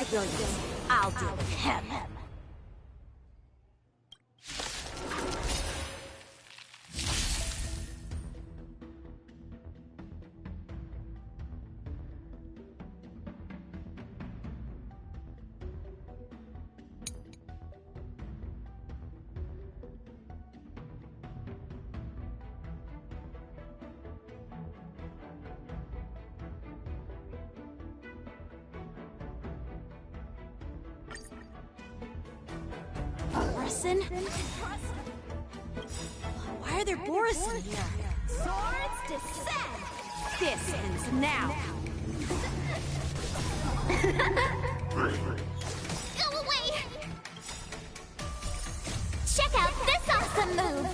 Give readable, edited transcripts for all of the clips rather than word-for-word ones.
civilians. I'll deal with him. Borison? Why are there Borison here? Swords descend! This ends now! Go away! Check out this awesome move!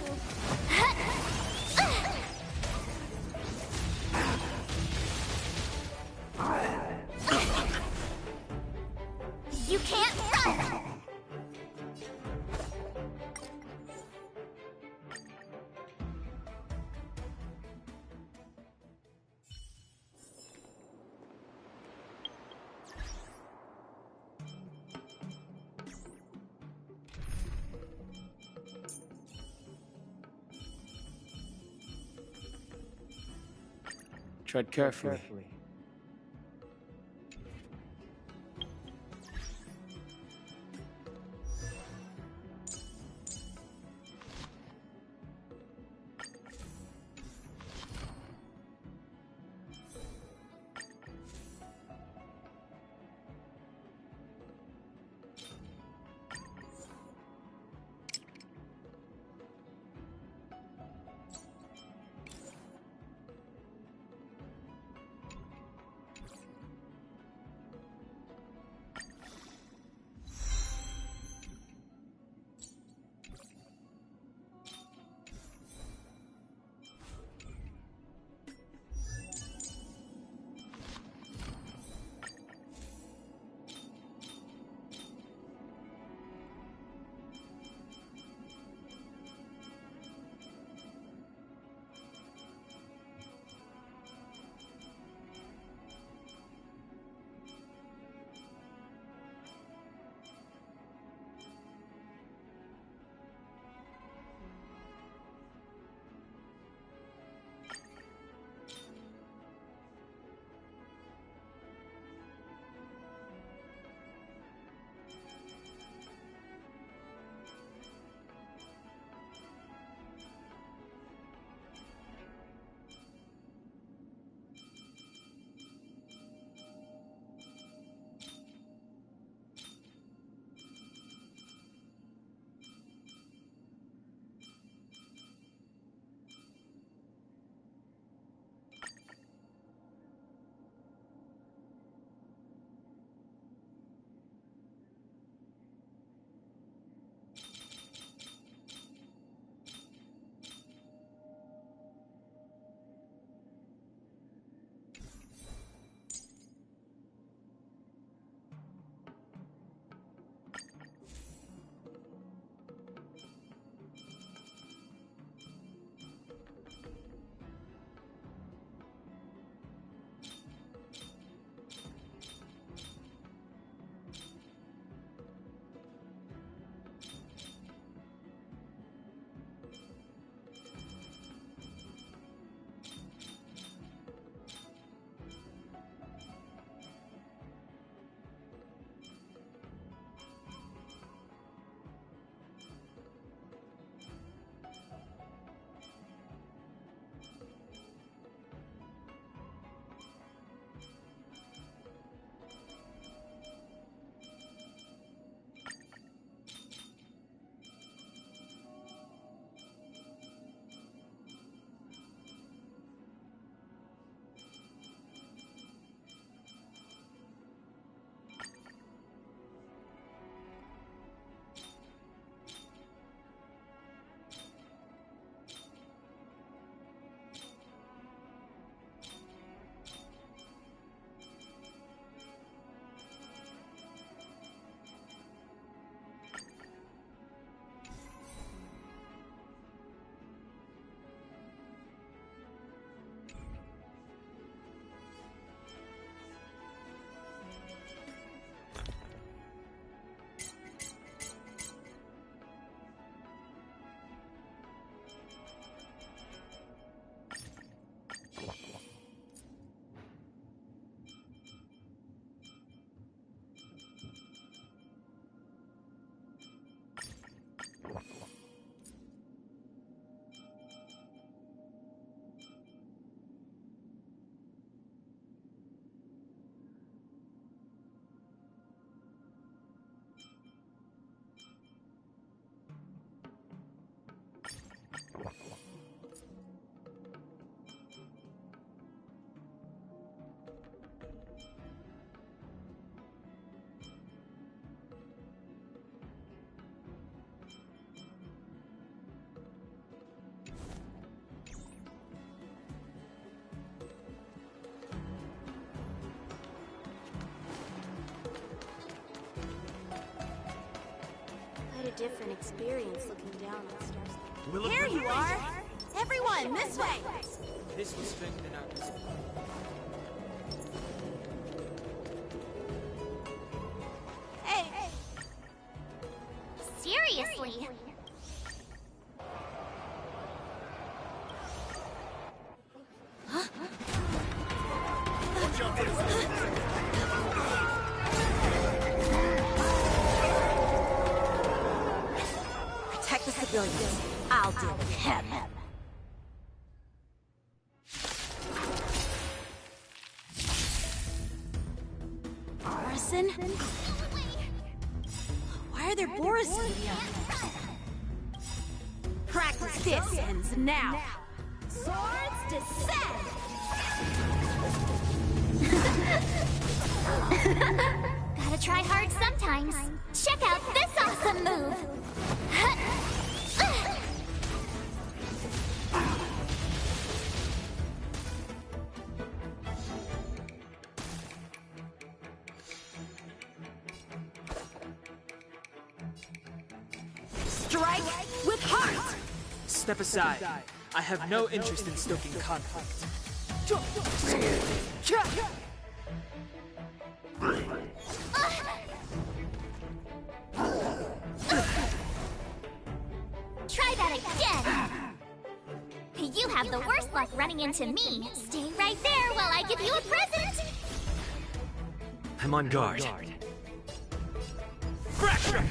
You can't run! Tread carefully. different experience looking down on stars. Here you are! Everyone, this way! This was filmed in our museum. Hey! Seriously? Protect the civilians. I'll deal with him. Borison? Why are there Borison here? Practice this ends now. Swords descend! Gotta try hard sometimes. Check out this awesome move! Strike with heart! Step aside. I have no interest in stoking conflict. Try that again! You have the worst luck running into me. Stay right there while I give you a present! I'm on guard. Fracture!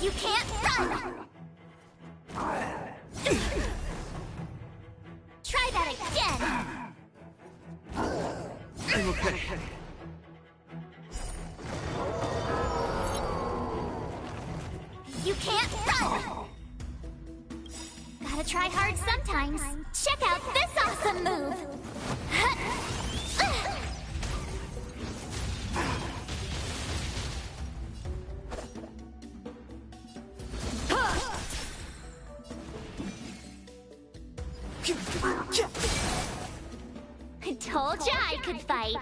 You can't run! Try that again! I'm okay. You can't run! Gotta try hard sometimes. Check out this awesome move! Told ya I could fight.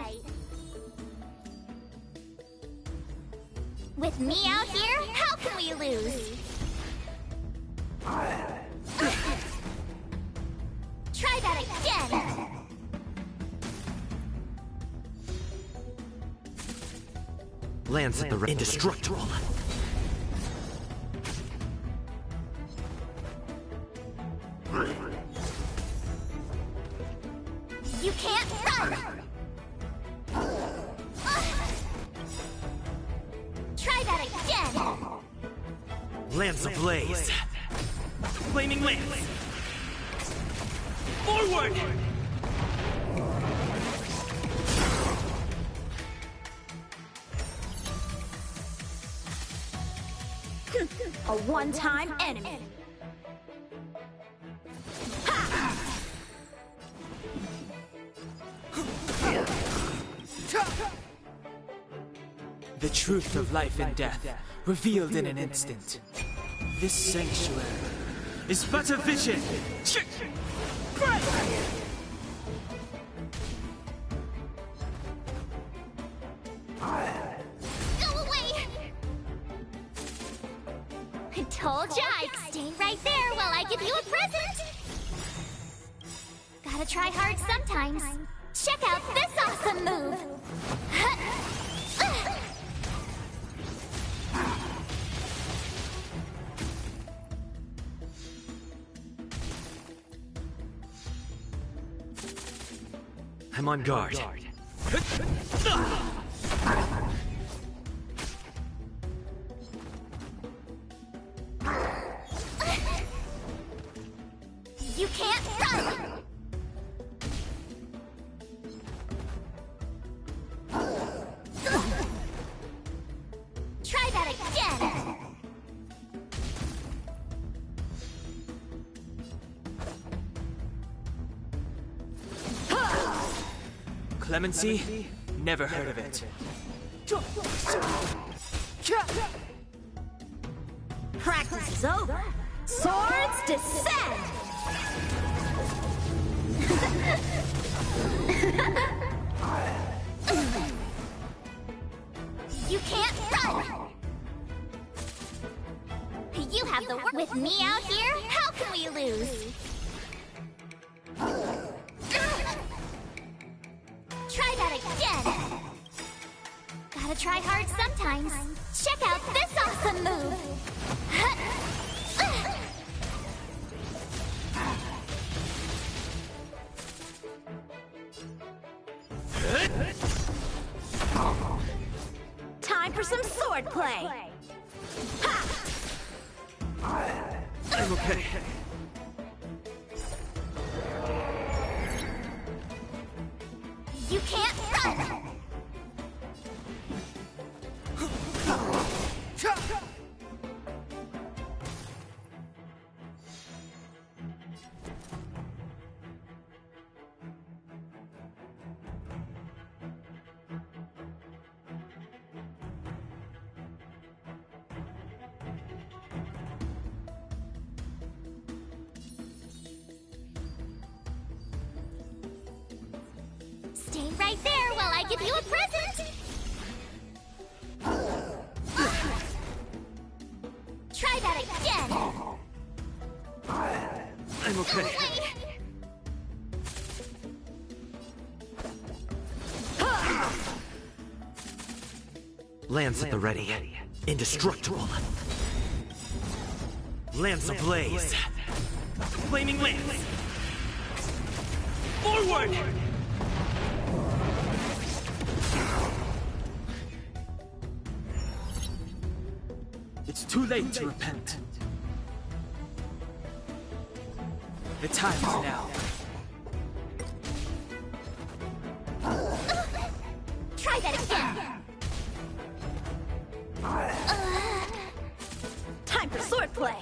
With me out here, how can we lose? Try that again. Lands at the indestructible. You can't run! Try that again! Lance ablaze. Flaming lance. Forward! A one-time enemy. The truth of life and death, revealed in an instant. This sanctuary is but a vision. Go away! I told ya I'd stay right there while I give you a present! Gotta try hard sometimes. Check out this awesome move! I'm on guard. You can't run! Try that again! Clemency? Never heard of it. Practice is over. Swords descend! Gotta try hard sometimes. Check out this awesome move! Time for some sword play! Ha! I'm okay. You can't run! Stay right there while I give you a present! Try that again! I'm okay. Wait! Lance at the ready. Indestructible. Lance ablaze. Flaming lance. Forward! It's too late to repent. The time is now. Try that again! Time for sword play!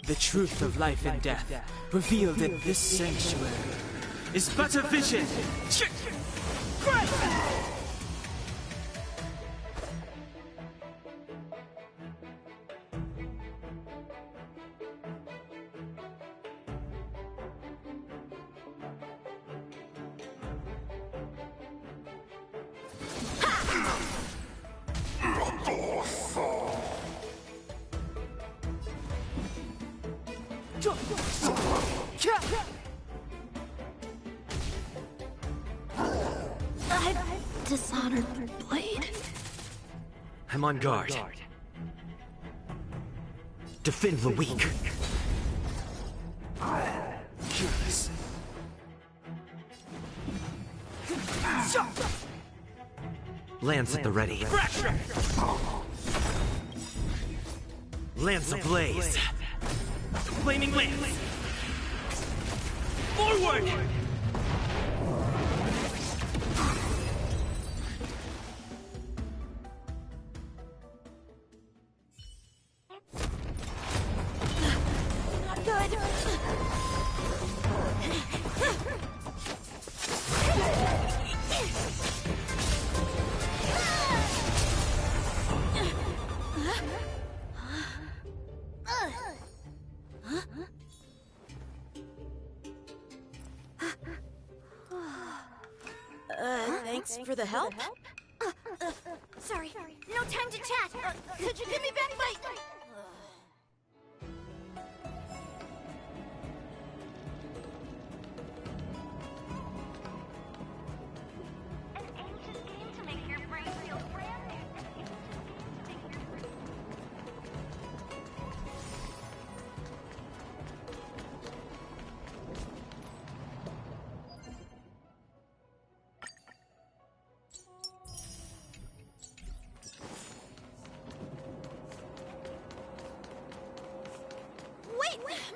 The truth of life and death, revealed in this sanctuary, is but a vision. I've dishonored the blade. I'm on guard. Defend the weak. Careless. Lance at the ready. Lance ablaze. Flaming lance. Forward! Not good. Thanks for the help. Sorry, no time to chat! Could you give me back my...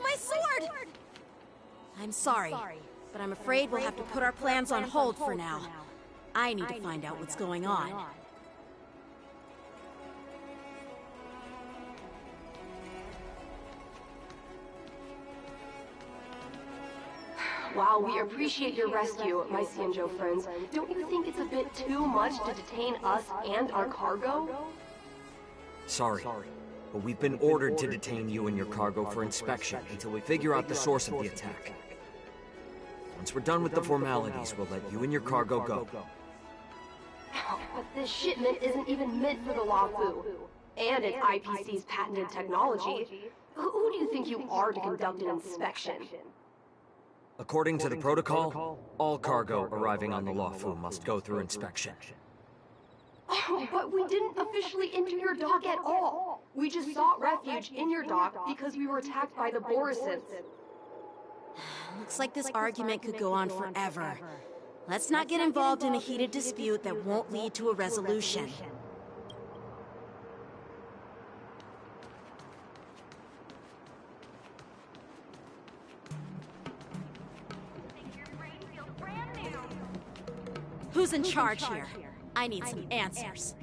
My sword! I'm sorry, but I'm afraid we'll have to put our plans on hold for now. I need to find out what's going on. While we appreciate your rescue, my Xianzhou friends, don't you think it's a bit too much to detain us and our cargo? Sorry, but we've been ordered to detain you and your cargo for inspection until we figure out the source of the attack. Once we're done with the formalities, we'll let you and your cargo go. But this shipment isn't even meant for the Lafu, and it's IPC's patented technology. Who do you think you are to conduct an inspection? According to the protocol, all cargo arriving on the Luofu must go through inspection. Oh, but we didn't officially enter your dock at all. We just sought refuge in your dock because we were attacked by the Borisons. Looks like this argument could go on forever. Let's not get involved in a heated dispute that won't lead to a resolution. Who's in charge here? I need some answers.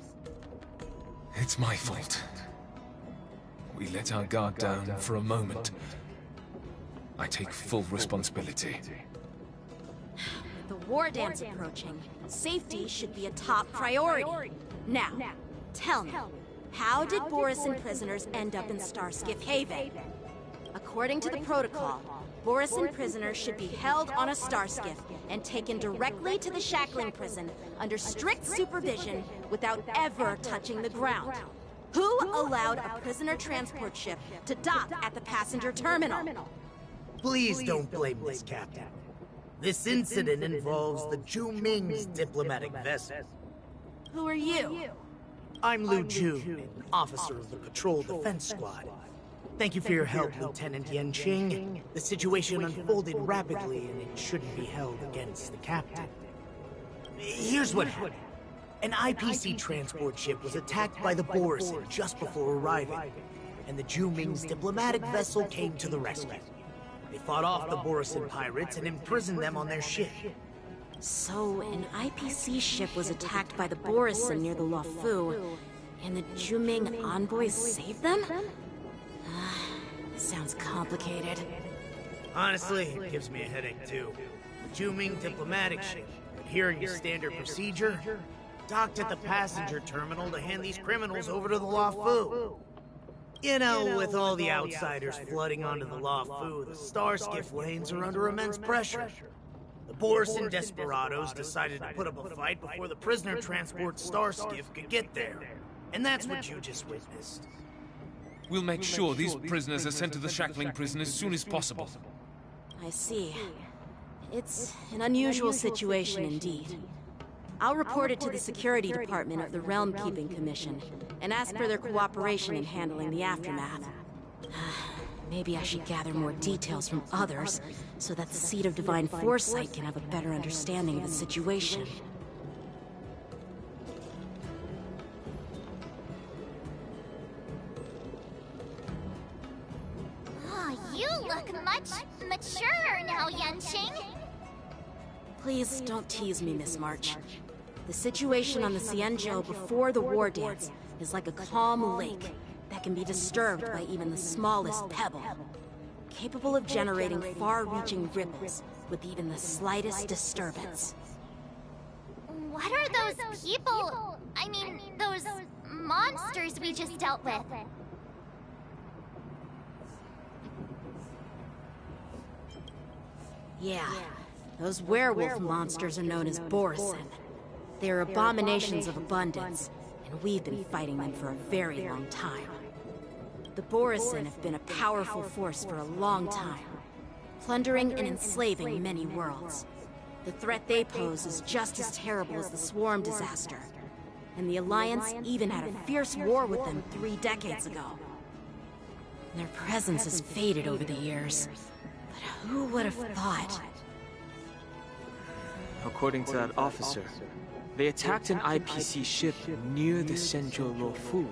It's my fault. We let our guard down for a moment. I take full responsibility. With the war dance approaching, safety should be a top priority. Now, tell me, how did Borisin prisoners end up in Starskiff Haven? According to the protocol, Borisin prisoners should be held on a starskiff and taken directly to the shackling prison under strict supervision without ever touching the ground. Who allowed a prisoner transport ship to dock at the passenger terminal? Please don't blame this, Captain. This incident involves the Zhu-Ming's diplomatic vessel. Who are you? I'm Liu Ju, an officer of the Patrol Defense Squad. Thank you for your help, Lieutenant Yanqing. The situation unfolded rapidly, and it shouldn't be held against the captain. Here's what happened. An IPC transport ship was attacked by the Borisin just before arriving, and the Zhu-Ming's diplomatic vessel came to the rescue. They fought off the Borisin pirates and imprisoned them on their ship. So, an IPC ship was attacked by the Borisin near the Luofu, and the Zhu-Ming envoys saved them? Sounds complicated. Honestly, it gives me a headache too. The Zhu-Ming diplomatic ship, adhering to standard procedure, docked at the passenger terminal to hand these criminals over to the Luofu. You know, with all the outsiders flooding onto the Luofu, the starskiff lanes are under immense pressure. The Borisin desperados decided to put up a fight before the prisoner transport starskiff could get there. And that's what you just witnessed. We'll make sure these prisoners are sent to the shackling prison as soon as possible. I see. It's an unusual situation indeed. I'll report it to the security department of the Realm Keeping Commission and ask for their cooperation in handling the aftermath. Maybe I should gather more details from others so that the Seat of Divine Foresight can have a better understanding of the situation. You look much mature now, Yanqing. Please don't tease me, Miss March. The situation on the Xianzhou before the war dance is like a calm lake that can be disturbed by even the smallest pebble, capable of generating far-reaching ripples with even the slightest disturbance. What are those people? I mean, those monsters we just dealt with? Yeah, those werewolf monsters are known as Borisin. They are abominations of abundance, and we've been fighting them for a very long time. The Borisin have been a powerful force for a long time, plundering and enslaving many worlds. The threat they pose is just as terrible as the Swarm disaster, and the Alliance even had a fierce war with them 3 decades ago. Their presence has faded over the years. But who would have thought? According to that officer, they attacked an IPC ship near the Shenzhou Luofu.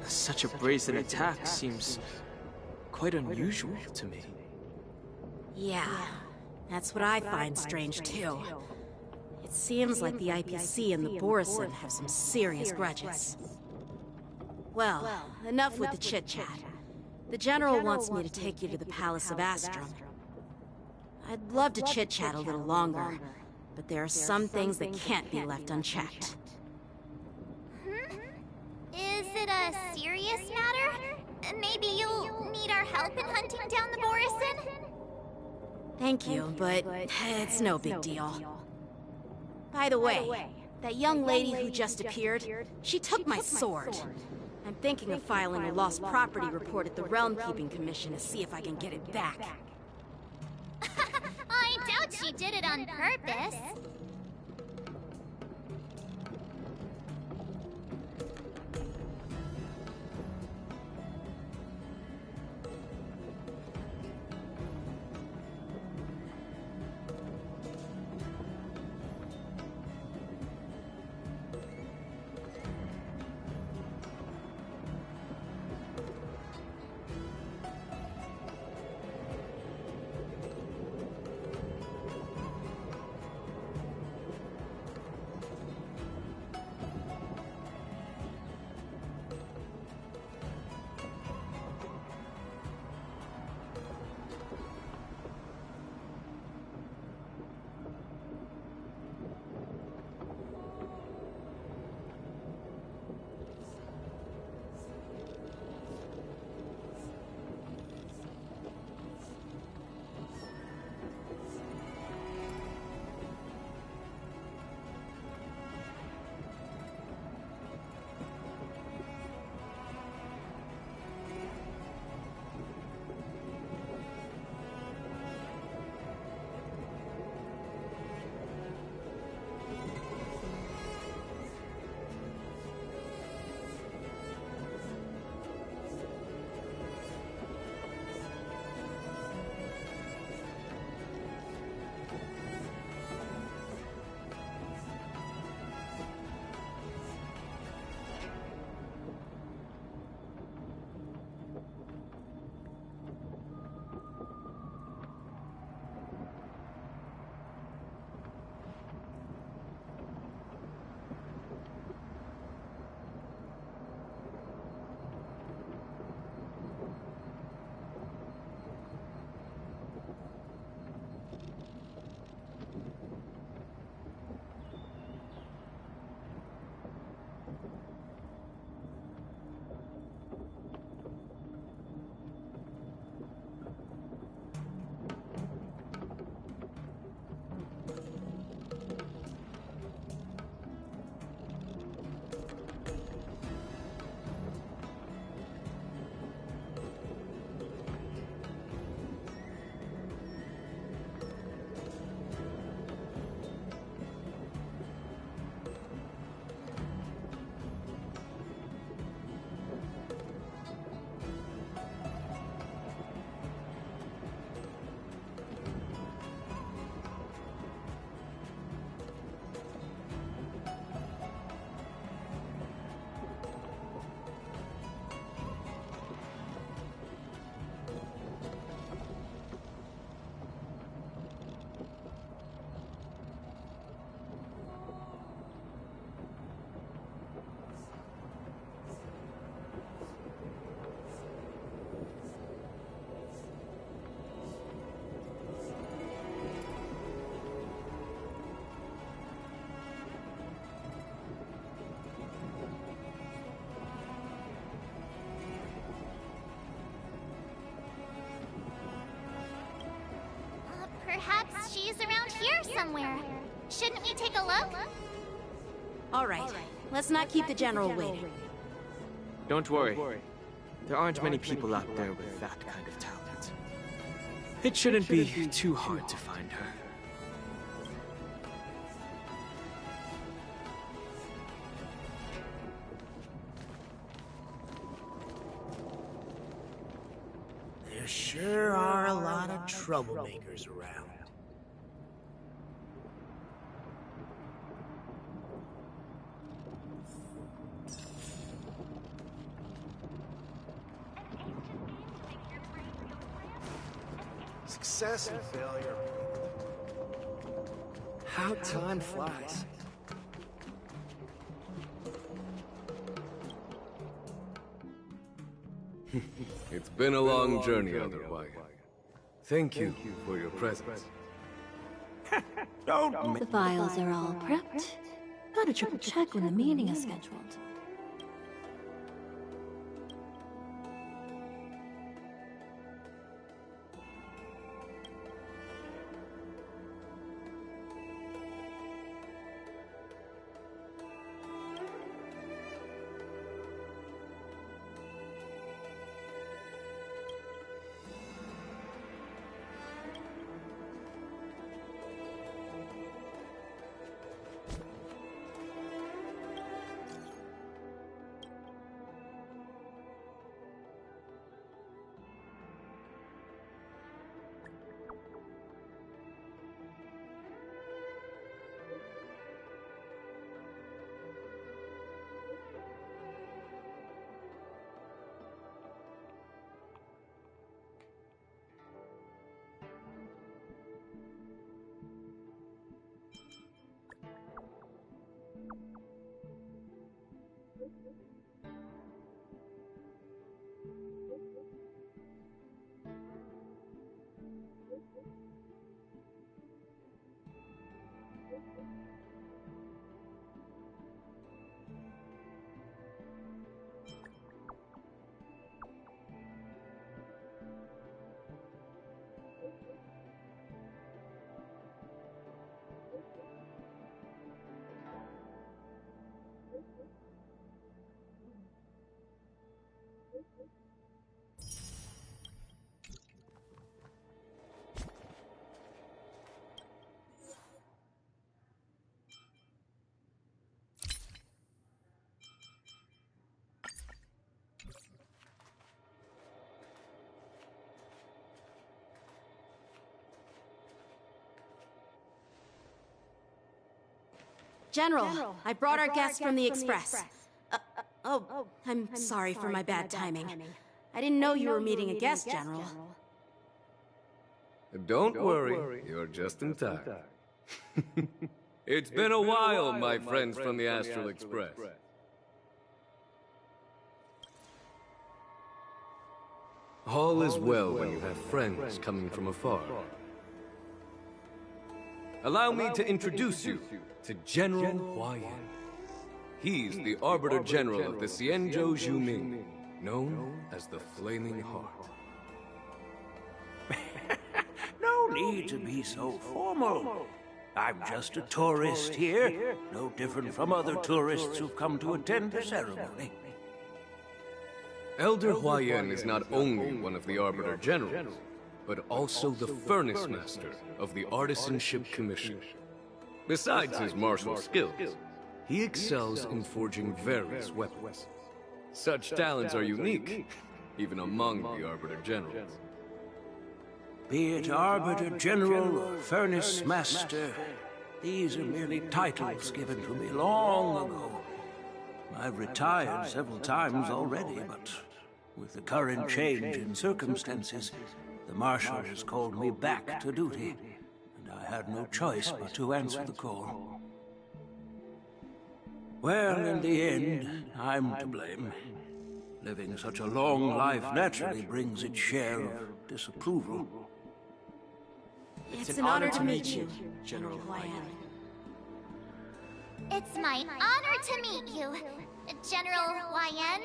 Such a brazen attack seems quite unusual to me. Yeah, that's what I find strange too. It seems like the IPC and the Borisin have some serious grudges. Well, enough with the chit-chat. The General wants me to take you to the Palace of Astrum. I'd love to chit-chat a little longer, but there are some things that can't be left unchecked. Is it a serious matter? Maybe you'll need our help in hunting down the Borisin? Thank you, but it's no big deal. By the way, that young lady who just appeared, she took my sword. I'm thinking of filing a lost property report at the Realm Keeping Commission to see if I can get it back. doubt she did it on purpose. Perhaps she's around here somewhere. Shouldn't we take a look? All right, let's not keep the General waiting. Don't worry. There aren't many people out there with that kind of talent. It shouldn't be too hard to find her. There sure are a lot of troublemakers around. Success and failure. How time flies. It's been a long journey, otherwise. Thank you for your presence. The files are all prepped. Gotta triple check when the meeting is scheduled. General, I brought our guest from the Express. Oh, I'm sorry for my bad timing. I didn't know you were meeting a guest, General. Don't worry, you're just in time. It's been a while, my friends from the Astral Express. All is well when you have friends coming from afar. Allow me to introduce you to General Huayan. He's the Arbiter General of the Xianzhou Zhuming, known as the Flaming Heart. No need to be so formal. I'm just a tourist here, no different from other tourists who've come to attend the ceremony. Elder Huayan is not only one of the Arbiter Generals, but also the Furnace Master of the Artisanship Commission. Besides his martial skills, he excels in forging various weapons. Such talents are unique, even among the Arbiter Generals. Be it Arbiter General or Furnace Master, these are merely titles given to me long ago. I've retired several times already, but with the current change in circumstances, the Marshal has called me back to duty, and I had no choice but to answer the call. Well, in the end, I'm to blame. Living such a long life naturally brings its share of disapproval. It's an honor to meet you, General Huayan. It's my honor to meet you, General Huayan.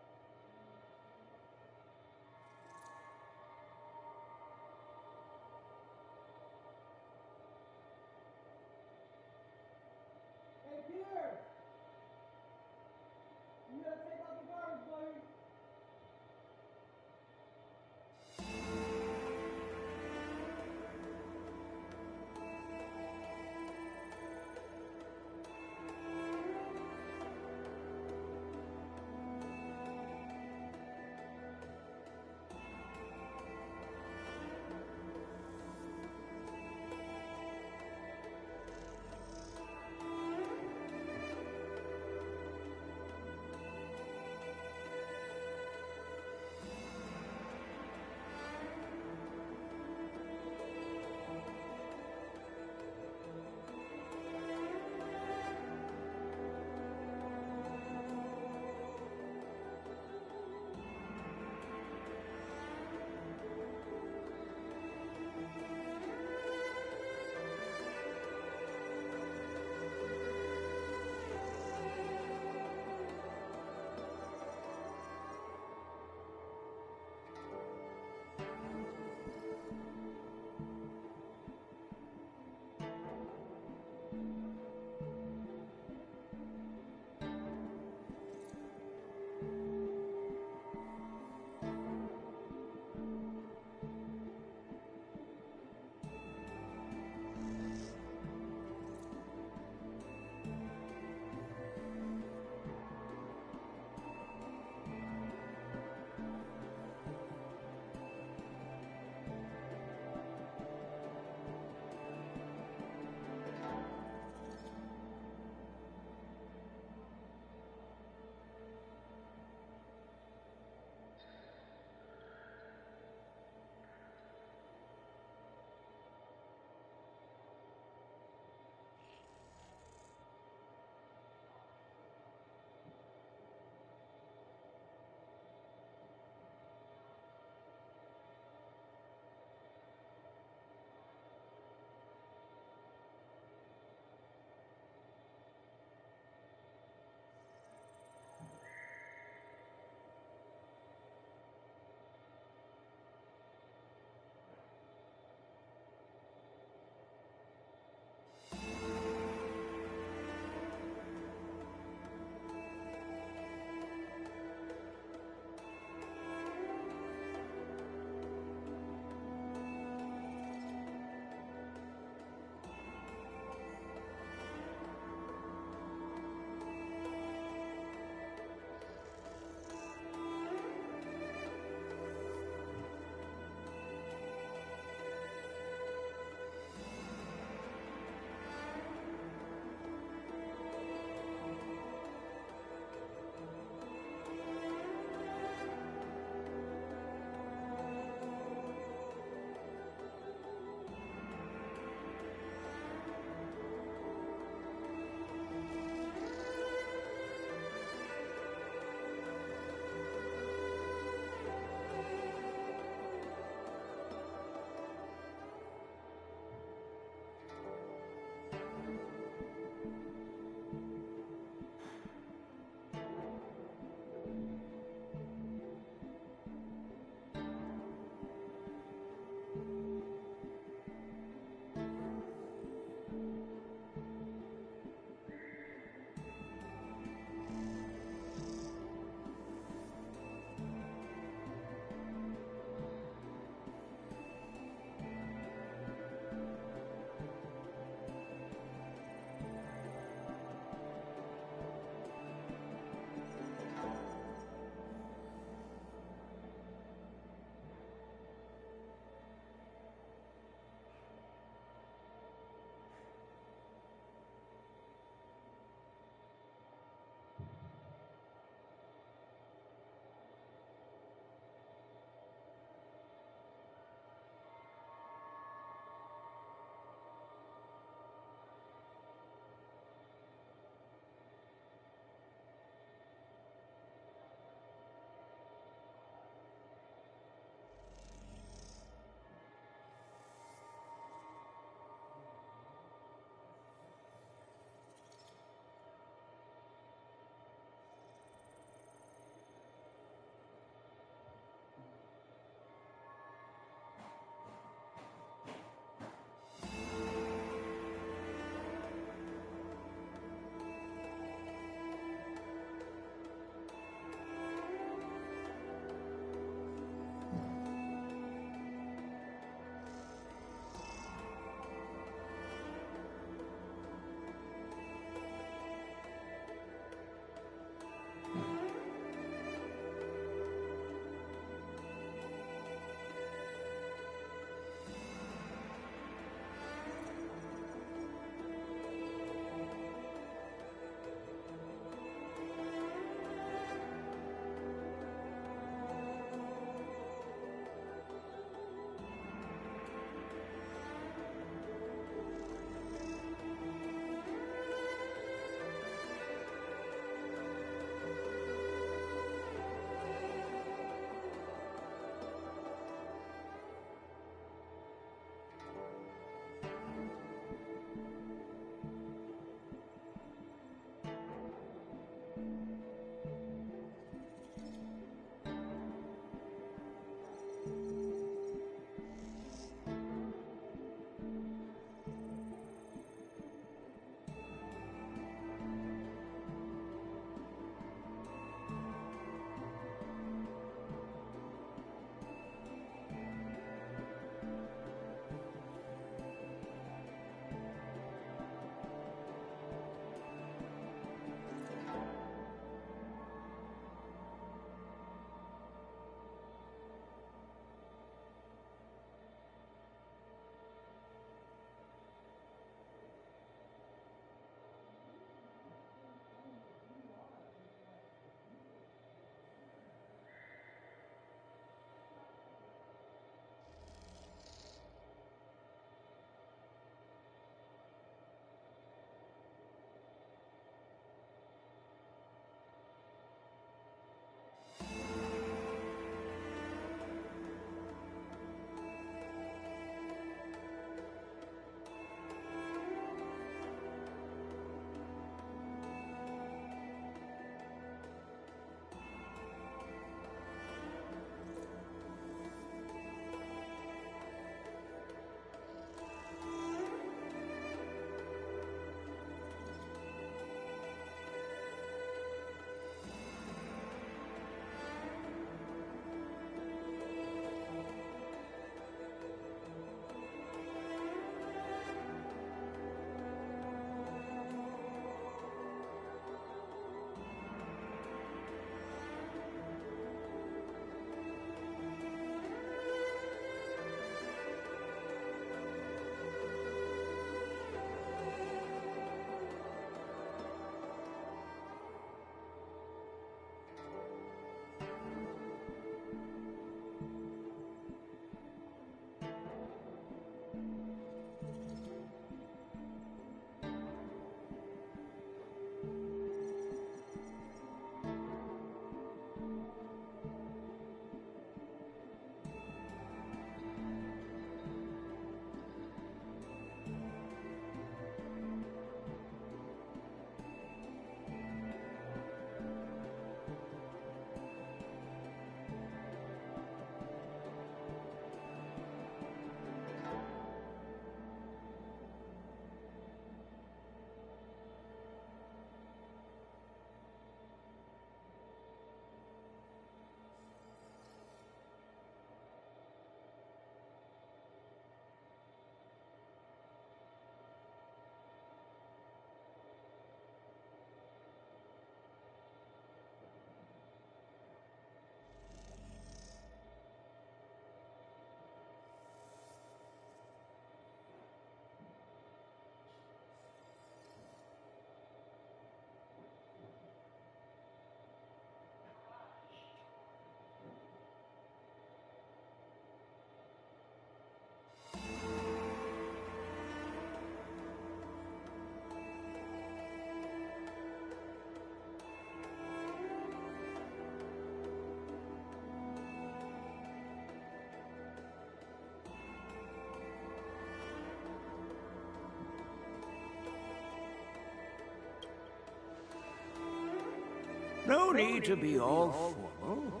No need to be all formal.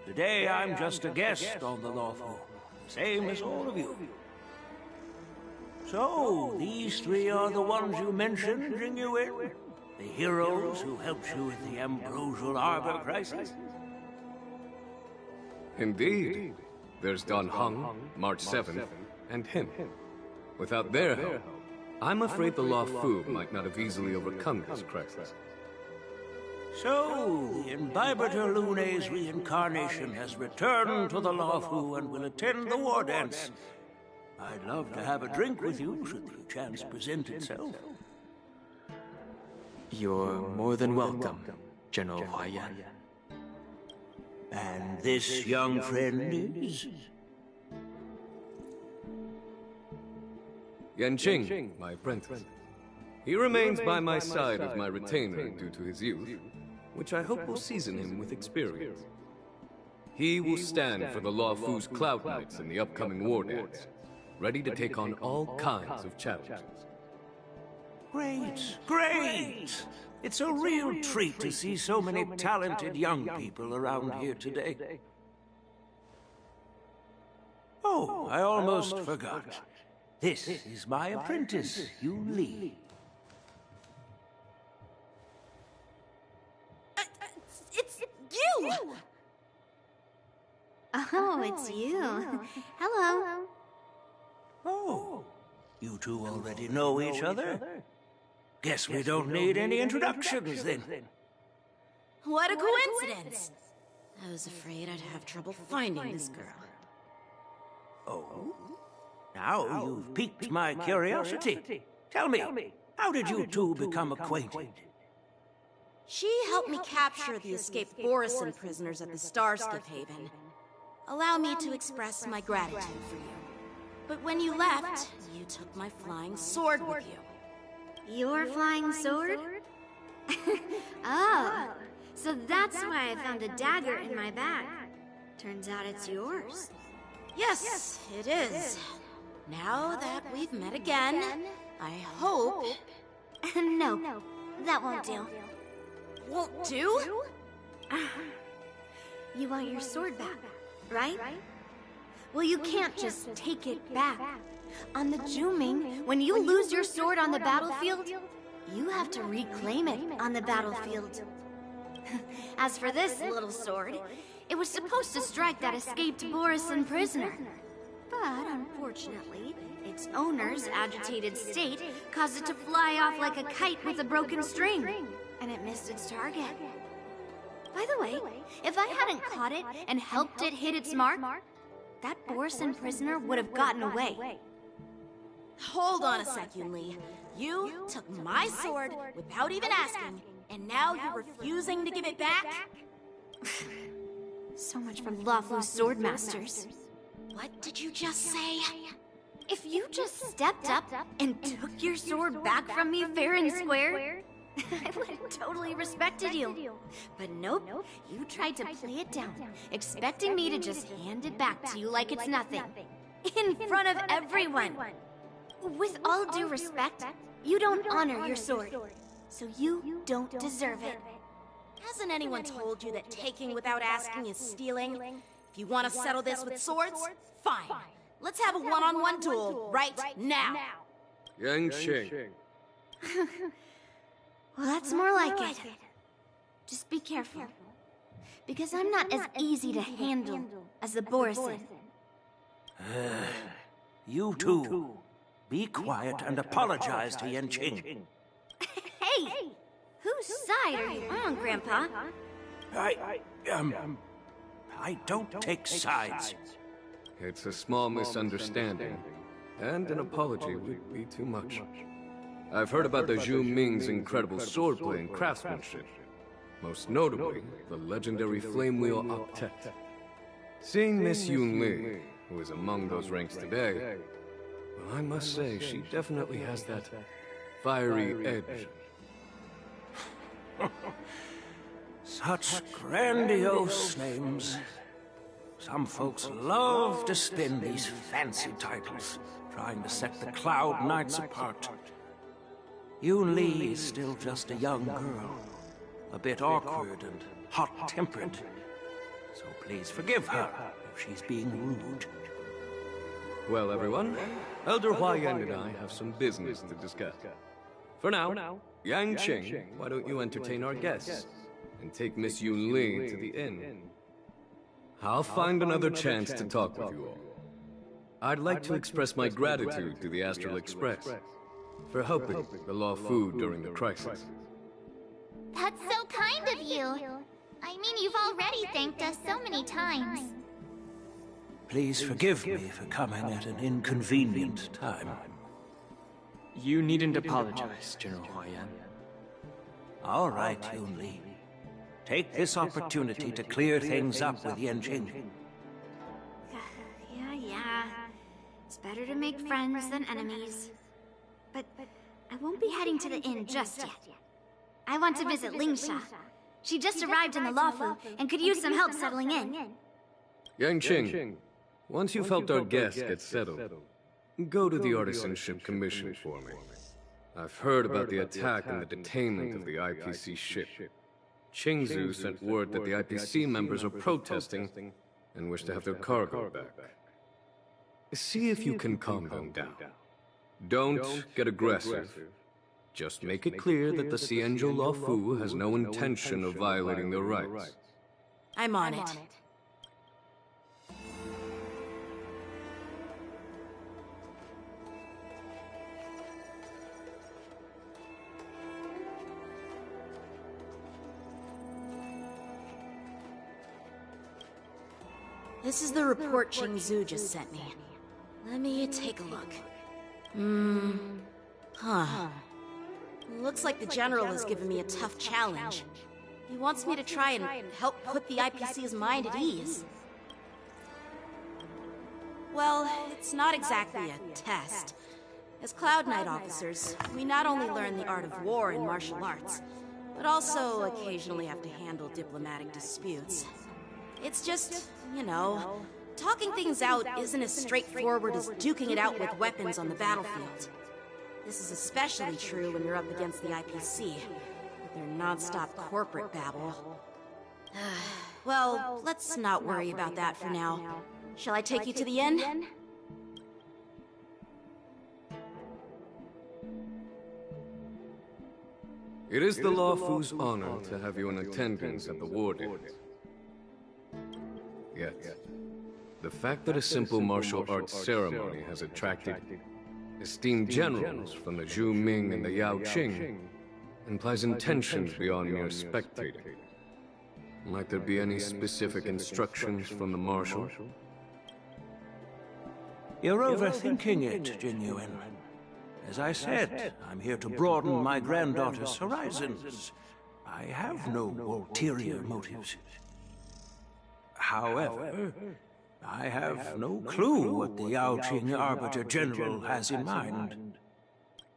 Today I'm just a guest on the lawful, same as all of you. So, these three are the ones you mentioned bring you in? The heroes who helped you with the Ambrosial Arbor crisis? Indeed. There's Don Hung, March 7th, and him. Without their help, I'm afraid the Law Fu might not have easily overcome this crisis. So, the Imbibitor Lune's reincarnation has returned to the Lawfu and will attend the war dance. I'd love to have a drink with you should the chance present itself. You're more than welcome, General Huaiyan. And this young friend is? Yanqing, my apprentice. He remains by my side as my retainer due to his youth, which I hope will season him with experience. He will stand for the Law Fu's Cloud Knights in the upcoming war dance, ready to take on all kinds of challenges. Great, great! It's a real treat to see so many talented young people around here today. Oh, I almost forgot. This is my apprentice, Yoon Lee. It's you! Oh, it's you. Hello. Oh, you two already know each other? Guess we don't need any introductions then. What a coincidence! I was afraid I'd have trouble finding this girl. Oh? Now you've piqued my curiosity. Tell me, how did you two become acquainted? She helped me capture the escaped Borisin prisoners at the Starskip Haven. Allow me to express my gratitude for you. But when you left, you took my flying sword with you. Your flying sword? Oh, so that's why I found a dagger in my bag. Turns out it's yours. Yes, it is. Now that we've met again, I hope... No, that won't do. Won't do? You want your sword back, right? Well, you can't just take it back. On the Juming, when you lose your sword on the battlefield, you have to reclaim it on the battlefield. As for this little sword, it was supposed to strike that escaped Borisin prisoner. But unfortunately, its owner's agitated state caused it to fly off like a kite with a broken string, and it missed its target. By the way, if I hadn't caught it and helped it hit its mark, that Borisin prisoner would have gotten away. Hold on a sec, Yoon Lee. You took my sword without even asking, and now you're refusing to give it back? So much for lawful sword masters. What did you just say? If you just stepped up and took your sword back from me fair and square, I would have totally respected you. But nope, you tried to play it down, expecting me to just hand it back to you like it's nothing. In front of everyone. With all due respect, you don't honor your sword, so you don't deserve it. Hasn't anyone told you that taking without asking is stealing? If you want to settle this with swords, fine. Let's have a one-on-one duel right now. Genshin. Well, that's more like it. Just be careful, because I'm not as easy to handle as the Borisin. You two, be quiet and apologize to Yanqing. Hey! Whose side are you on, Grandpa? I don't take sides. It's a small misunderstanding, and an apology would be too much. I've heard about the Zhu Ming's incredible swordplay and craftsmanship. Most notably, the legendary Flame Wheel Octet. Seeing Miss Yoon Lee, who is among those ranks today, well, I must say, she definitely has that fiery edge. Such grandiose names. Some folks love to spin these fancy titles, trying to set the Cloud Knights apart. Yoon Lee is still just a young girl, a bit awkward and hot-tempered. So please forgive her if she's being rude. Well, everyone, Elder Huayan and I have some business to discuss. For now, Yanqing, why don't you entertain our guests and take Miss Yoon Lee to the inn? I'll find another chance to talk with you all. I'd like to express my gratitude to the Astral Express for helping the Law Fu during the crisis. That's so kind of you. I mean, you've already thanked us so many times. Please forgive me for coming at an inconvenient time. You needn't apologize, General Huayan. All right, Yoon Lee. Take this opportunity to clear things up with Yanqing. Yeah. It's better to make friends than enemies. But I won't be heading to the inn just yet. I want to visit Lingsha. She just arrived in the Lawfu and could use some help settling in. Yanqing, once you've helped our guests get settled, go to the Artisanship Commission for me. I've heard about the attack and the detainment of the IPC ship. Qingzu sent word that the IPC members are protesting and wish to have their cargo back. See if you can calm them down. Don't get aggressive. Just make it clear that the Xianzhou Luofu has no intention of violating their rights. I'm on it. This is the report Qingzu just sent me. Let me take a look. Looks like the General has given me a tough challenge. He wants me to try and help put the IPC's mind at ease. Well, it's not exactly a test. As Cloud Knight officers, we not only learn the art of war and martial arts, but also occasionally have to handle diplomatic disputes. It's just, you know, talking things out isn't as straightforward as duking it out with weapons on the battlefield. This is especially true when you're up against the IPC, with their non-stop corporate babble. Well, let's not worry about that for now. Shall I take you to the inn? It is the Luofu's honor to have you in attendance at the Warden. Yet, the fact that a simple martial arts ceremony has attracted esteemed generals from the Zhu Ming and the Yao Qing implies intentions beyond mere spectating. Might there be any specific instructions from the Marshal? You're overthinking it, Genuine. As I said, I'm here to broaden my granddaughter's horizons. I have no ulterior motives. However, I have no clue what the Yao Qing Arbiter General has in mind.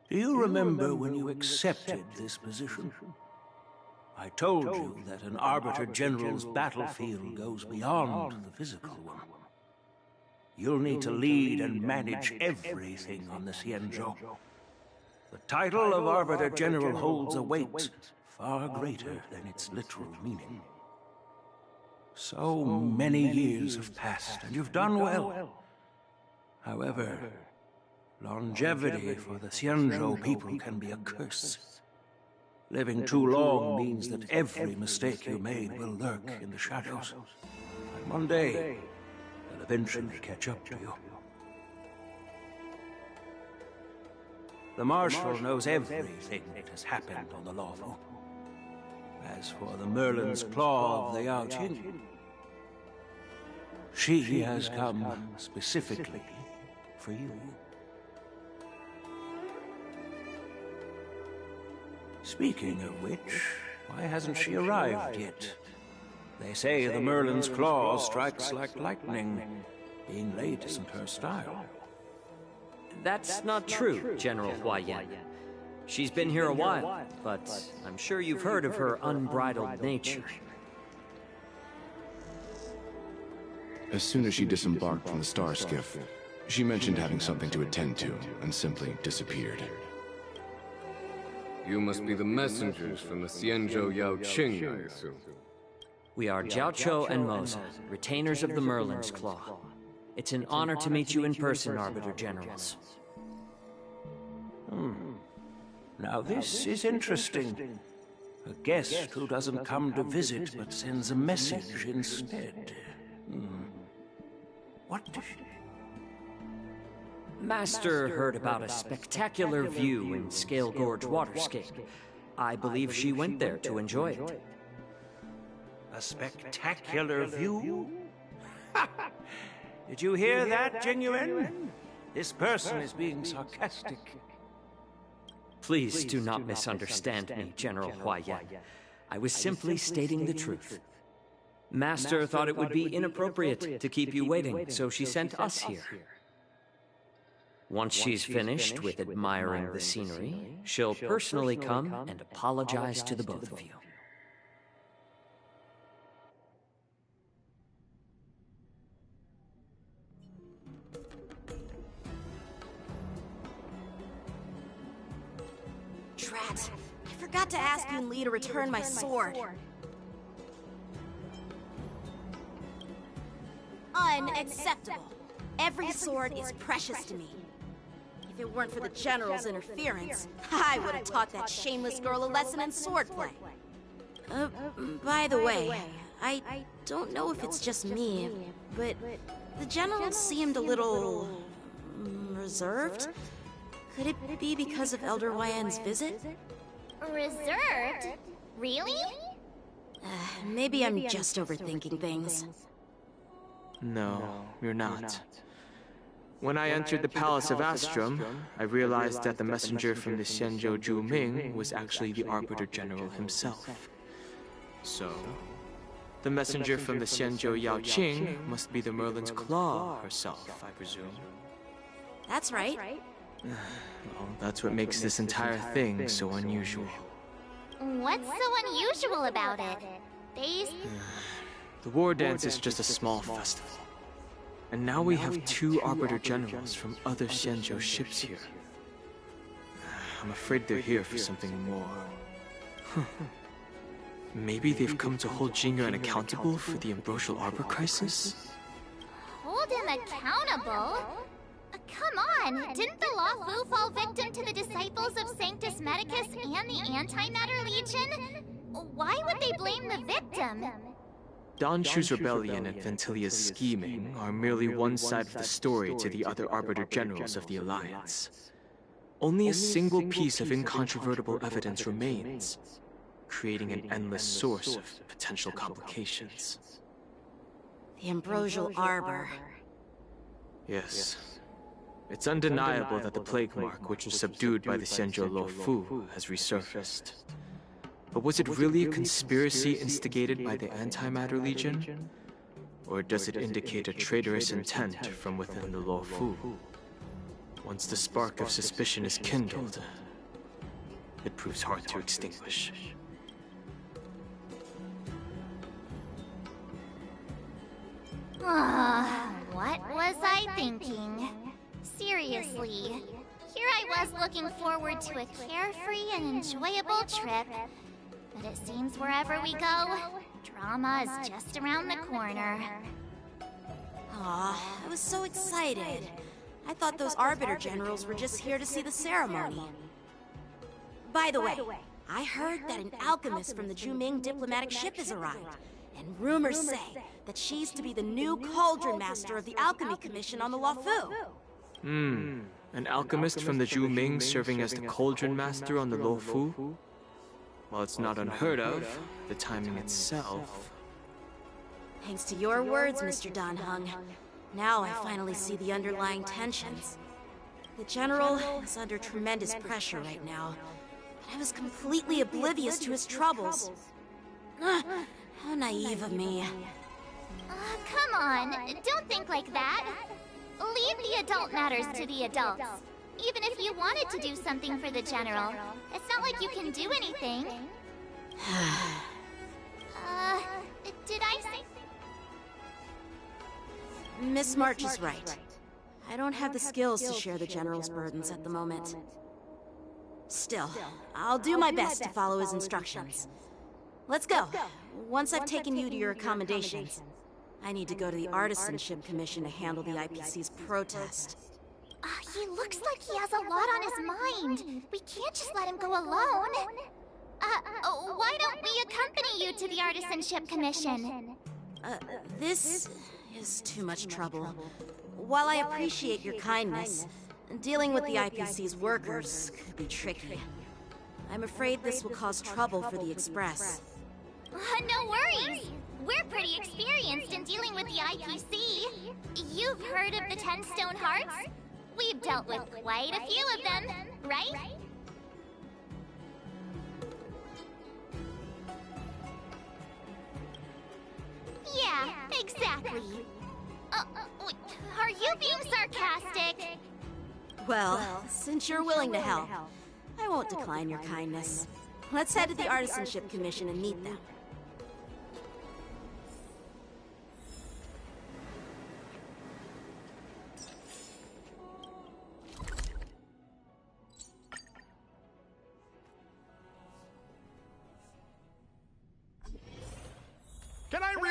Do you remember when you accepted this position? I told you that an Arbiter General's battlefield goes beyond the physical one. You'll need to lead and manage everything on the Xianzhou. The title of Arbiter General holds a weight far greater than its literal meaning. So many years have passed, and you've done well. However, longevity for the Xianzhou people can be a curse. Living too long means that every mistake you made will lurk in the shadows. And one day, they'll eventually catch up to you. The Marshal knows everything that has happened on the Luofu. As for the Merlin's Claw of the Yao Qing, she has come specifically for you. Speaking of which, why hasn't she arrived yet? They say the Merlin's Claw strikes like lightning. Being late isn't her style. That's not true, General Huaiyan. She's been here a while, but I'm sure you've heard of her unbridled nature. As soon as she disembarked from the star skiff, she mentioned having something to attend to, and simply disappeared. You must be the messengers from the Xianzhou Yao Qing, I assume. We are Jiaoqiu and Moza, retainers of the Merlin's Claw. It's an honor to meet you in person, Arbiter Generals. Now this is interesting. A guest who doesn't come to visit but sends a message instead. What? Master heard about a spectacular view in Scale Gorge Waterscape. I believe she went there to enjoy it. A spectacular view? Did you hear that, Genuine? This person is being sarcastic. Please do not misunderstand me, General Huaiyan. I was simply stating the truth. Master thought it would be inappropriate to keep you waiting, so she sent us here. Once she's finished with admiring the scenery, she'll personally come and apologize to the both of you. Drat. I forgot to ask Yun Li to return my sword. Unacceptable. Every sword is precious to me. If it weren't for the General's interference, I would have taught that shameless girl a lesson in swordplay. By the way, I don't know if it's just me, but the General seemed a little reserved. Could it be because of Elder Yan's visit? Reserved? Really? Maybe I'm just overthinking things. No, you're not. When I entered the Palace of Astrum, I realized that the messenger from the Xianzhou Zhu Ming was actually the Arbiter General himself. So, the messenger from the Xianzhou Yao Qing must be the Merlin's Claw herself, I presume. That's right. Well, that's what makes this entire thing so unusual. What's so unusual about it? The war dance is just a small festival. And now we have two Arbiter Generals from other Xianzhou ships here. I'm afraid they're here for something more. Maybe they've come to hold Jingyuan accountable for the Ambrosial Arbor crisis? Hold him accountable? Come on! Didn't the Law Fu fall victim to the disciples of Sanctus Medicus and the Antimatter Legion? Why would they blame the victim? Don Chu's rebellion and Ventilia's scheming are merely one side of the story to the other Arbiter Generals of the Alliance. Only a single piece of incontrovertible evidence remains, creating an endless source of potential complications. The Ambrosial Arbor. Yes. It's undeniable that the plague mark, which was subdued by the Xianzhou Lo Fu, has resurfaced. But was it really a conspiracy instigated by the Antimatter Legion? Or does it indicate a traitorous intent from within the Lo Fu? Once the spark of suspicion is kindled, it proves hard to extinguish. What was I thinking? Seriously, here I was looking forward to a carefree and enjoyable trip, but it seems wherever we go, drama is just around the corner. Aw, I was so excited. I thought those Arbiter Generals were just here to see the ceremony. By the way, I heard that an alchemist from the Zhu diplomatic ship has arrived, and rumors say that she's to be the new Cauldron Master of the Alchemy Commission on the Lo Fu. An alchemist from the Zhu Ming serving as the Cauldron Master on the Lo Fu? While it's not unheard of, the timing itself... Thanks to your words, Mr. Dan Heng. Now I finally see the underlying tensions. The General is under tremendous pressure right now, but I was completely oblivious to his troubles. How naive of me. Come on, don't think like that. Leave the adult matters to the adults. Even if you wanted to do something for the General, it's not like you can do anything. Did I say... Miss March is right. I don't have the skills to share the General's burdens at the moment. Still, I'll do my best to follow his instructions. Let's go. Once I've taken you to your accommodations, I need to go to the Artisanship Commission to handle the IPC's protest. He looks like he has a lot on his mind. We can't just let him go alone. Why don't we accompany you to the Artisanship Commission? This is too much trouble. While I appreciate your kindness, dealing with the IPC's workers could be tricky. I'm afraid this will cause trouble for the Express. No worries. We're pretty experienced in dealing with the IPC. You've heard of the 10 Stone Hearts? We've dealt with quite a few of them, right? Yeah, exactly. Are you being sarcastic? Well, since you're willing to help, I won't decline your kindness. Let's head to the Artisanship Commission and meet them.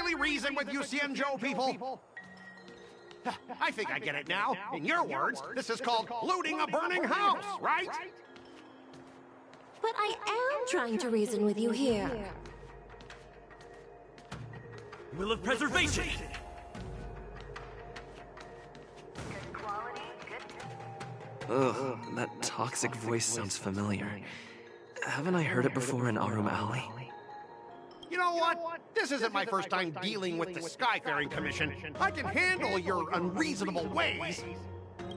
really reason with you Xianzhou people? I think I get it now. In your words, this is called looting a burning house, right? But I am trying to reason with you here. Will of preservation! Ugh, that toxic voice sounds familiar. Haven't I heard it before in Arum Alley? You know what? This isn't my first time dealing with the Skyfaring Commission. I can handle your unreasonable ways.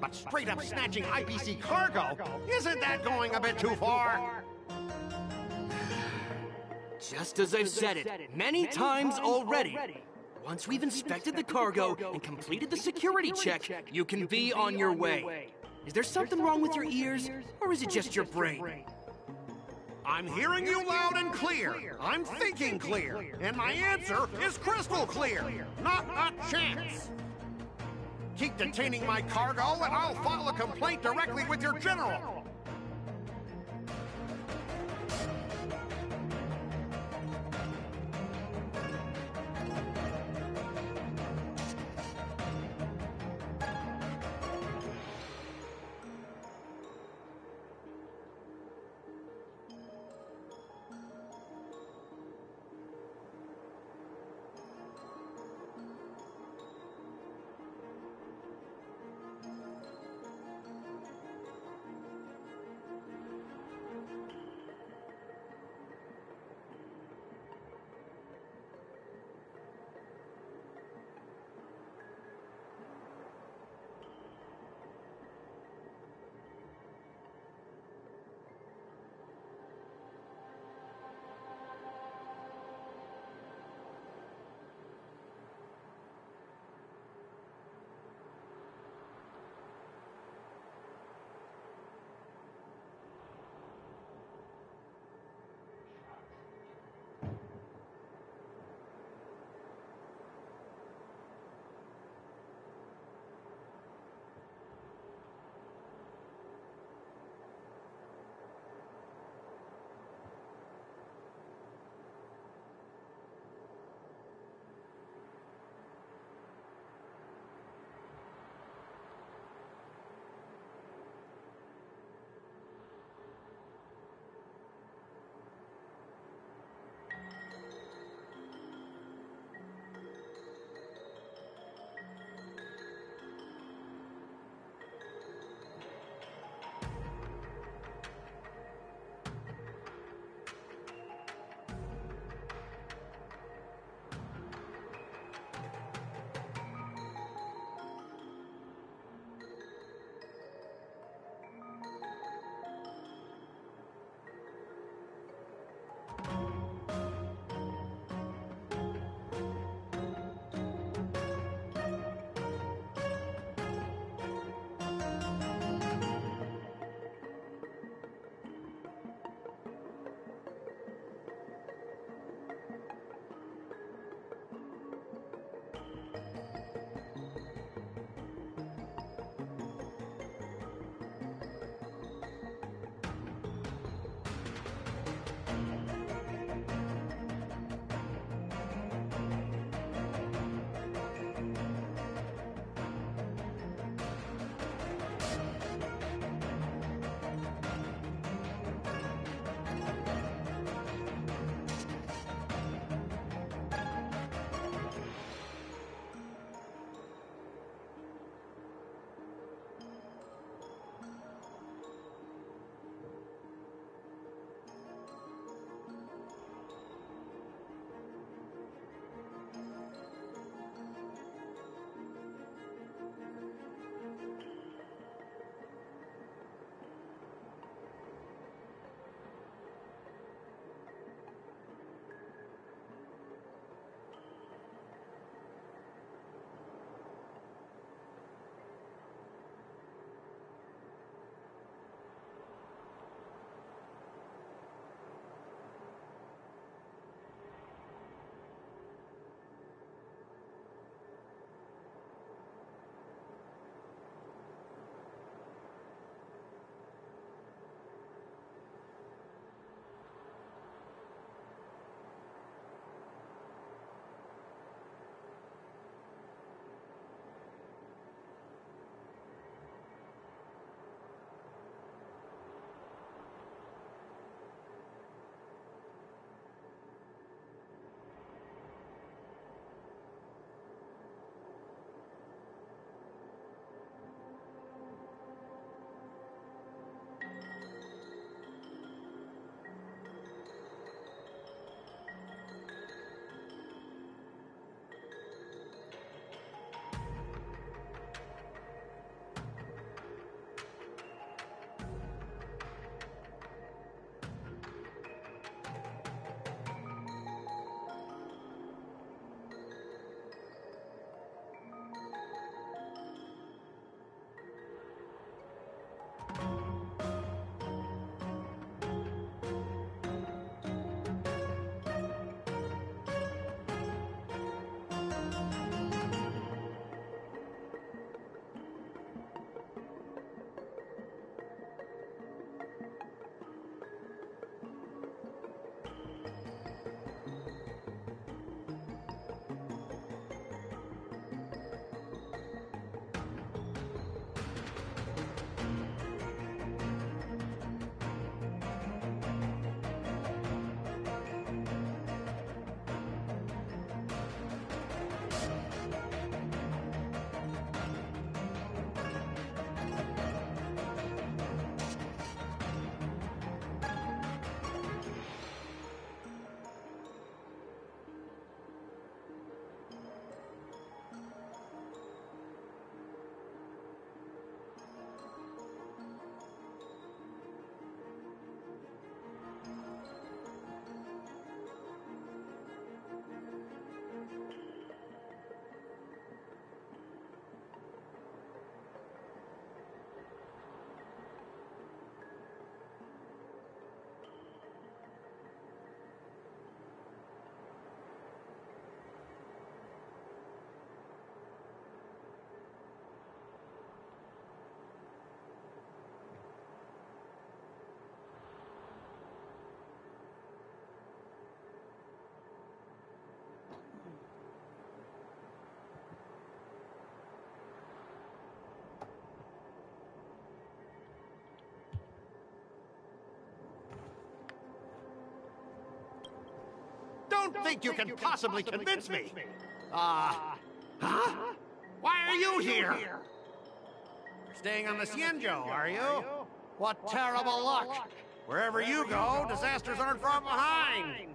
But straight up snatching IPC cargo, isn't that going a bit too far? Just as I've said it many times already. Once we've inspected the cargo and completed the security check, you can be on your way. Is there something wrong with your ears, or is it just your brain? I'm hearing you loud and clear. I'm thinking clear. And my answer is crystal clear. Not a chance. Keep detaining my cargo and I'll file a complaint directly with your general. don't think you can possibly convince me. Huh? Why are you here? You're staying on the Xianzhou, are you? What terrible luck. Wherever you go, disasters aren't far behind.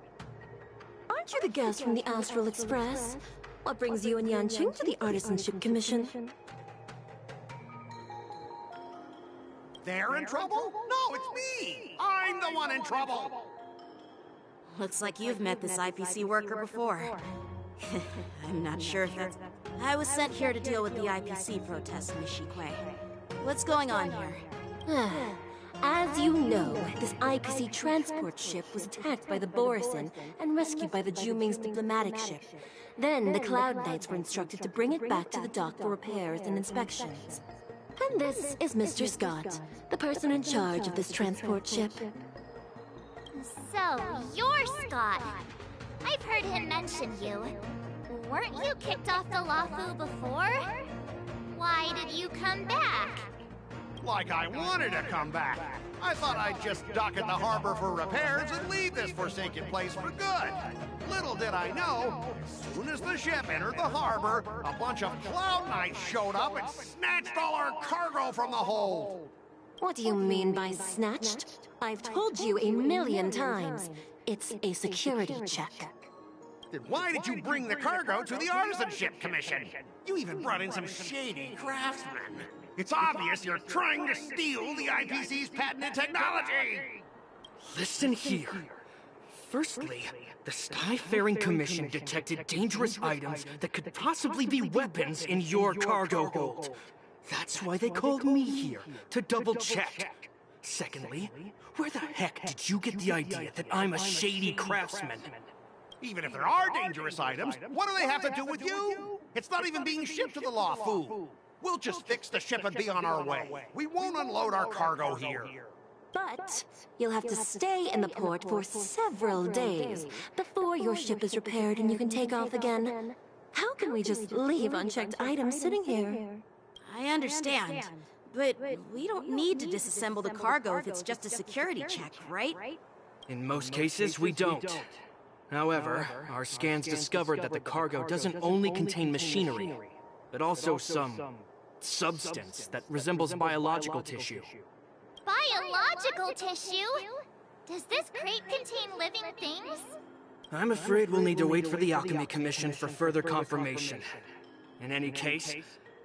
Aren't you the guest from the Astral Express? What brings you and Yanqing to the Artisanship Commission? They're in trouble? No, it's me! I'm the one in trouble! Looks like you've met this IPC worker before. I'm not sure if that's... I was sent here to deal with the IPC protests, Miss Shikui. What's going on here? As you know, this IPC transport ship was attacked by the Borisin and rescued by the Juming's diplomatic ship. Then the Cloud Knights were instructed to bring it back to the dock for repairs and inspections. And this is Mr. Scott, the person in charge of this transport ship. So, you're Scott. I've heard him mention you. Weren't you kicked off the Lafu before? Why did you come back? Like I wanted to come back. I thought I'd just dock at the harbor for repairs and leave this forsaken place for good. Little did I know, as soon as the ship entered the harbor, a bunch of Cloud Knights showed up and snatched all our cargo from the hold. What do you mean by snatched? I've told you a million times. It's a security check. Then why did you bring the cargo to the Artisanship Commission? You even brought in some shady craftsmen. It's obvious you're trying to steal the IPC's patented technology! Listen here. Firstly, the Skyfaring Commission detected dangerous items that could possibly be weapons in your cargo hold. That's why they called me here, to double-check. Secondly, where the heck did you get the idea that I'm a shady craftsman? Even if there are dangerous items, what do they have to do with you? It's not even being shipped to the Lafu. We'll just fix the ship and be on our way. We won't unload our cargo here. But you'll have to stay in the port for several days before your ship is repaired and you can take off again. How can we just leave unchecked items sitting here? I understand, but we don't need to disassemble the cargo if it's just a security check, right? In most cases, we don't. However, our scans discovered that the cargo doesn't only contain machinery, but also some substance that resembles biological tissue. Biological tissue? Does this crate contain living things? I'm afraid we'll need to wait for the Alchemy Commission for further confirmation. In any case,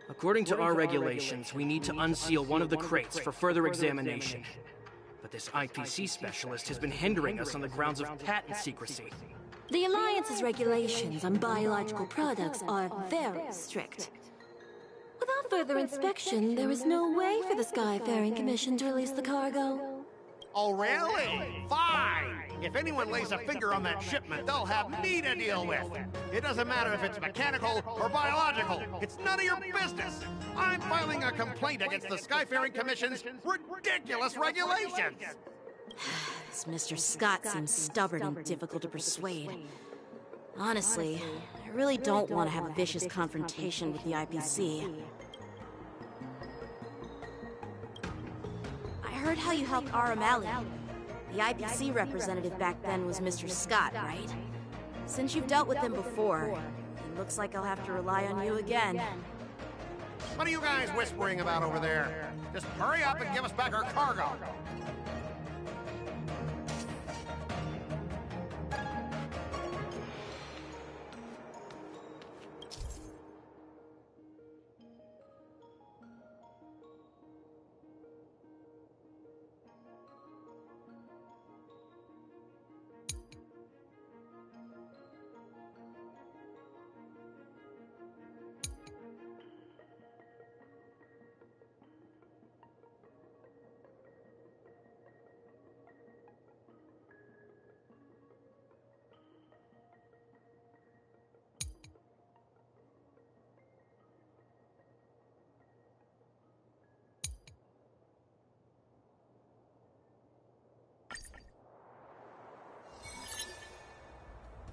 according to our regulations, we need to unseal one of the crates for further examination. But this IPC specialist has been hindering us on the grounds of patent secrecy. The Alliance's regulations on biological products are very strict. Without further inspection, there is no way for the Skyfaring Commission to release the cargo. Oh, really? Fine! If anyone lays a finger on that shipment, they'll have me to deal with. It doesn't matter if it's mechanical or biological. It's none of your business. I'm filing a complaint against the Skyfaring Commission's ridiculous regulations. This Mr. Scott seems stubborn and difficult to persuade. Honestly, I really don't want to have a vicious confrontation with the IPC. I heard how you helped Aramali. The IPC representative back then was Mr. Scott, right? Since you've dealt with him before, it looks like I'll have to rely on you again. What are you guys whispering about over there? Just hurry up and give us back our cargo.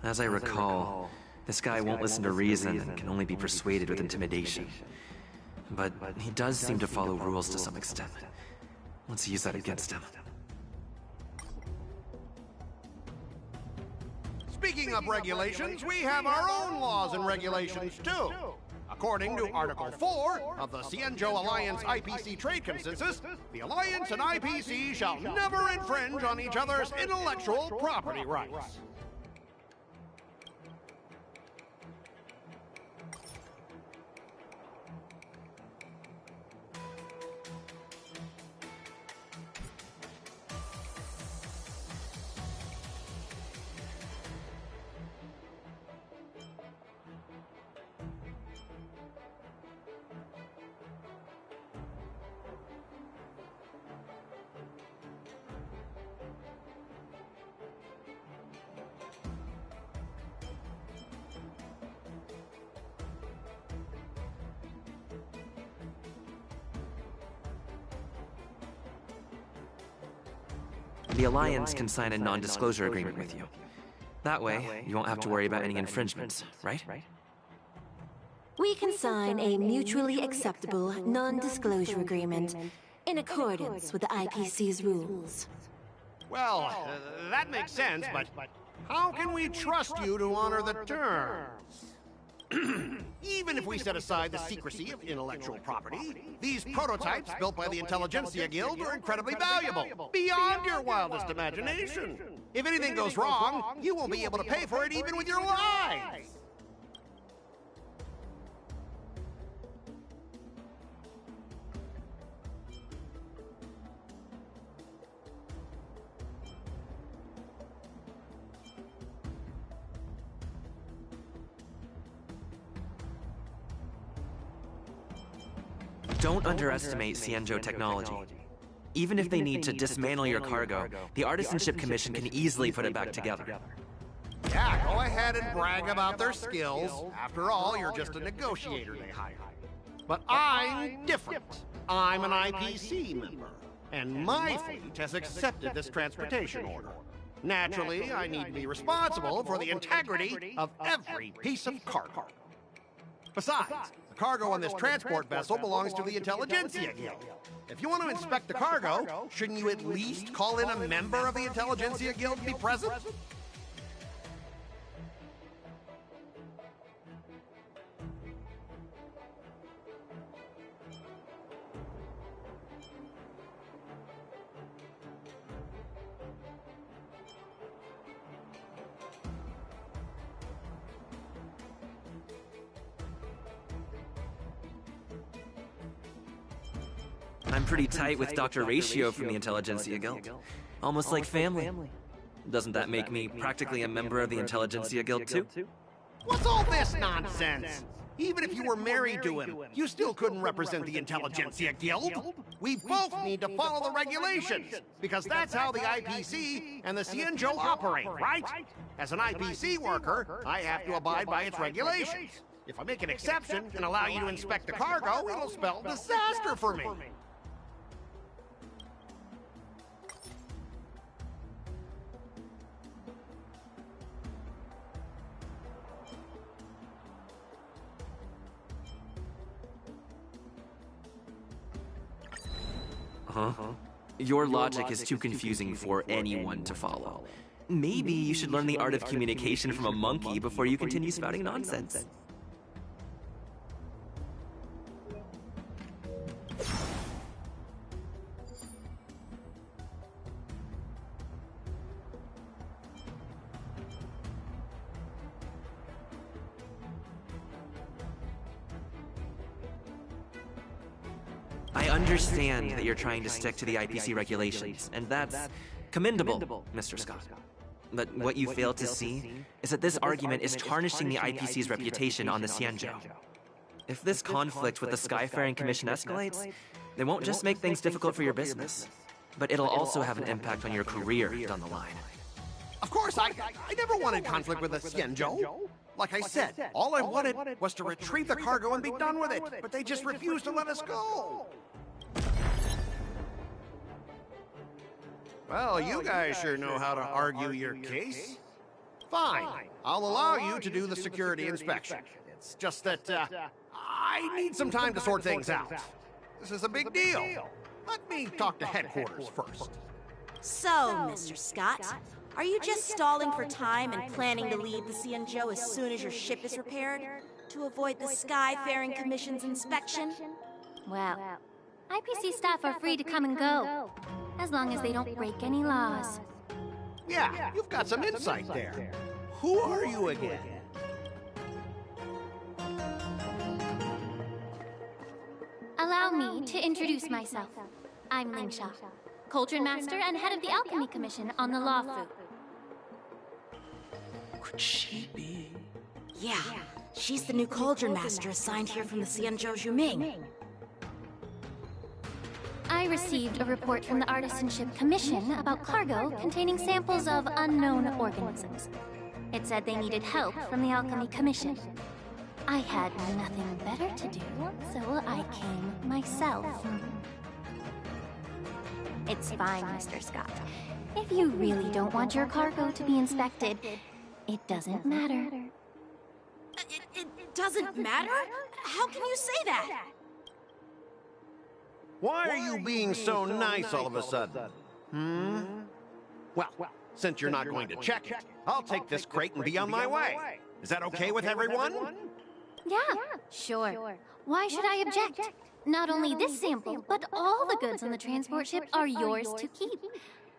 As I recall, this guy won't listen to reason and can only be persuaded with intimidation. But he does seem to follow rules to some extent. Let's use that against him. speaking of regulations, we have our own laws and regulations, too. According to Article 4 of the Xianzhou Alliance IPC Trade Consensus, the Alliance and IPC shall never infringe on each other's intellectual property rights. The Alliance can sign a non-disclosure agreement with you. That way, you won't have to worry about any infringements, right? We can sign a mutually acceptable non-disclosure agreement in accordance with the IPC's rules. Well, that makes sense, but how can we trust you to honor the terms? Even if we set aside the secrecy of intellectual property, these prototypes built by the Intelligentsia Guild are incredibly valuable, beyond your wildest imagination. If anything goes wrong, you won't be able to pay for it even with your lives. Don't underestimate Xianzhou technology. Even if they need to dismantle your cargo, the Artisanship Commission can easily put it back together. Yeah, go ahead and brag about their skills. After all, you're just a negotiator they hired. But I'm different. I'm an IPC member, and my fleet has accepted this transportation order. Naturally, I need to be responsible for the integrity of every piece of cargo. Besides, the cargo on this transport vessel belongs to the Intelligentsia Guild. If you want to inspect the cargo, shouldn't you at least call in a member of the Intelligentsia Guild to be present? I'm pretty tight with Dr. Ratio from the Intelligentsia Guild. Almost like family. Doesn't that make me practically a member of the Intelligentsia Guild too? What's all this nonsense? Even if you were married to him, you still couldn't represent the Intelligentsia Guild. We both need to follow the regulations, because that's how the IPC and the Xianzhou operate, right? As an IPC worker, I have to abide by its regulations. If I make an exception and allow you to inspect the cargo, it'll spell disaster for me. Huh? Your logic is too confusing for anyone to follow. Maybe you should learn the art of communication from a monkey before you continue spouting nonsense. I understand that you're trying to stick to the IPC regulations, and that's commendable, Mr. Scott. But what you fail to see is that this argument is tarnishing the IPC's reputation on the Xianzhou. If this conflict with the Skyfaring Commission escalates, it won't just make things difficult for your business, but it'll also have an impact on your career down the line. Of course, I never wanted conflict with the Xianzhou. Like I said, all I wanted was to retrieve the cargo and be done with it, but they just refused to let us go. Well, you guys sure know how to argue your case. Fine, I'll allow you to do the security inspection. It's just that, I need some time to sort things out. This is a big deal. Let me talk to headquarters first. So, Mr. Scott, Are you just stalling for time and planning to leave the Xianzhou as soon as your ship is repaired? To avoid the Skyfaring Commission's inspection? Well, IPC staff are free to come and go, as long as they don't break any laws. Yeah, you've got some insight there. Who are you again? Allow me to introduce myself. I'm Lingsha, Cauldron Master and head of the Alchemy Commission on the Law Fu. Could she be? Yeah, she's the new Cauldron Master assigned here from the Xianzhou Zhuming. I received a report from the Artisanship Commission about cargo containing samples of unknown organisms. It said they needed help from the Alchemy Commission. I had nothing better to do, so I came myself. It's fine, Mr. Scott. If you really don't want your cargo to be inspected, it doesn't matter. It doesn't matter? How can you say that? Why are you being so nice all of a sudden? Well, since you're not going to check it, I'll take this crate and be on my way. Is that okay with everyone? Yeah, sure. Why should I object? Not only this sample, but all the goods on the transport ship are yours to keep.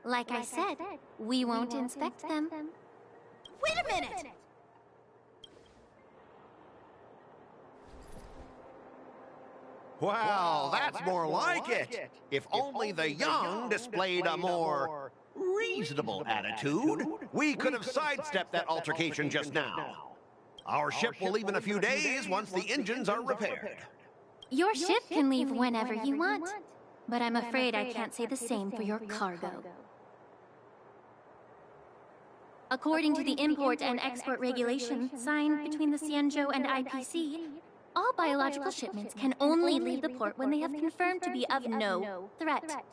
Like I said, we won't inspect them. Wait a minute! Well, that's more like it. If only the young displayed a more reasonable attitude, we could have sidestepped that altercation just now. Our ship will leave in a few days once the engines are repaired. Your ship can leave whenever you want, but I'm afraid I can't say the same for your cargo. According to the import and export regulations signed between the Xianzhou and IPC, all biological shipments can only leave the port when they have confirmed to be of no threat,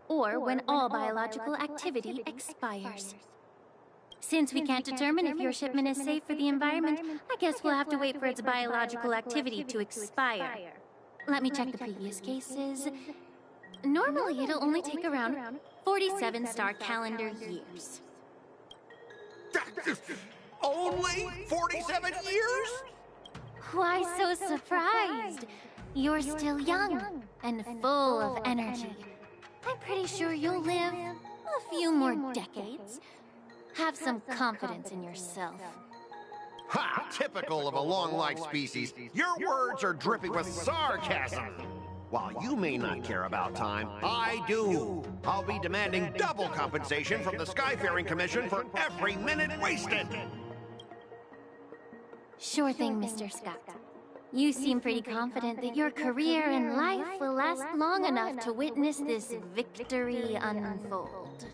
or when all biological activity expires. Since we can't determine if your shipment is safe for the environment, I guess we'll have to wait for its biological activity to expire. Let me check the previous cases. Normally, it'll only take around 47 star calendar years. Only 47 years? Why so surprised? You're still young and full of energy. I'm pretty sure you'll live a few more decades. Have some confidence in yourself. Ha! Typical of a long-life species. Your words are dripping with sarcasm. While you may not care about time, I do. I'll be demanding double compensation from the Skyfaring Commission for every minute wasted. Sure thing, Mr. Scott. You seem pretty confident that your career and life will last long enough to witness this victory unfold.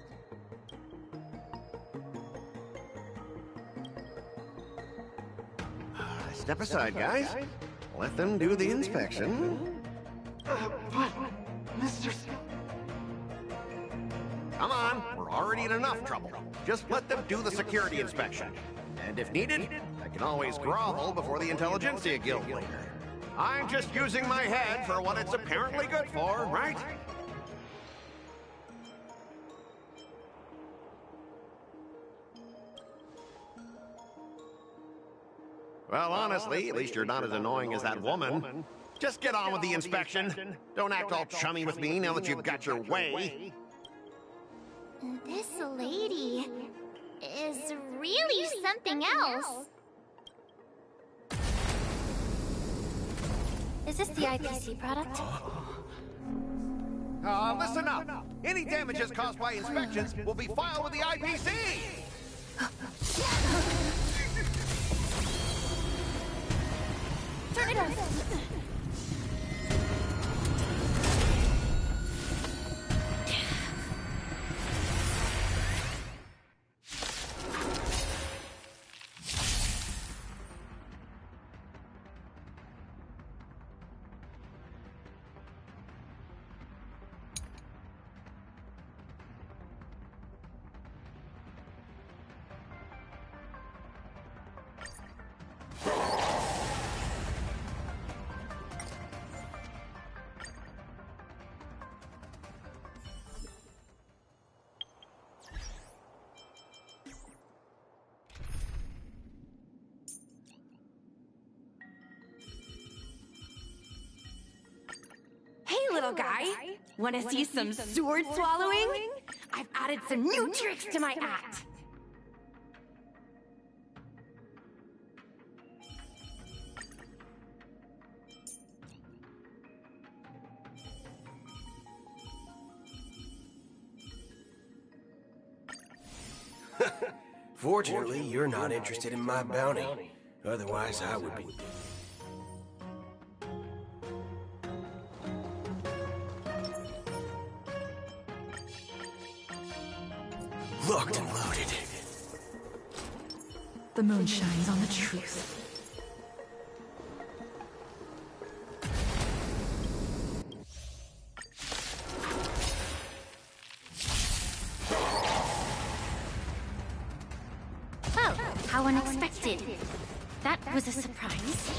Step aside, guys. Let them do the inspection. But, Mr. Come on, we're already in enough trouble. Just let them do the security inspection. And if needed, I can always grovel before the Intelligentsia Guild later. I'm just using my head for what it's apparently good for, right? Well, honestly, at least you're not as annoying as that woman. Just get on with the inspection. Don't act all chummy with me now that you've got your way. This lady is really something else. Is this the IPC product? Listen up. Any damages caused by inspections will be filed with the IPC. Turn it on. little guy. Wanna see some sword swallowing? I've added some new tricks to my act. Fortunately, you're not interested in my bounty. Otherwise, I would be. Locked and loaded. The moon shines on the truth. Oh, how unexpected. That was a surprise.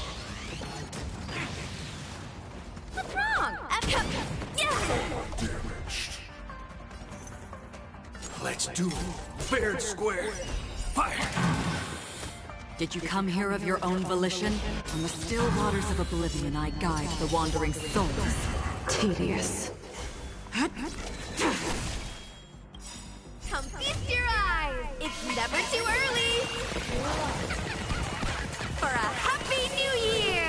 What's wrong? Damaged. Let's do it. Fair and square. Fire! Did you come here of your own volition? On the still waters of oblivion I guide the wandering souls. Tedious. Come feast your eyes! It's never too early! For a happy new year!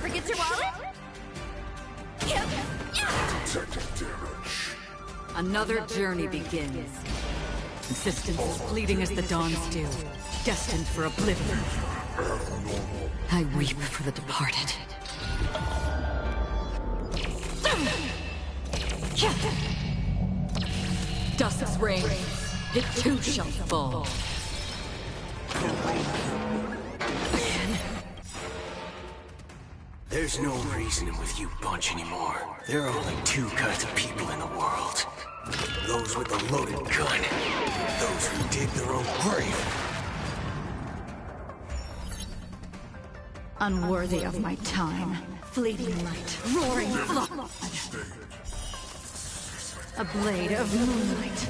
Forget your wallet? Another journey begins. Existence as fleeting as the dawn's dew, destined for oblivion. I weep for the departed. Dusk's reign, it too shall fall. There's no reasoning with you bunch anymore. There are only two kinds of people in the world. Those with a loaded gun. Those who dig their own grave. Unworthy of my time. Fleeting light, roaring flood. A blade of moonlight.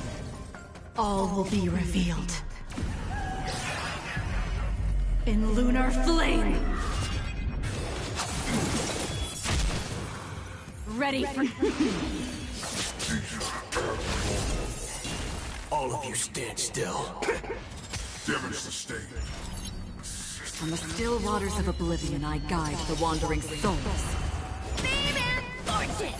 All will be revealed. In lunar flame. Ready for... All of you stand still. Damage the state. On the still waters of oblivion I guide the wandering souls. Fame and fortune!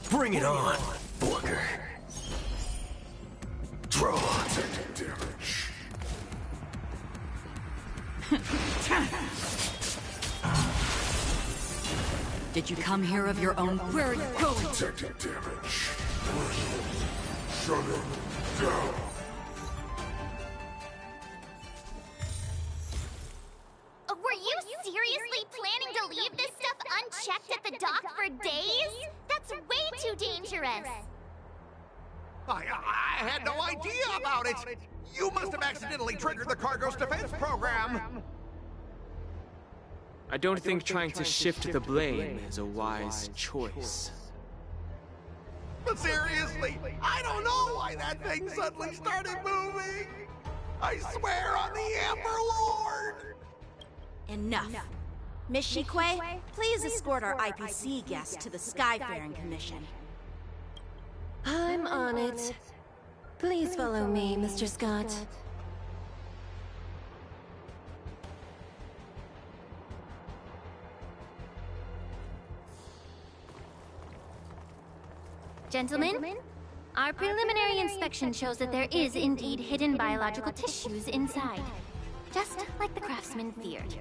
Bring it on, Booker. Draw. Damage. Did you come here of your own? Where are you going? Detecting damage. Shutting down. Were you seriously planning to leave this stuff unchecked at the dock for days? That's way too dangerous. I had no idea about it! You must have accidentally triggered the cargo's defense program! I don't think trying to shift the blame is a wise choice. But seriously, I don't know why that thing suddenly started moving! I swear on the Emperor Lord! Enough. Miss Shikwe, please escort our IPC guests to the Skyfaring Commission. I'm on it. Please follow me, Mr. Scott. Gentlemen, our preliminary inspection shows that there is indeed hidden biological tissues inside. Just like the craftsman feared.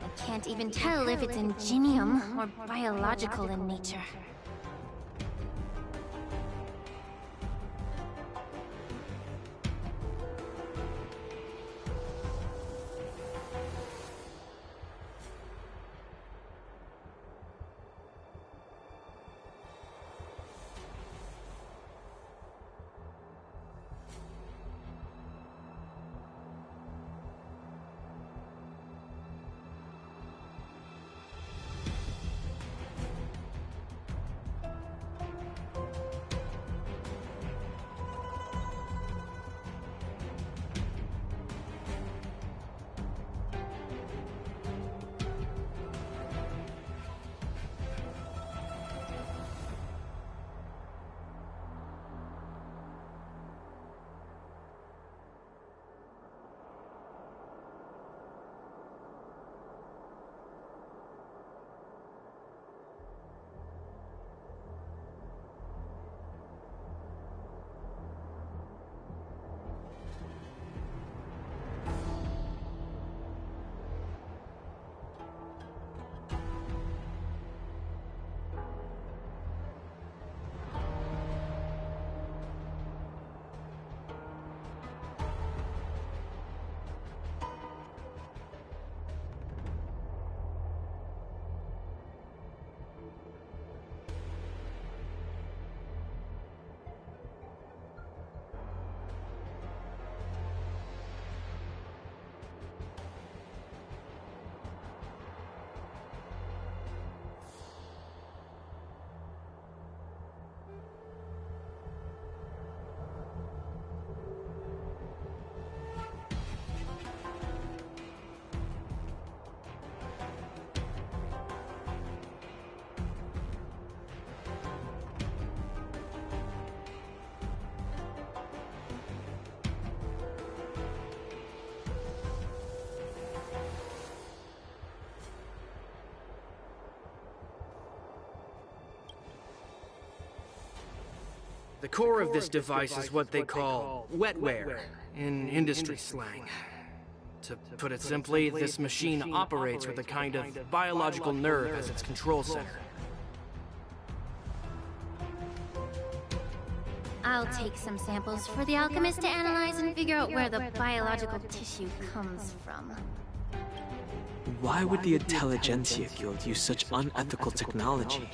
I can't even tell if it's ingenium or biological in nature. The core of this device is what they call wetware in industry slang. To put it simply, this machine operates with a kind of biological nerve as its control center. I'll take some samples for the alchemist to analyze and figure out where the biological tissue comes from. Why would the Intelligentsia Guild use such unethical technology?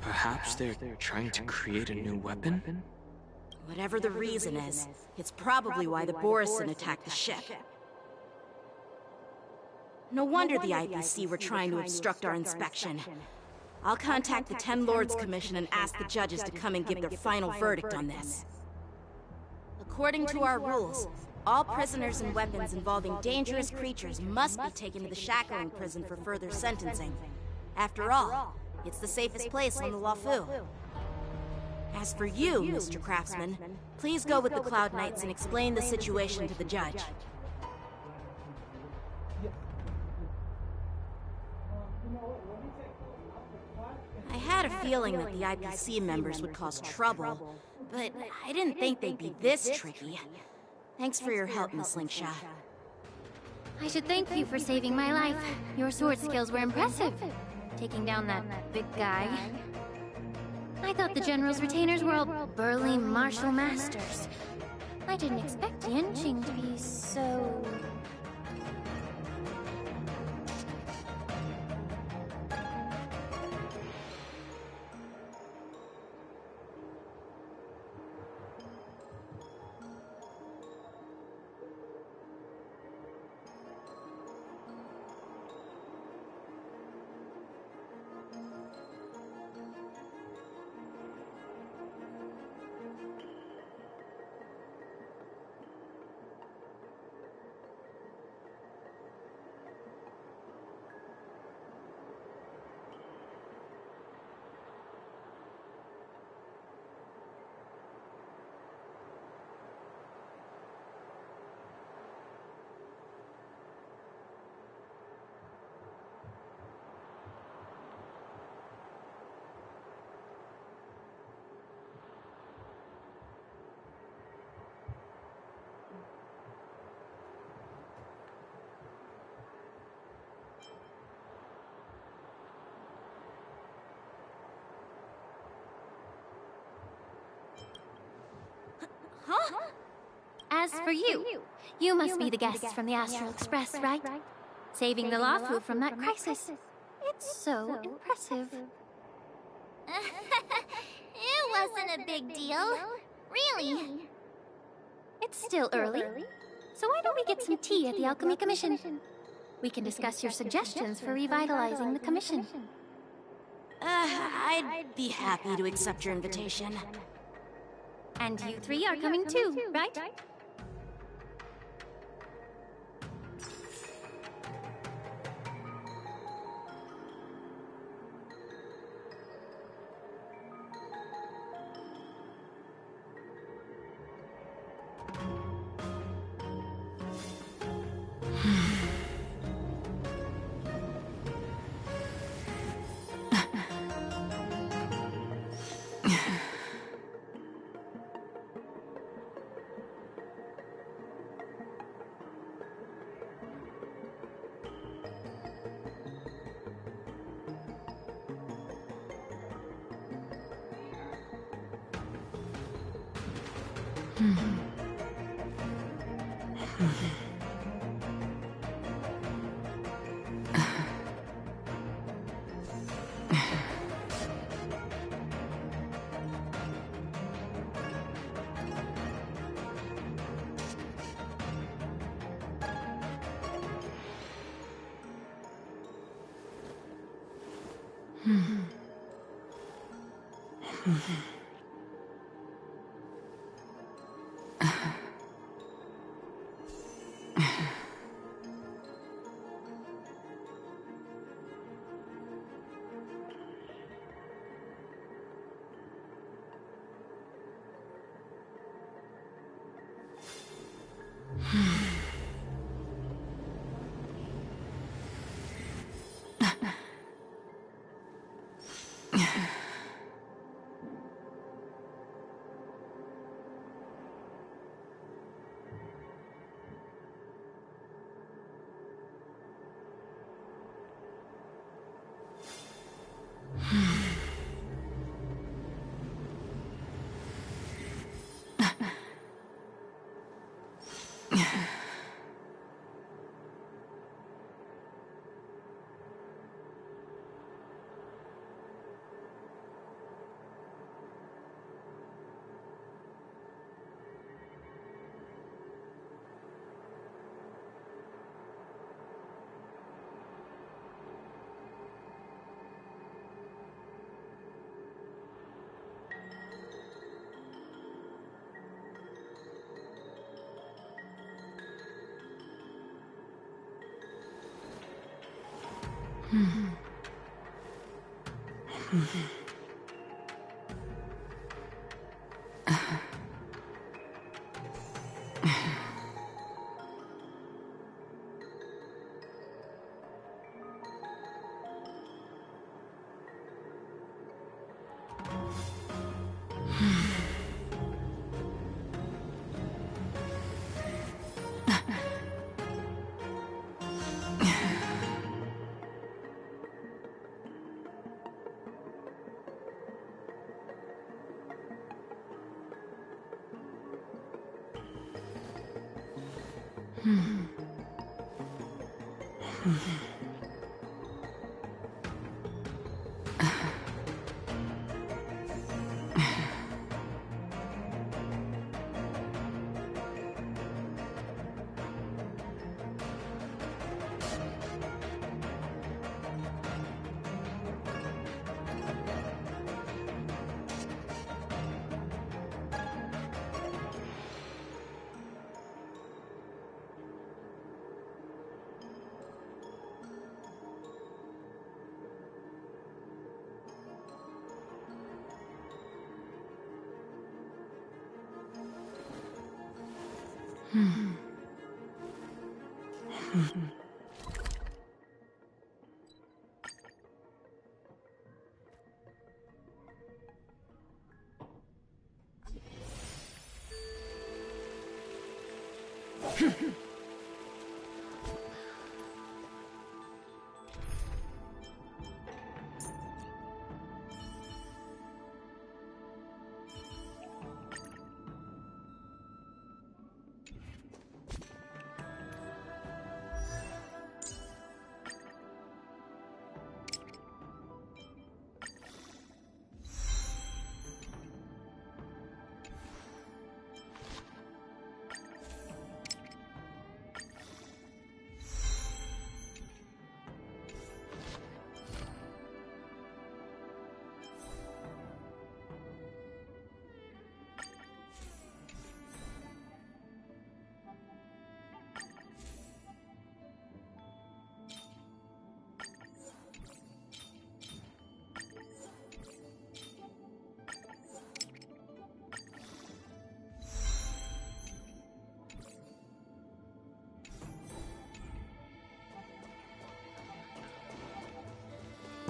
Perhaps they're trying to create a new weapon? Whatever the reason is, it's probably why the Borison attacked the ship. No wonder the IPC were trying to obstruct our inspection. I'll contact the Ten Lords Commission and ask the judges to come and give their final verdict on this. According to our rules, all prisoners and weapons involving dangerous creatures must be taken to the shackling prison for further sentencing. After all, it's the safest place on the Luofu. As for you, Mr. Craftsman, please go with the Cloud Knights and explain the situation to the judge. I had a feeling that the IPC members would cause trouble, but I didn't think they'd be this tricky. Thanks for your help, Miss Linksha. I should thank you for saving my life. Your sword skills were impressive. taking down that big guy. I thought the General's retainers were all burly martial masters. I didn't expect Genshin to be so... Huh? As for you, you must be the guests from the Astral Express, right? Saving the Lawfu from that crisis. It's so impressive. It wasn't a big deal. Really. It's still early, so why don't we get some tea at the Alchemy Commission? We can discuss your suggestions for revitalizing the Commission. I'd be happy to accept your invitation. And you three are coming too, right?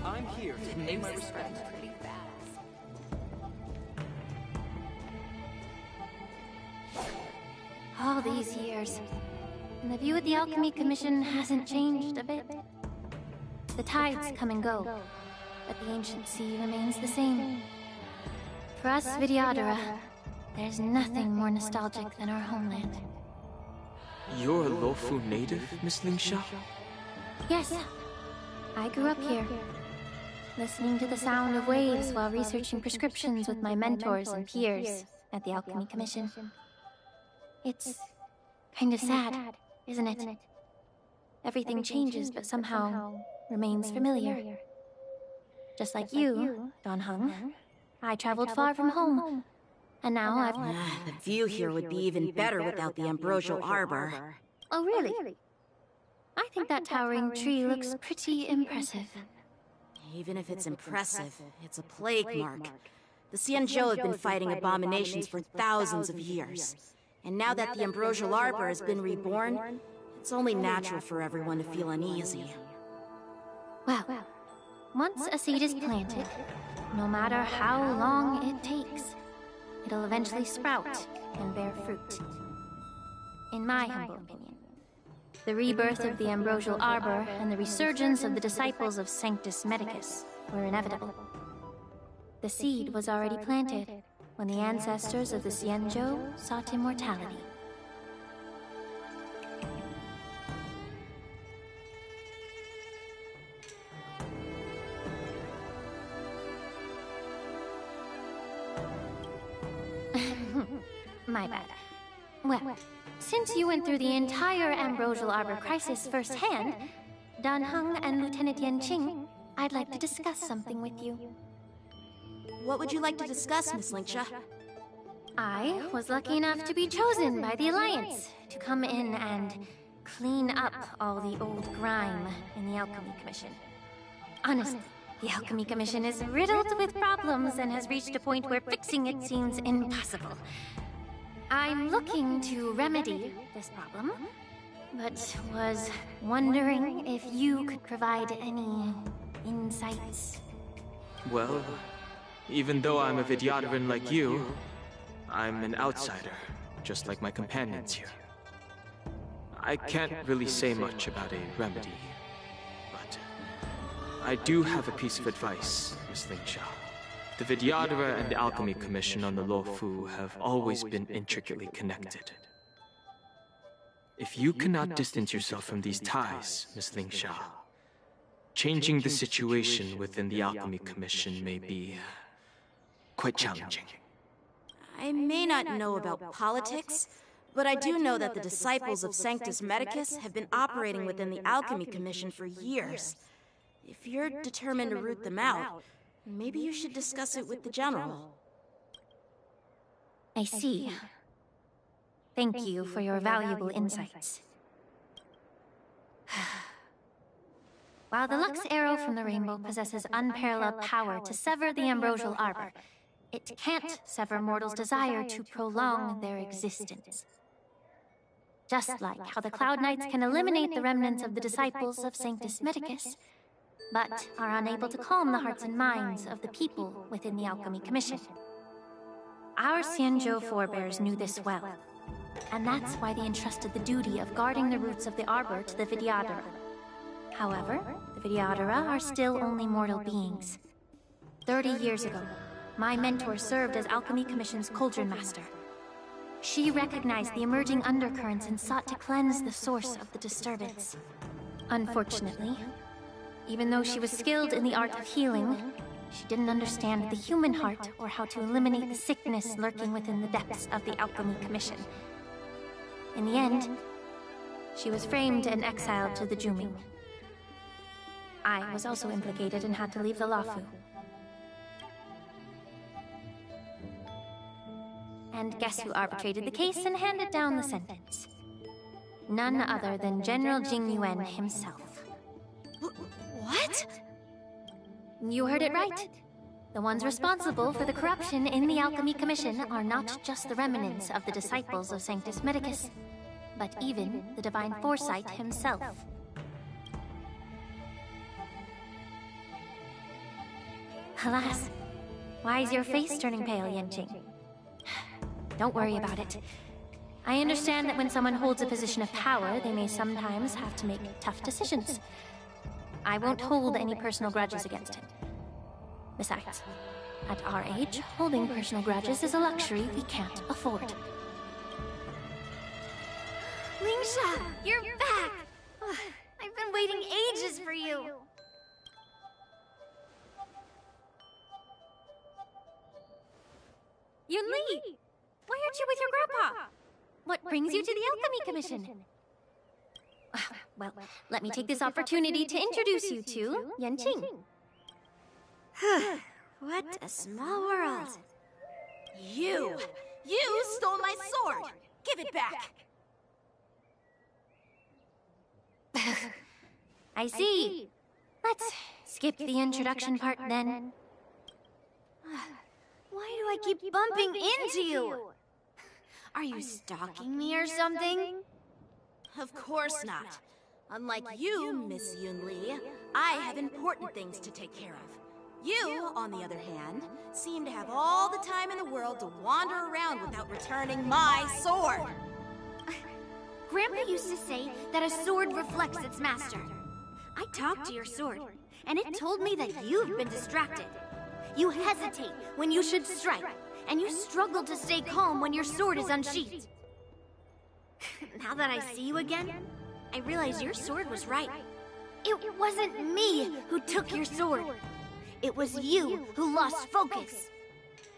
I'm here to pay my respects. All these years, and the view of the Alchemy Commission hasn't changed a bit. The tides come and go, but the ancient sea remains the same. For us Vidyadhara, there's nothing more nostalgic than our homeland. You're a Luofu native, Miss Lingsha? Yes, I grew up here, listening to the sound of waves while researching prescriptions with my mentors and peers at the Alchemy Commission. It's kind of sad, isn't it? Everything changes but somehow remains familiar. Just like you, Don Hung, I traveled far from home, and now I've... The view here would be even better without the ambrosial arbor. Oh, really? I think that towering tree looks pretty impressive. Even if it's impressive, it's a plague mark. The Xianzhou have been fighting abominations for thousands of years. And now that the ambrosial arbor has been reborn, it's only natural for everyone to feel uneasy. Well, once a seed is planted, no matter how long it takes, it'll eventually sprout and bear fruit. In my humble opinion, the rebirth of the ambrosial arbor and the resurgence of the disciples of Sanctus Medicus were inevitable. The seed was already planted when the ancestors of the Xianzhou sought immortality. My bad. Well, since you went through the entire ambrosial arbor crisis firsthand, Dan Heng and Lieutenant Yanqing, I'd like to discuss something with you. What would you like to discuss, Miss Lingsha? I was lucky enough to be chosen by the Alliance to come in and clean up all the old grime in the Alchemy Commission. Honestly, the Alchemy Commission is riddled with problems and has reached a point where fixing it seems impossible. I'm looking to remedy this problem, but was wondering if you could provide any insights. Well, even though I'm a Vidyadharan like you, I'm an outsider, just like my companions here. I can't really say much about a remedy, but I do have a piece of advice, Miss Lingsha. The Vidyadhara and the Alchemy Commission on the Luofu have always been intricately connected. If you cannot distance yourself from these ties, Miss Lingsha, changing the situation within the Alchemy Commission may be quite challenging. I may not know about politics, but I do know that the disciples of Sanctus Medicus have been operating within the Alchemy Commission for years. If you're determined to root them out, maybe you should discuss it with the General. I see. Thank you for your valuable insights. While the Lux Arrow from the Rainbow possesses unparalleled power to sever the Ambrosial Arbor, it can't sever mortals' desire to prolong their existence. Just like how the Cloud Knights can eliminate the remnants of the disciples of Sanctus Medicus, but are unable to calm the hearts and minds of the people within the Alchemy Commission. Our Xianzhou forebears knew this well, and that's why they entrusted the duty of guarding the roots of the Arbor to the Vidyadhara. However, the Vidyadhara are still only mortal beings. 30 years ago, my mentor served as Alchemy Commission's Cauldron Master. She recognized the emerging undercurrents and sought to cleanse the source of the disturbance. Unfortunately, even though she was skilled in the art of healing, she didn't understand the human heart or how to eliminate the sickness lurking within the depths of the Alchemy Commission. In the end, she was framed and exiled to the Juming. I was also implicated and had to leave the Luofu. And guess who arbitrated the case and handed down the sentence? None other than General Jing Yuan himself. What? You heard it right. The ones responsible for the corruption in the Alchemy Commission are not just the remnants of the disciples of Sanctus Medicus, but even the Divine Foresight himself. Alas, why is your face turning pale, Yanqing? Don't worry about it. I understand that when someone holds a position of power, they may sometimes have to make tough decisions. I won't hold any personal grudges against him. Besides, at our age, holding personal grudges is a luxury we can't afford. Lingsha, you're back! I've been waiting ages for you! Yunli! Why aren't you with your grandpa? What brings you to the Alchemy Commission? Well, let me take this opportunity to introduce you to Yanqing. What a small world. You stole my sword! Give it back! I see. Let's skip the introduction part then. Why do I keep bumping into you? Are you stalking me or something? Of course not. Unlike you, Miss Yunli, I have important things to take care of. You, on the other hand, seem to have all the time in the world to wander around without returning my sword. Grandpa used to say that a sword reflects its master. I talked to your sword, and it told me that you've been distracted. You hesitate when you should strike, and you struggle to stay calm when your sword is unsheathed. Now that I see you again, I realize your sword was right. It wasn't me who took your sword. It was you who lost focus.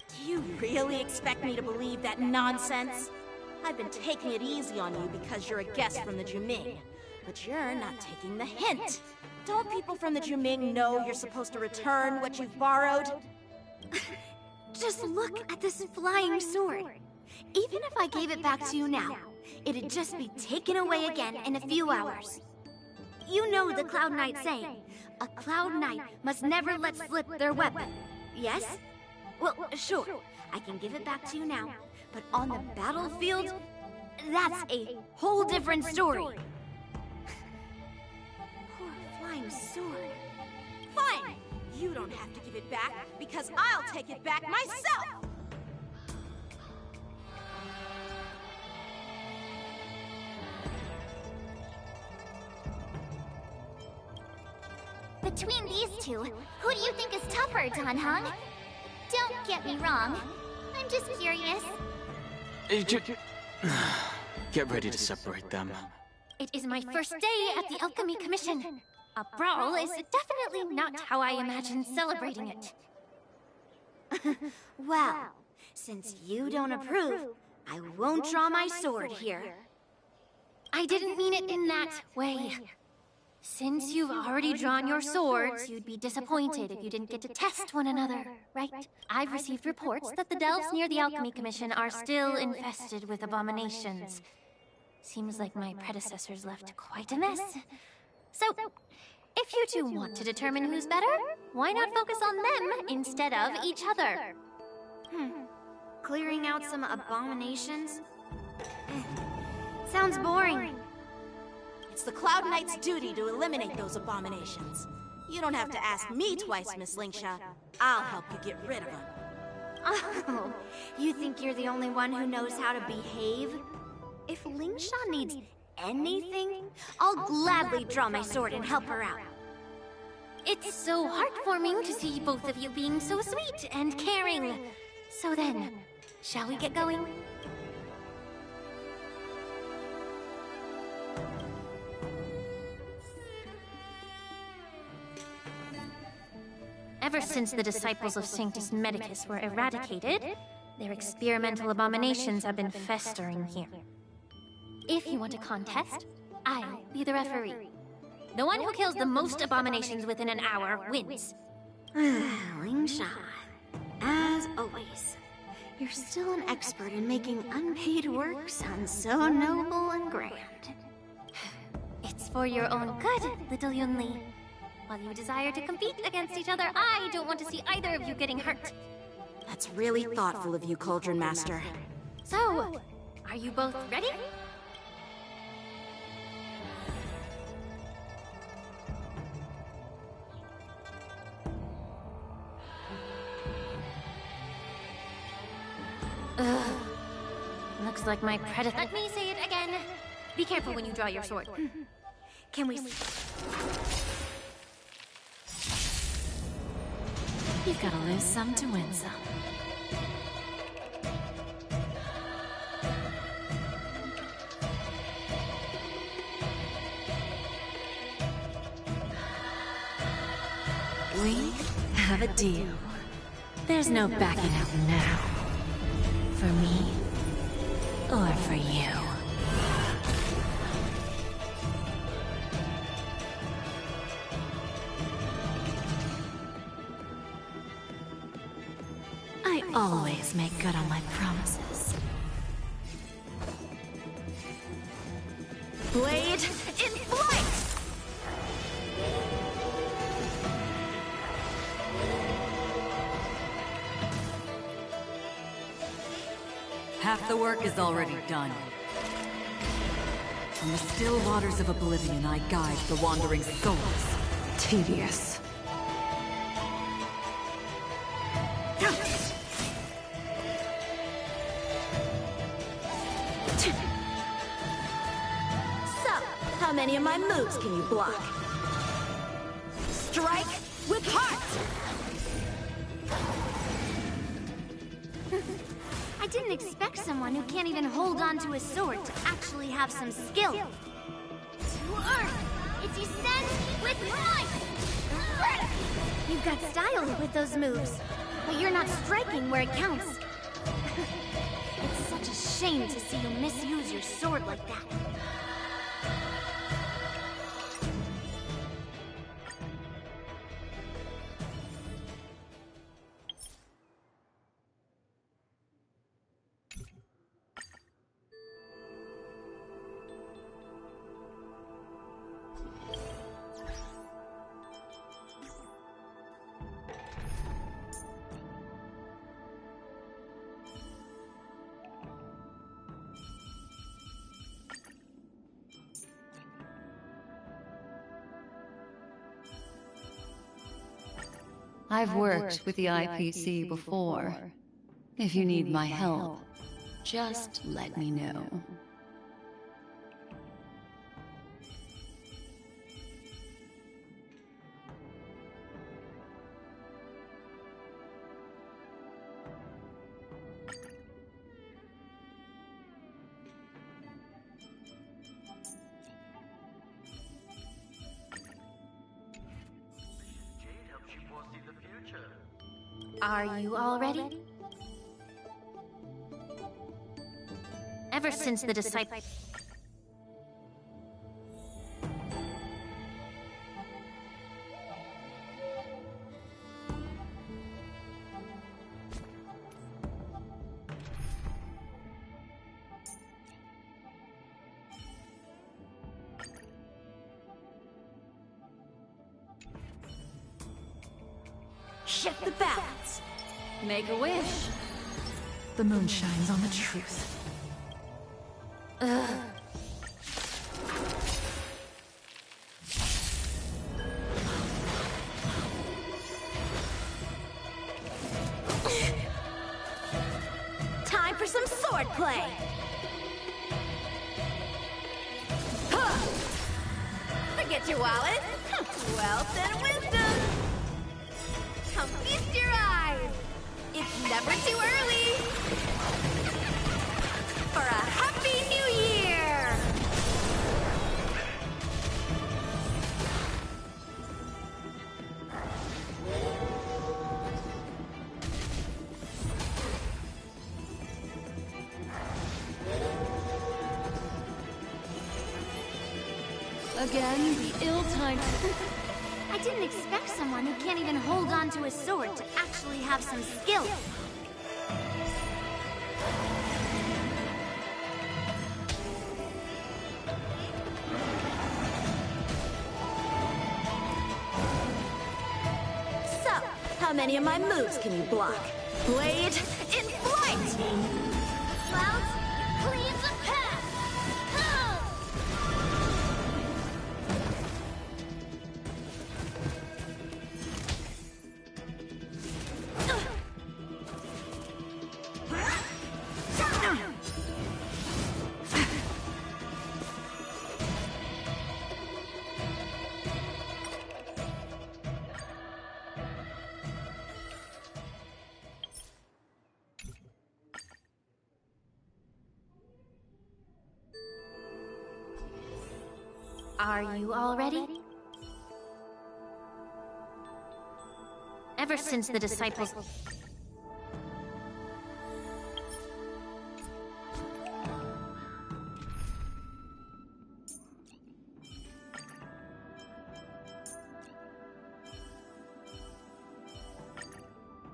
Do you really expect me to believe that nonsense? I've been taking it easy on you because you're a guest from the Juming. But you're not taking the hint. Don't people from the Juming know you're supposed to return what you've borrowed? Just look at this flying sword. Even if I gave it back to you now, it'd just be taken away again in a few hours. You know the Cloud Knight saying, a Cloud Knight must never let slip their weapon. Yes? Well, sure, I can give it back to you now, but on the battlefield, that's a whole different story. Poor flying sword. Fine! You don't have to give it back, because I'll take it back myself! Between these two, who do you think is tougher, Dan Heng? Don't get me wrong. I'm just curious. Get ready to separate them. It is my first day at the Alchemy Commission. A brawl is definitely not how I imagined celebrating it. Well, since you don't approve, I won't draw my sword here. I didn't mean it in that way. Since you've already drawn your swords, you'd be disappointed if you didn't get to test one another, right? I've received reports that the delves near the Alchemy Commission are still infested with abominations. Seems like my predecessors left quite a mess. So, if you two want to determine who's better, why not focus on them instead of each other? Clearing out some abominations? Sounds boring. It's the Cloud Knight's duty to eliminate those abominations. You don't have to ask me twice, Miss Lingsha. I'll help you get rid of them. Oh, you think you're the only one who knows how to behave? If Lingsha needs anything, I'll gladly draw my sword and help her out. It's so heartwarming to see both of you being so sweet and caring. So then, shall we get going? Ever since the disciples of Sanctus Medicus were eradicated, their experimental abominations have been festering here. If you want a contest, I'll be the referee. The one who kills the most abominations within an hour wins. Lingsha, as always, you're still an expert in making unpaid work sound so noble and grand. It's for your own good, little Yunli. While you desire to compete against each other, I don't want to see either of you getting hurt. That's really thoughtful of you, Cauldron Master. So, are you both ready? Ugh. Looks like my predecessor. Let me say it again. Be careful when you draw your sword. Can we... You've got to lose some to win some. We have a deal. There's no backing out now. For me, or for you. I always make good on my promises. Blade in flight! Half the work is already done. From the still waters of oblivion, I guide the wandering souls. Tedious. So, how many of my moves can you block? Strike with heart! I didn't expect someone who can't even hold on to a sword to actually have some skill. To Earth! It descends with might! You've got style with those moves, but you're not striking where it counts. It's such a shame to see you misuse your sword like that. I've worked with the IPC before. If you need my help, just let me know. Are you all ready? Ever since the disciple... Shift the balance. Make a wish. The moon shines on the truth. Time for some sword play. Huh. Forget your wallet. Wealth and wisdom. Come feast your eyes. It's never too early for a happy new year. Again, the ill-timed... I didn't expect someone who can't even hold on to a sword to actually have some skill. So, how many of my moves can you block? Blade in flight! Clouds, cleans the path! Are you all ready? Ever since the disciples...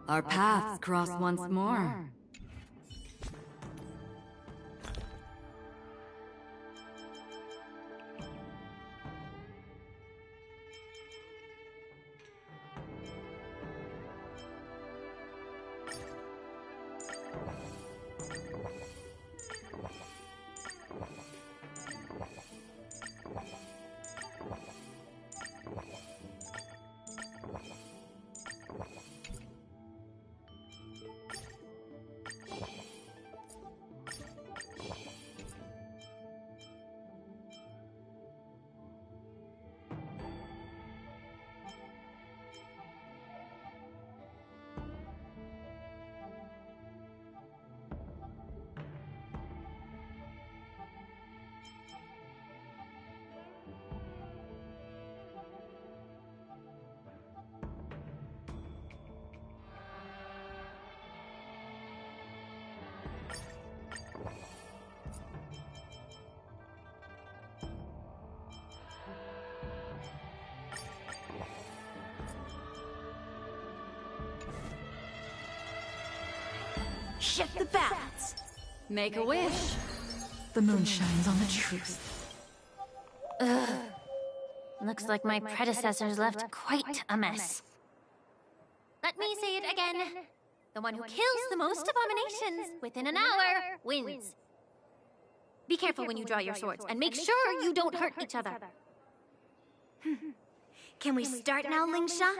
Our paths cross once more. Shift the balance. Make a wish. The moon shines on the truth. Ugh. Looks like my predecessors left quite a mess. Let me say it again. The one who kills the most abominations within an hour wins. Be careful when you draw your swords, and make sure you don't hurt each other. Can we start now, Lingsha?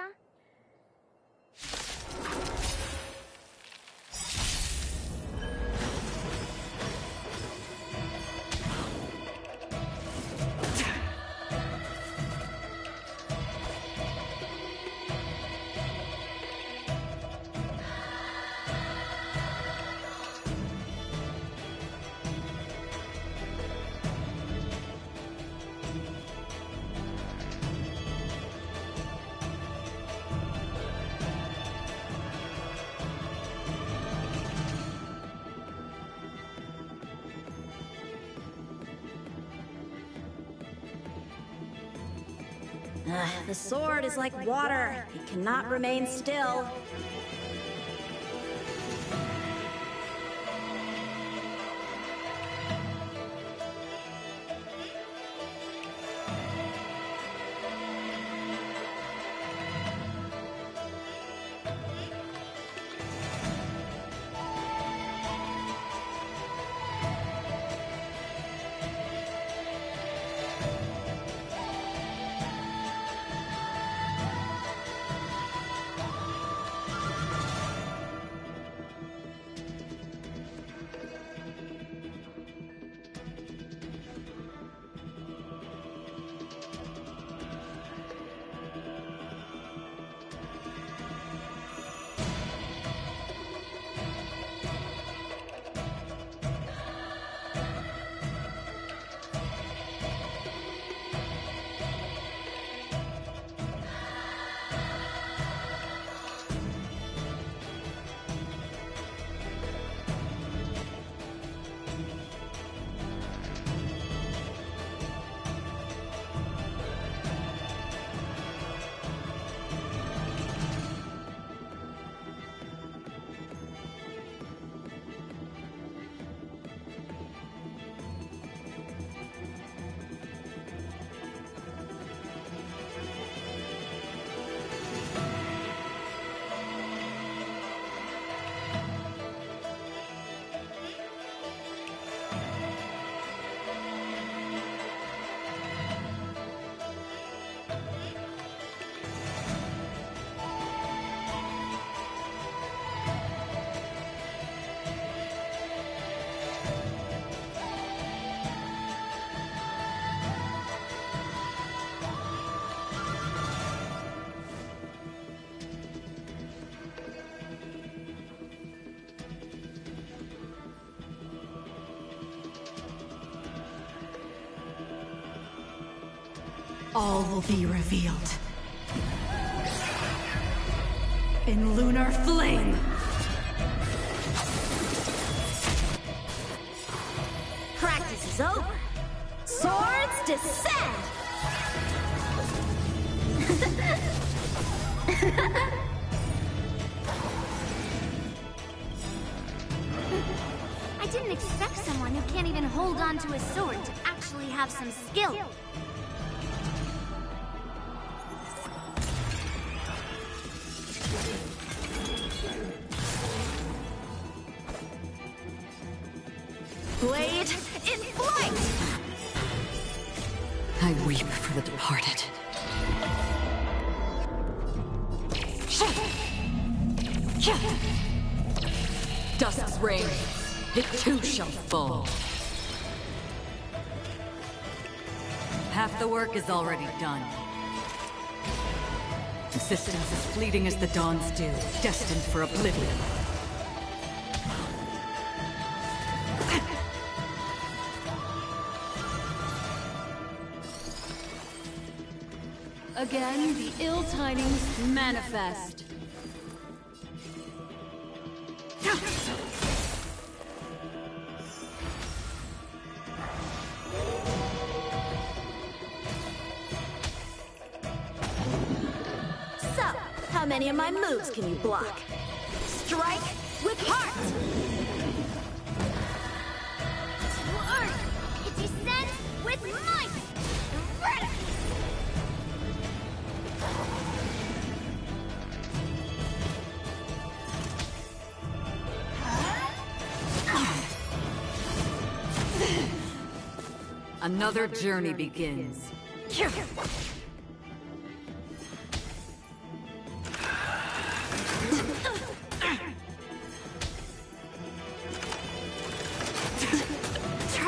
The sword is like water. It cannot remain still. All will be revealed. In lunar flame! Practice is over. Swords descend! I didn't expect someone who can't even hold on to a sword to actually have some skill. Blade in flight! I weep for the departed. Dusk's reign, it too shall fall. Half the work is already done. Existence is fleeting as the dawn's dew, destined for oblivion. Again, the ill tidings manifest. So, how many of my moves can you block? Strike with heart! Sword! It descends with might! Ready! Another journey begins. Try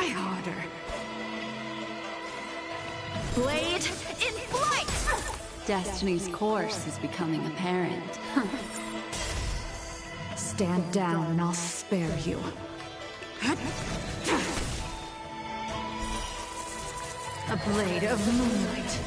harder. Blade in flight! Destiny's course is becoming apparent. Stand down and I'll spare you. A blade of moonlight.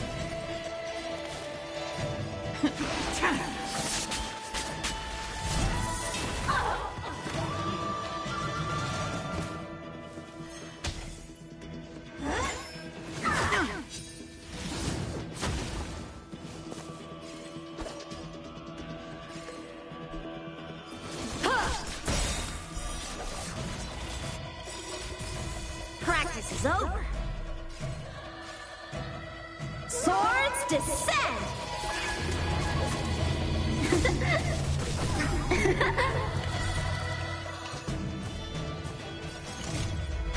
crisis is over. Swords descend!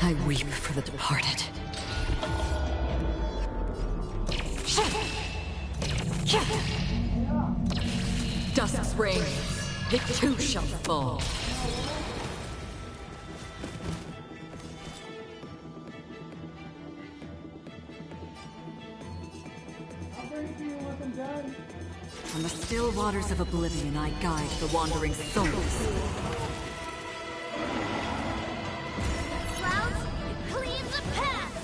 I weep for the departed. Dusk's reign, it too shall fall. From the still waters of oblivion, I guide the wandering souls. Clouds, clean the path!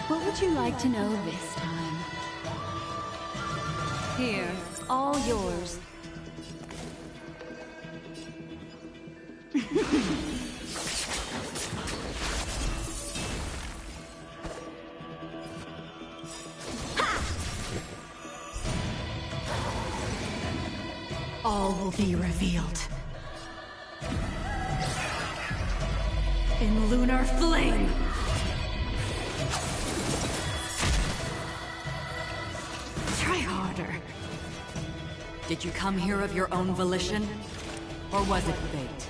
What would you like to know this time? Here, it's all yours. All will be revealed. In lunar flame! Try harder. Did you come here of your own volition? Or was it fate?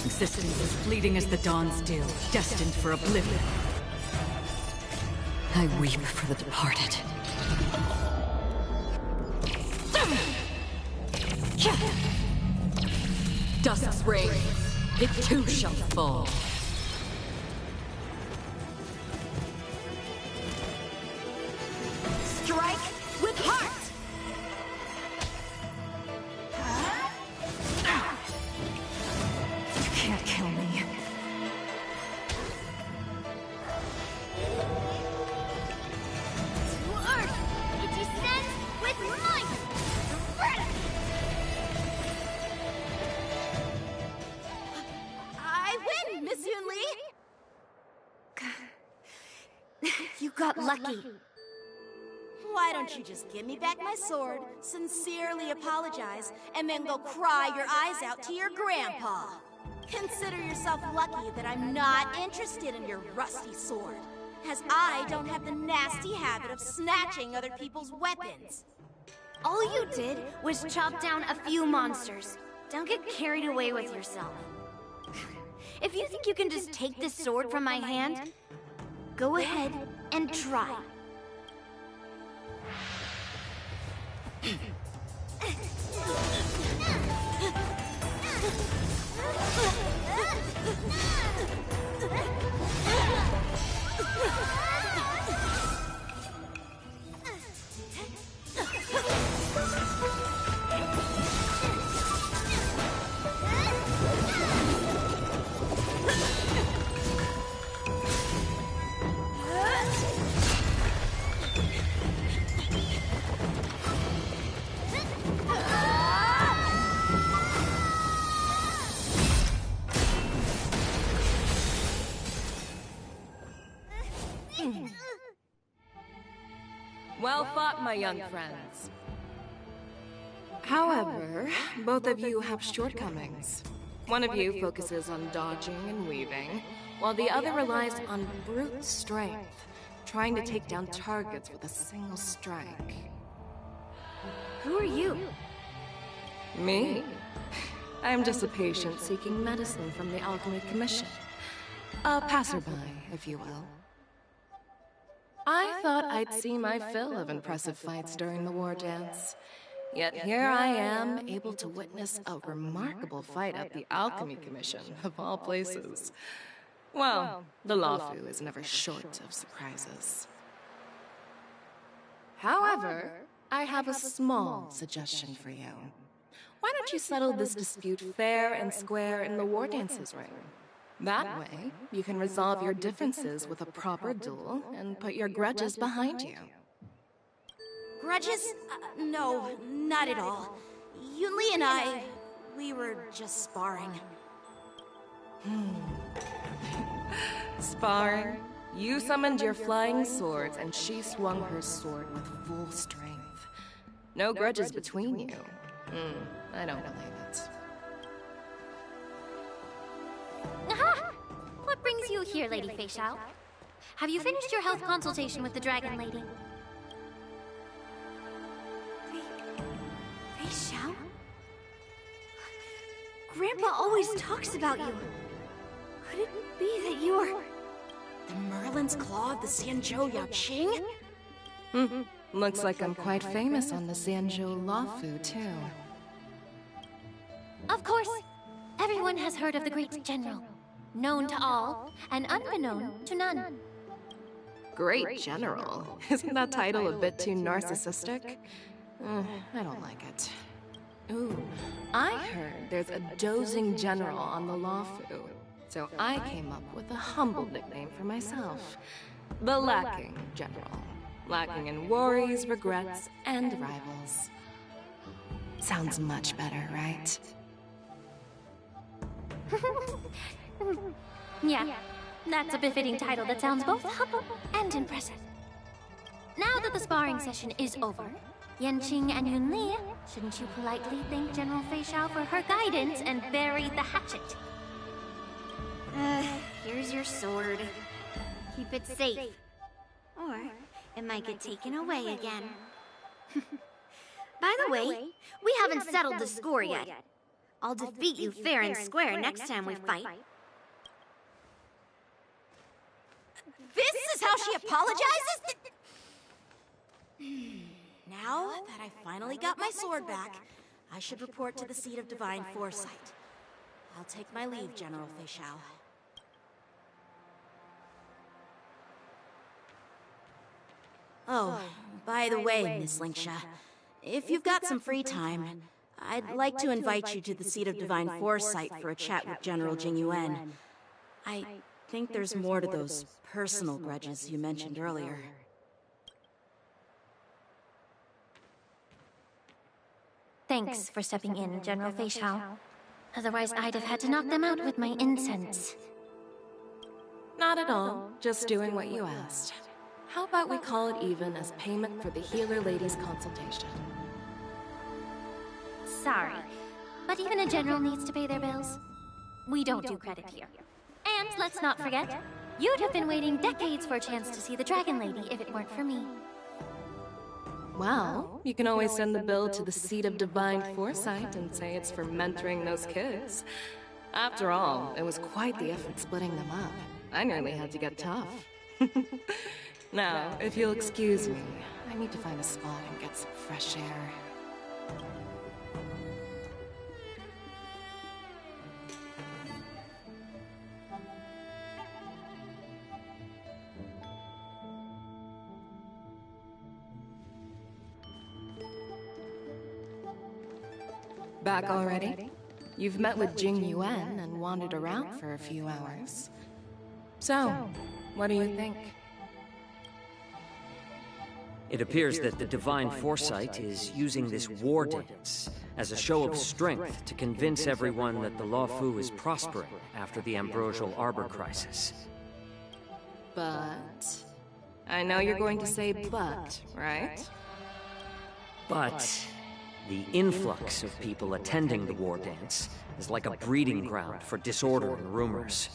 Existence as fleeting as the dawn's dew, destined for oblivion. I weep for the departed. Dusk's reign, it too shall fall. Strike with heart! You can't kill me. To Earth, it descends with might! I win, Miss Yunli! You got lucky. Why don't you just give me back my sword, sincerely apologize, and then go cry your eyes out to your grandpa? Consider yourself lucky that I'm not interested in your rusty sword, as I don't have the nasty habit of snatching other people's weapons. All you did was chop down a few monsters. Don't get carried away with yourself. If you think you can just take this sword from my hand, go ahead and try. Well fought, my young friends. However, both of you have shortcomings. One of you focuses on dodging and weaving, while the other relies on brute strength, trying to take down targets with a single strike. Who are you? Me? I'm just a patient seeking medicine from the Alchemy Commission. A passerby, if you will. I thought I'd see my fill of impressive fights during the war dance. Yet here I am, able to witness a remarkable fight at the Alchemy Commission, of all places. Well, the Lawfu is never short of surprises. However, I have a small suggestion for you. Why don't you settle this dispute fair and square in the war dances ring? That way, you can resolve your differences with a proper duel and put your grudges behind you. Grudges? No, not at all. Yunli and we were just sparring. Sparring. You summoned your flying swords, and she swung her sword with full strength. No grudges between you. I don't believe it. Aha! What brings you here, Lady Fei Xiao? Have you finished your health consultation with the Dragon Lady? Fei Xiao? Grandpa always talks about you. Could it be that you are... The Merlin's Claw of the Xianzhou Yaoqing? Looks like I'm quite famous on the Xianzhou Luofu, too. Of course. Everyone has heard of the great general. Known to all, and unbeknown to none. Great General? Isn't that title a bit too narcissistic? I don't like it. Ooh, I heard there's a dozing general on the Luofu, so I came up with a humble nickname for myself. The Lacking General. Lacking in worries, regrets, and rivals. Sounds much better, right? Yeah, that's a befitting title that sounds both humble and impressive. Now that the sparring session is over, Yanqing and Yunli, shouldn't you politely thank General Fei Xiao for her guidance and bury the hatchet? Here's your sword. Keep it safe. Or it might get taken away again. By the way, we haven't settled the score yet. I'll defeat you fair and square next time we fight. This is how she apologizes? Now that I finally got my sword back, I should report to the seat of divine foresight. I'll take my leave, General Fei Xiao. Oh, by the way, Miss Linksha, if you've got some free time, I'd like to invite you to the seat of divine foresight for a chat with General Jing Yuan. I think there's more to those personal grudges you mentioned earlier. Thanks for stepping in, General Fei Xiao. Otherwise, I'd have had to knock them out with my incense. Not at all. Just doing what you asked. How about we call it even as payment for the healer lady's consultation? Sorry, but even a general needs to pay their bills. We don't do credit here. And let's not forget, you'd have been waiting decades for a chance to see the Dragon Lady if it weren't for me. Well, you can always send the bill to the seat of divine foresight and say it's for mentoring those kids. After all, it was quite the effort splitting them up. I nearly had to get tough. Now, if you'll excuse me, I need to find a spot and get some fresh air. Back already? You've met with Jing Yuan and wandered around for a few hours. So, what do you think? It appears that the Divine Foresight is using this war dance as a show of strength to convince everyone that the Luofu is prospering after the Ambrosial Arbor crisis. But... I know you're going to say but, right? But... the influx of people attending the war dance is like a breeding ground for disorder and rumors.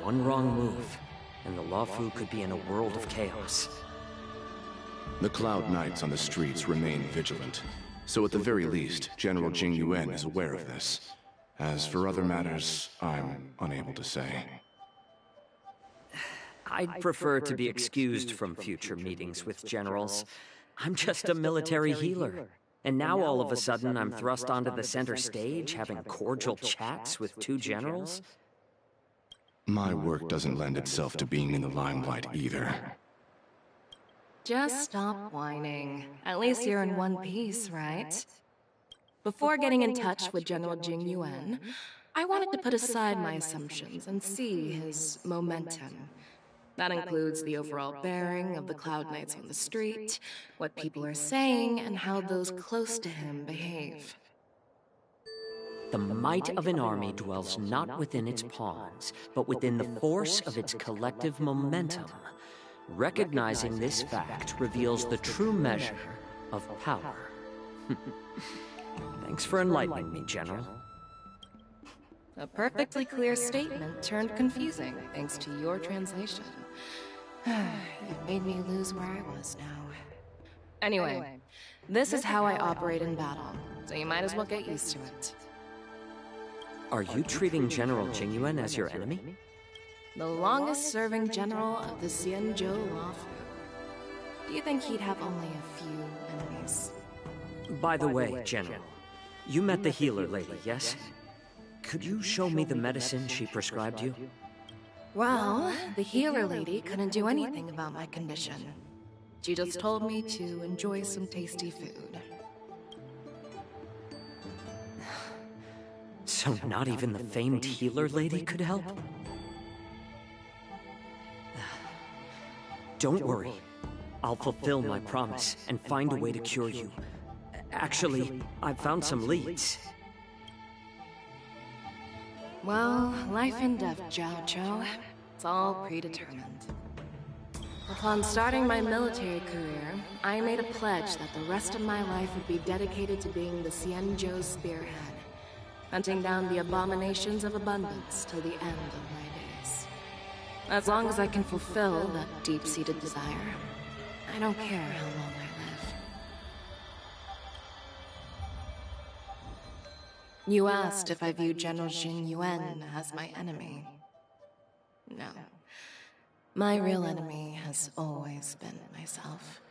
One wrong move, and the Luofu could be in a world of chaos. The Cloud Knights on the streets remain vigilant, so at the very least, General Jing Yuan is aware of this. As for other matters, I'm unable to say. I'd prefer to be excused from future meetings with generals. I'm just a military healer. And now all of a sudden I'm thrust onto the center stage having cordial chats with two generals? My work doesn't lend itself to being in the limelight either. Just stop whining. At least you're in one piece, right? Before getting in touch with General Jing Yuan, I wanted to put aside my assumptions and see his momentum. That includes the overall bearing of the Cloud Knights on the street, what people are saying, and how those close to him behave. The might of an army dwells not within its pawns, but within the force of its collective momentum. Recognizing this fact reveals the true measure of power. Thanks for enlightening me, General. A perfectly clear statement turned confusing thanks to your translation. You've made me lose where I was now. Anyway, this is how I operate in battle, so you might as well get used to it. Are you treating General Jingyuan as your enemy? The longest-serving general of the Xianzhou Lawfu. Do you think he'd have only a few enemies? By the way, General, you met the healer lady, yes? Could you show me the medicine she prescribed you? Well, the healer lady couldn't do anything about my condition. She just told me to enjoy some tasty food. So not even the famed healer lady could help? Don't worry. I'll fulfill my promise and find a way to cure you. Actually, I've found some leads. Well, life and death, Jiao Chou. It's all predetermined. Upon starting my military career, I made a pledge that the rest of my life would be dedicated to being the Xianzhou spearhead, hunting down the abominations of abundance till the end of my days. As long as I can fulfill that deep-seated desire, I don't care how long I live. You asked if I view General Jingyuan as my enemy. No. My real enemy has always been myself.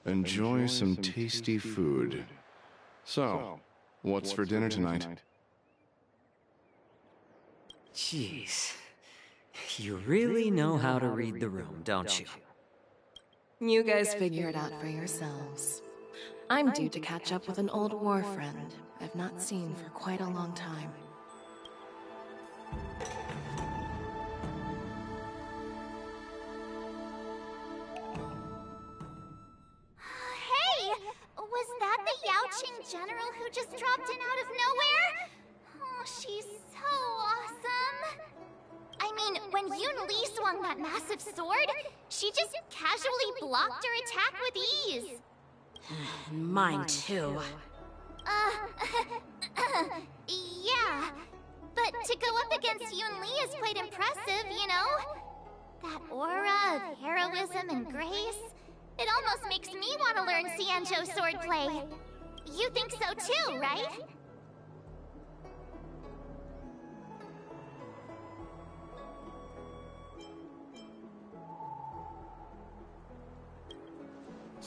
Enjoy some tasty food. So, what's for dinner tonight? Jeez. You really know how to read the room, don't you? You guys figure it out for yourselves. I'm due to catch up with an old war friend I've not seen for quite a long time. Hey! Was that the Yaoqing general who just dropped in out of nowhere? Oh, she's so awesome! I mean, when Yun Li swung that massive sword, she just casually blocked her attack with ease. Mine too. Yeah. But to go up against Yun Li is quite impressive, you know? That aura of heroism and grace, it almost makes me want to learn Xianzhou swordplay. You think so too, right?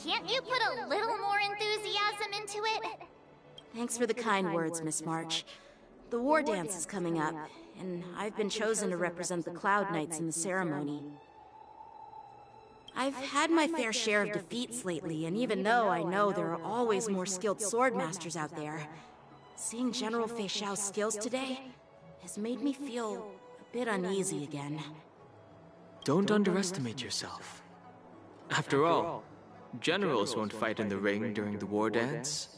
Can't you put a little more enthusiasm into it? Thanks for the kind words, Miss March. The war dance is coming up, and I've been chosen to represent the Cloud Knights in the ceremony. I've had my fair share of defeats lately, and even though I know there are always more skilled swordmasters out there, seeing General Fei Xiao's skills today has made me feel a bit uneasy again. Don't underestimate yourself. After all, generals won't fight in the ring during the war dance.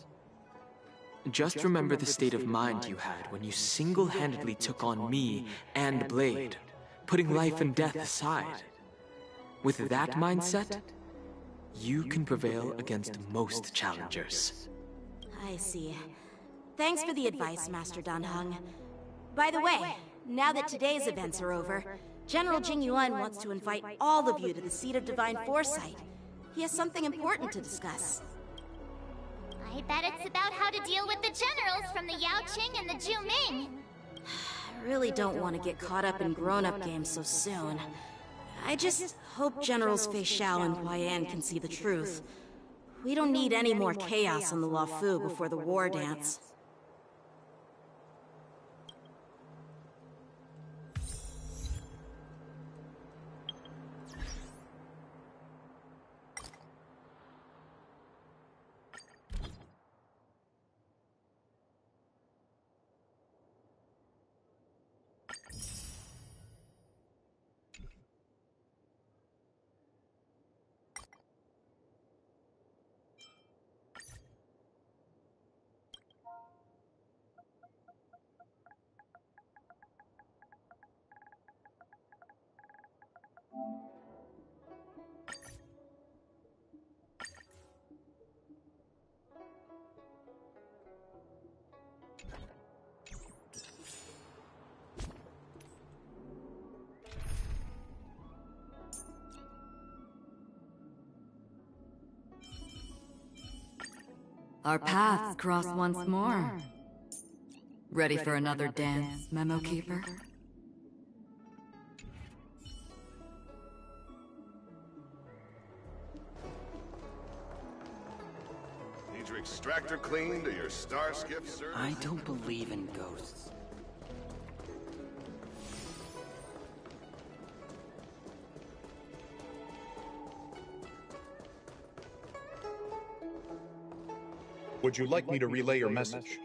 Just remember the state of mind you had when you single-handedly took on me and Blade, putting life and death aside. With that mindset, you can prevail against most challengers. I see. Thanks for the advice, Master Dan Heng. By the way, now that today's events are over, General Jingyuan wants to invite all of you to the Seat of Divine Foresight. He has something important to discuss. I bet it's about how to deal with the generals from the Yaoqing and the Zhuming. I really don't want to get caught up in grown-up games so soon. I just hope Generals Fei Xiao and Huaiyan can see the truth. We don't need any more chaos on the Luofu before the war dance. Our paths cross once more. Ready for another dance, Memo Keeper? Need your extractor cleaned or your star skip service? I don't believe in ghosts. Would you like me to relay your message?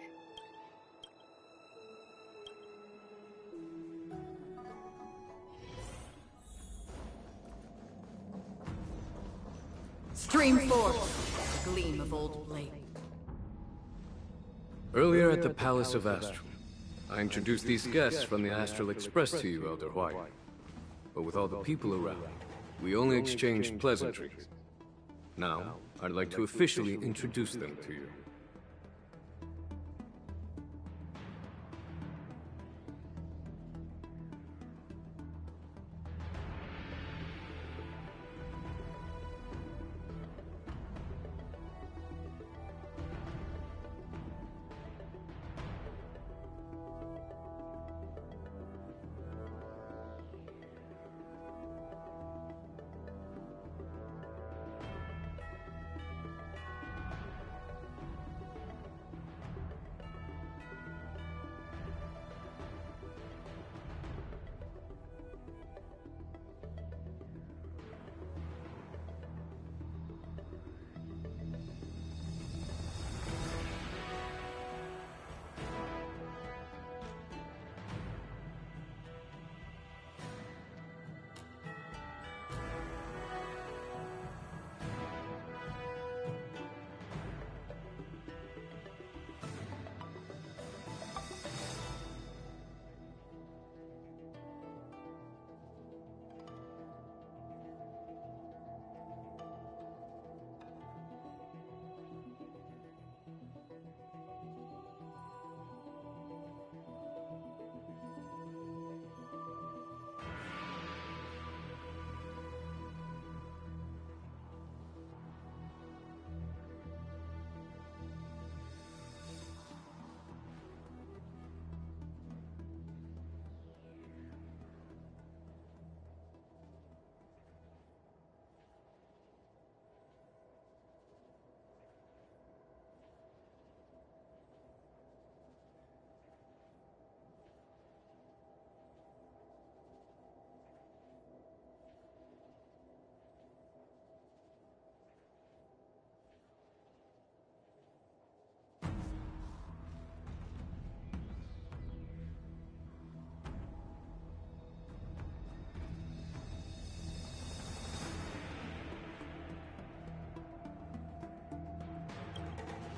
Stream forth, a gleam of old blade. Earlier at the Palace of Astral, I introduced these guests from the Astral Express to you, Elder White. But with all the people around, we only exchanged pleasantries. Now, I'd like to officially introduce them to you.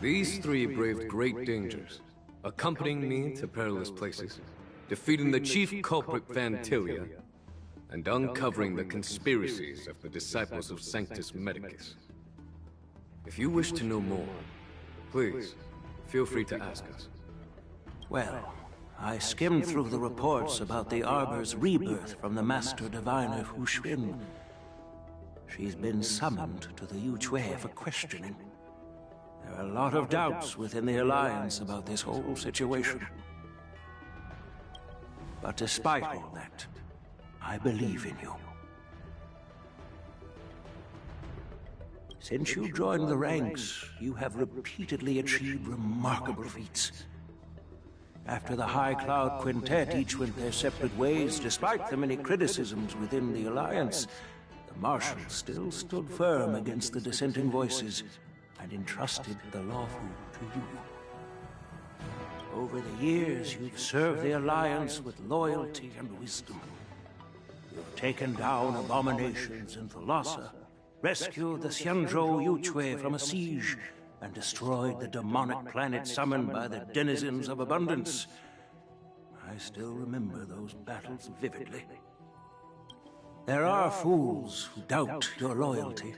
These three braved great dangers, accompanying me to perilous places, defeating the chief culprit Vantilia, and uncovering the conspiracies of the disciples of Sanctus Medicus. If you wish to know more, please, feel free to ask us. Well, I skimmed through the reports about the Arbor's rebirth from the Master Diviner Hu Xuan. She's been summoned to the Yu Chui for questioning. There are a lot of doubts within the Alliance about this whole situation. But despite all that, I believe in you. Since you joined the ranks, you have repeatedly achieved remarkable feats. After the High Cloud Quintet each went their separate ways, despite the many criticisms within the Alliance, the Marshals still stood firm against the dissenting voices and entrusted the lawful to you. Over the years, you've served the Alliance with loyalty and wisdom. You've taken down abominations in Thalassa, rescued the Xianzhou Yu Chui from a siege, and destroyed the demonic planet summoned by the denizens of abundance. I still remember those battles vividly. There are fools who doubt your loyalty.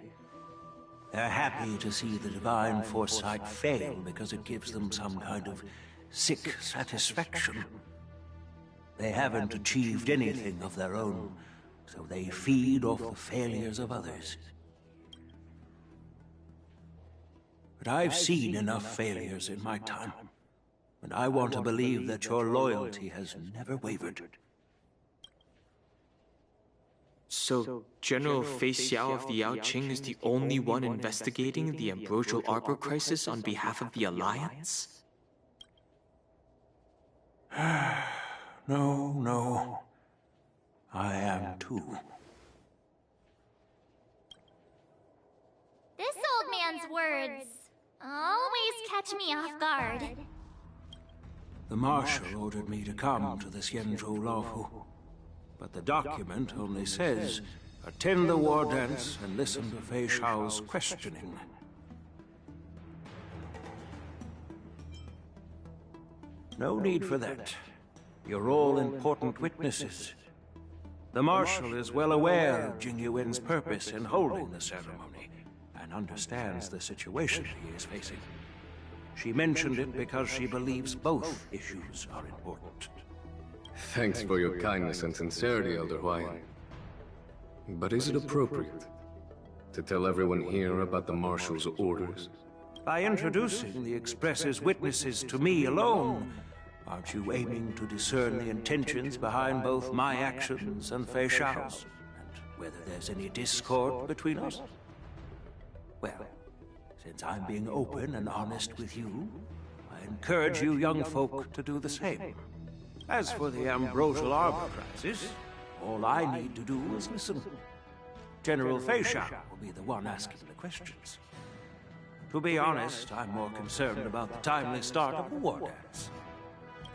They're happy to see the divine foresight fail because it gives them some kind of sick satisfaction. They haven't achieved anything of their own, so they feed off the failures of others. but I've seen enough failures in my time. And I want to believe that your loyalty has never wavered. So, General Fei Xiao of the Yaoqing is the only one investigating the Ambrosial Arbor crisis on behalf of the Alliance? No. I am too. This old man's words always catch me off guard. The Marshal ordered me to come to the Xianzhou Laofu. But the document only says, attend the war dance and listen to Fei Xiao's questioning. No need for that. You're all important witnesses. The Marshal is well aware of Jing Yuan's purpose in holding the ceremony, and understands the situation he is facing. She mentioned it because she believes both issues are important. Thanks for your kindness and sincerity, Elder Huayan. But is it appropriate to tell everyone here about the Marshal's orders? By introducing the Express's witnesses to me alone, aren't you aiming to discern the intentions behind both my actions and Fei Xiao's? And whether there's any discord between us? Well, since I'm being open and honest with you, I encourage you young folk to do the same. As for the Ambrosial Arbor crisis, all I need to do is listen. General Fei Xiao will be the one asking the questions. To be honest, I'm more concerned about the timely start of the war dance.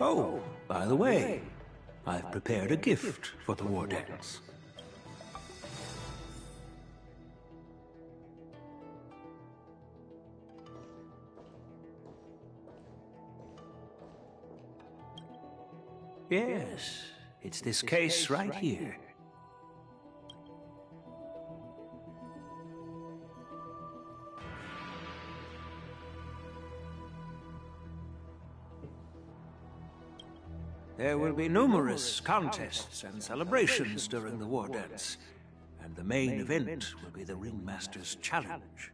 Oh, by the way, I've prepared a gift for the war dance. Yes, it's this case right here. There will be numerous contests and celebrations during the war dance, and the main event will be the Ringmaster's Challenge.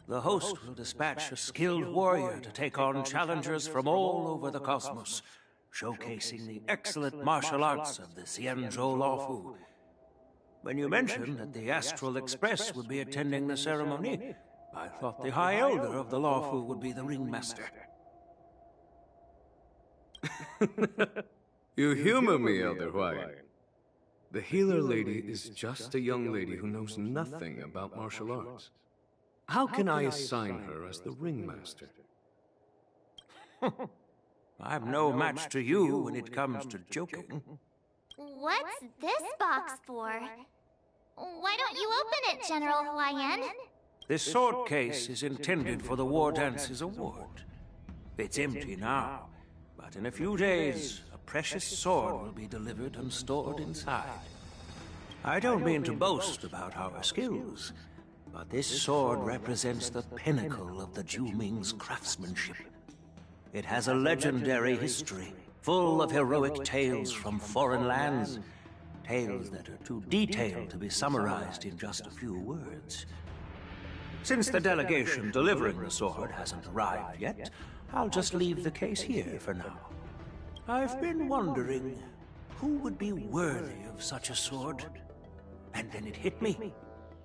The host will dispatch a skilled warrior to take on challengers from all over the cosmos, showcasing the excellent martial arts of the Xianzhou Laofu. When you mentioned that the Astral Express would be attending the ceremony, I thought the High Elder of the Laofu would be the Ringmaster. You humor me, Elder Huayan. The healer lady is just a young lady who knows nothing about martial arts. How can I assign her as the Ringmaster? I'm no match to you when it comes to joking. What's this box for? Why don't you open it, General Huayan? This sword case is intended for the War Dance's award. It's empty now, but in a few days, a precious sword will be delivered and stored inside. I don't mean to boast about our skills, but this sword represents the pinnacle of the Zhuming's craftsmanship. It has a legendary history, full of heroic tales from foreign lands. Tales that are too detailed to be summarized in just a few words. Since the delegation delivering the sword hasn't arrived yet, I'll just leave the case here for now. I've been wondering who would be worthy of such a sword. And then it hit me.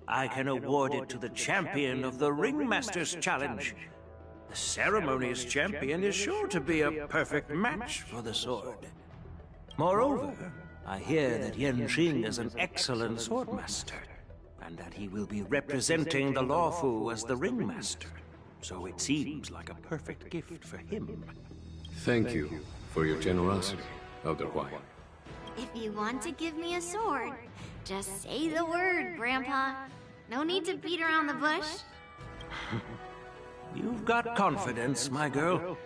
I can award it to the champion of the Ringmaster's Challenge. The ceremony's champion is sure to be a perfect match for the sword. Moreover, I hear that Yanqing is an excellent swordmaster, and that he will be representing the Laofu as the Ringmaster. So it seems like a perfect gift for him. Thank you for your generosity, Elder Huayan. If you want to give me a sword, just say the word, Grandpa. No need to beat around the bush. You've got confidence, my girl,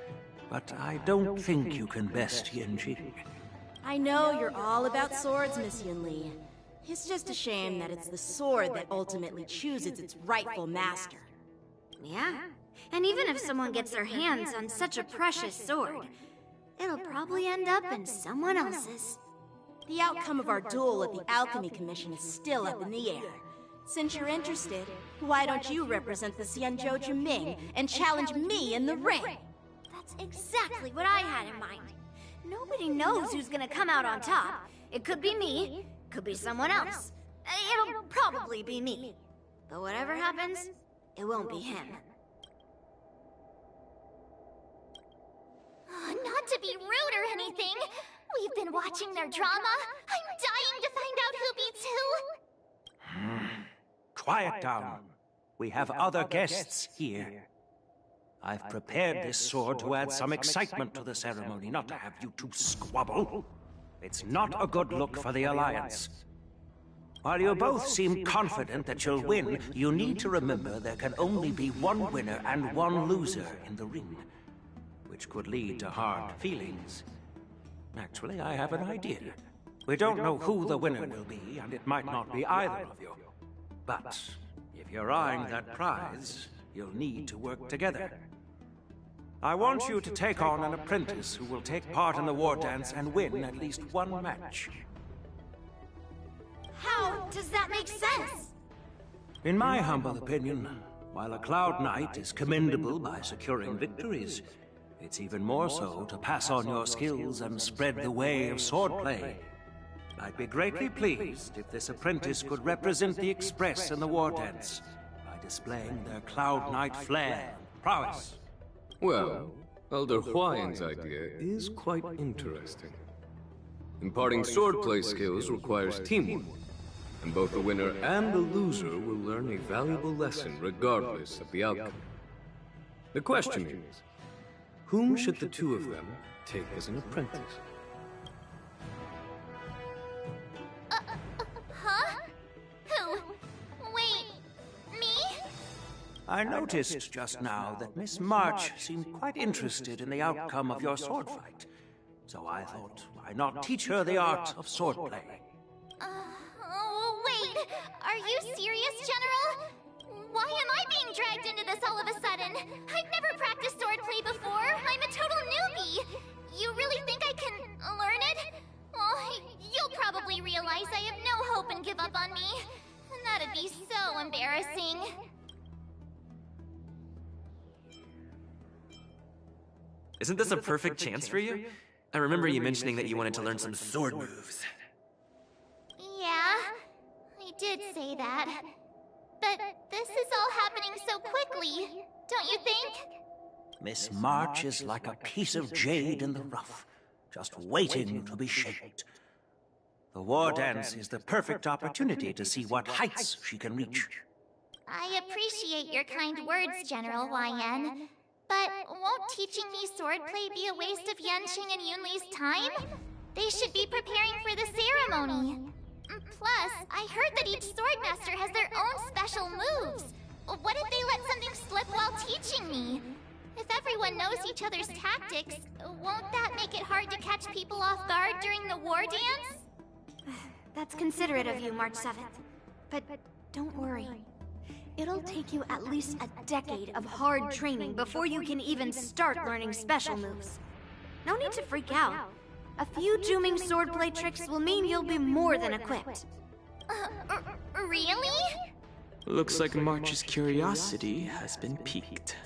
but I don't think you can best Yanqing. I know you're all about swords, Miss Yunli. It's just a shame that it's the sword that ultimately chooses its rightful master. Yeah, and even if someone gets their hands on such a precious sword, it'll probably end up in someone else's. The outcome of our duel at the Alchemy Commission is still up in the air. Since you're interested, why don't you represent the Xianzhou Juming and challenge me in the ring? That's exactly what I had in mind. Nobody knows who's gonna come out on top. It could be me, could be someone else. It'll probably be me. But whatever happens, it won't be him. Not to be rude or anything, we've been watching their drama. I'm dying to find out who beats who. Quiet down. We have other guests here. I've prepared this sword to add some excitement to the ceremony, not to have you two squabble. It's not a good look for the Alliance. While you both seem confident that you'll win, you need to remember there can only be one winner and one loser in the ring, which could lead to hard feelings. Actually, I have an idea. We don't know who the winner will be, and it might not be either of you. But if you're eyeing that prize, you'll need to work together. I want you to take on an apprentice who will take part in the war dance and win at least one match. How does that make sense? In my humble opinion, while a Cloud Knight is commendable by securing victories, it's even more so to pass on your skills and spread the way of swordplay. I'd be greatly pleased if this apprentice could represent the Express in the war dance by displaying their Cloud Knight flair and prowess. Well, Elder Huayan's idea is quite interesting. Imparting swordplay skills requires teamwork, and both the winner and the loser will learn a valuable lesson regardless of the outcome. The question is, whom should the two of them take as an apprentice? Huh? Who? Wait, me? I noticed just now that Miss March seemed quite interested in the outcome of your sword fight. So I thought, why not teach her the art of swordplay? Wait, are you serious, General? Why am I being dragged into this all of a sudden? I've never practiced swordplay before. I'm a total newbie. You really think I can learn it? Well, you'll probably realize I have no hope and give up on me. And that'd be so embarrassing. Isn't this a perfect chance for you? I remember you mentioning that you wanted to learn some sword moves. Yeah, I did say that. But this is all happening so quickly, don't you think? Miss March is like a piece of jade in the rough, just waiting to be shaped. The war dance is the perfect opportunity to see what heights she can reach. I appreciate your kind words, General YN. But won't teaching me swordplay be a waste of Yanqing and Yunli's time? They should be preparing for the ceremony. Plus, I heard that each swordmaster has their own special moves. What if they let something slip while teaching me? If everyone knows each other's tactics, won't that make it hard to catch people off guard during the war dance? That's considerate of you, March 7th. But don't worry. It'll take you at least a decade of hard training before you can even start learning special moves. No need to freak out. A few Juming swordplay tricks will mean you'll be more than equipped. Really? Looks like March's curiosity has been piqued.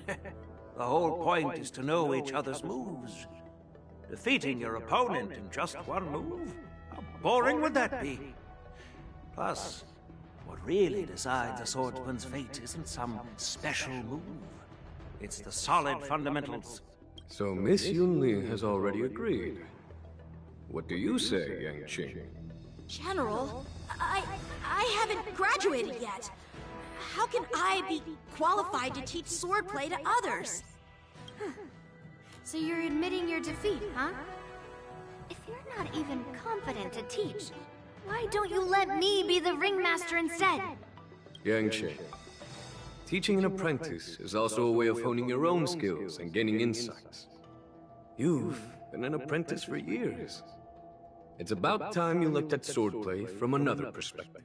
The whole point is to know each other's moves. Defeating your opponent in just one move? How boring would that be? Plus, what really decides a swordsman's fate isn't some special move. It's the solid fundamentals. So Miss Yunli has already agreed. What do you say, Yanqing? General, I haven't graduated yet. How can I be qualified to teach swordplay to others? So you're admitting your defeat, huh? If you're not even confident to teach, why don't you let me be the ringmaster instead? Yanqing, teaching an apprentice is also a way of honing your own skills and gaining insights. You've been an apprentice for years. It's about time you looked at swordplay from another perspective.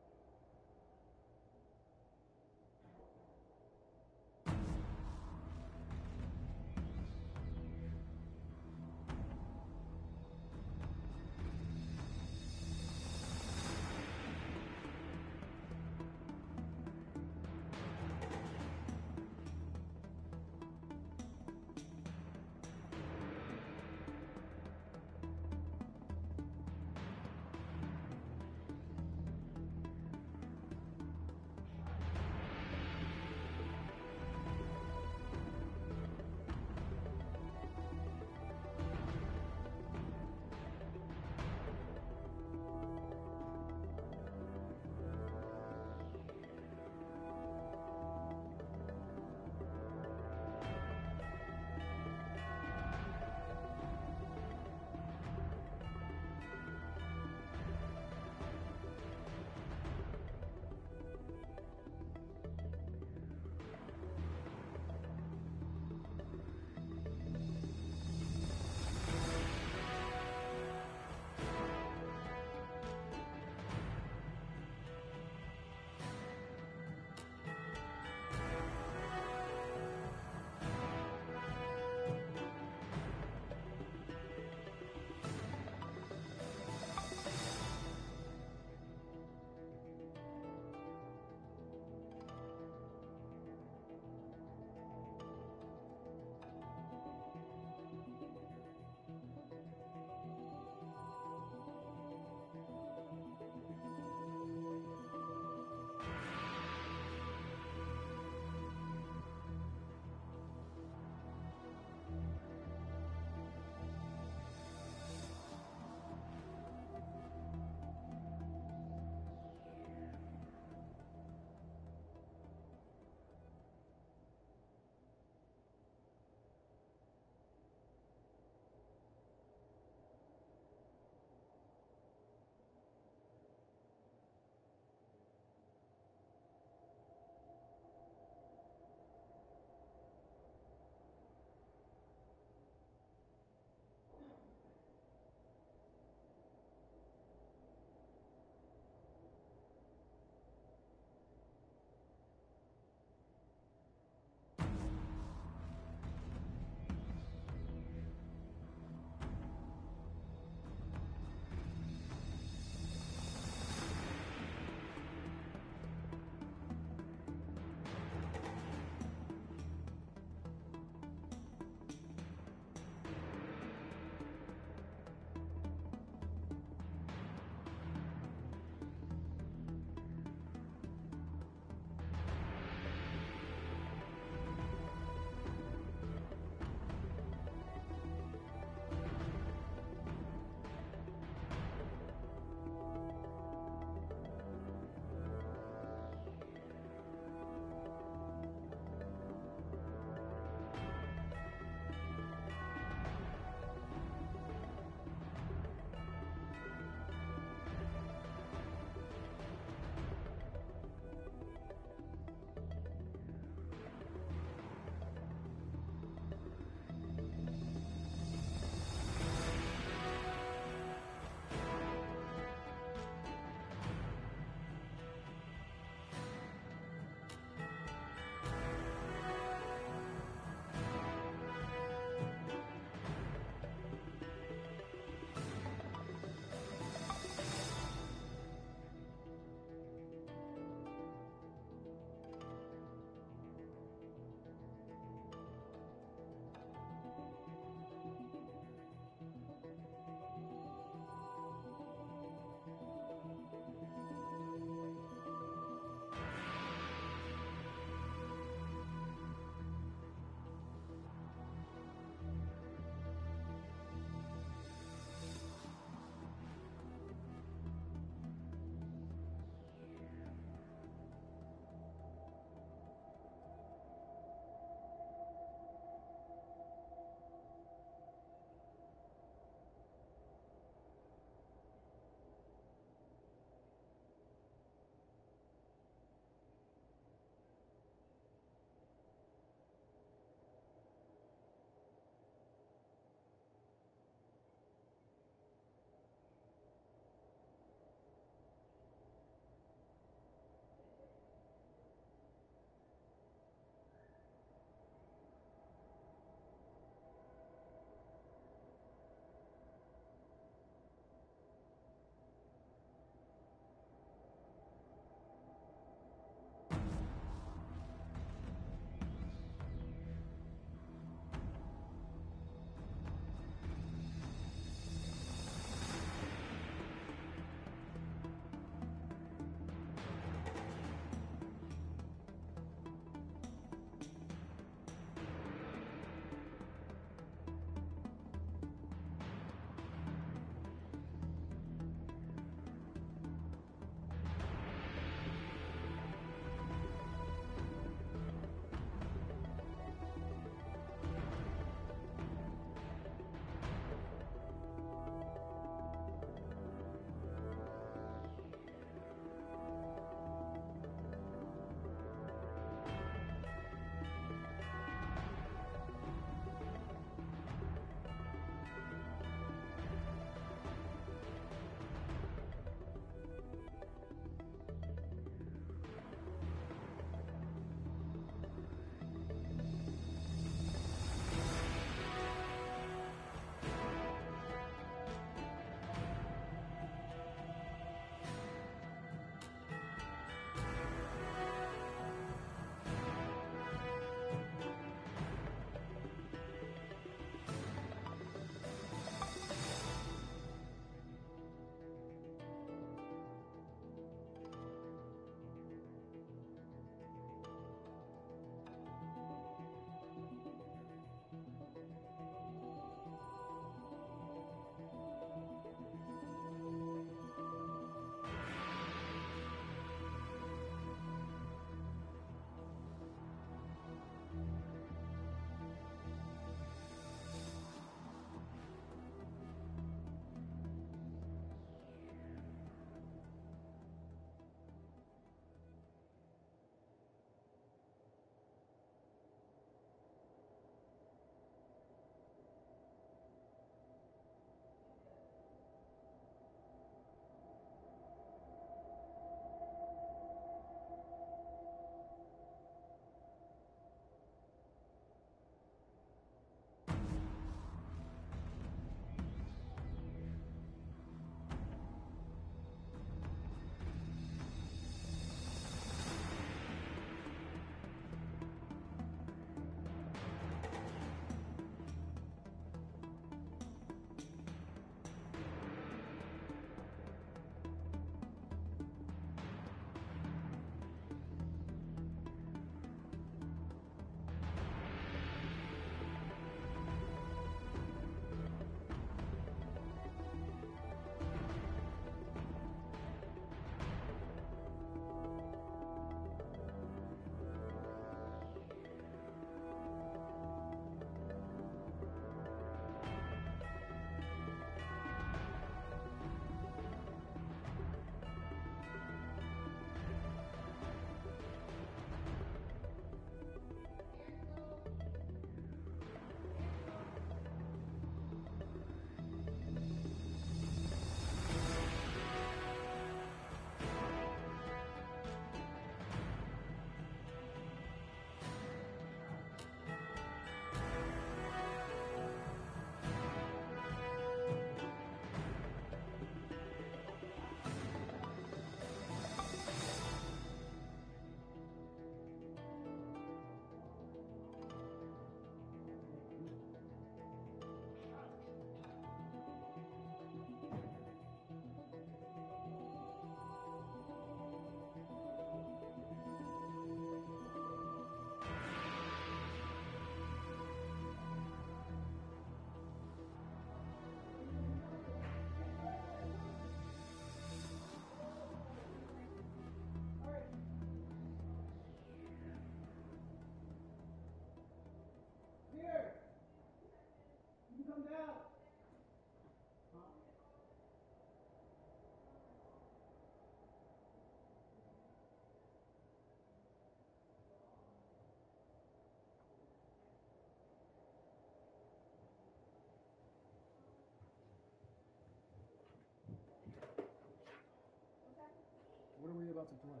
to play?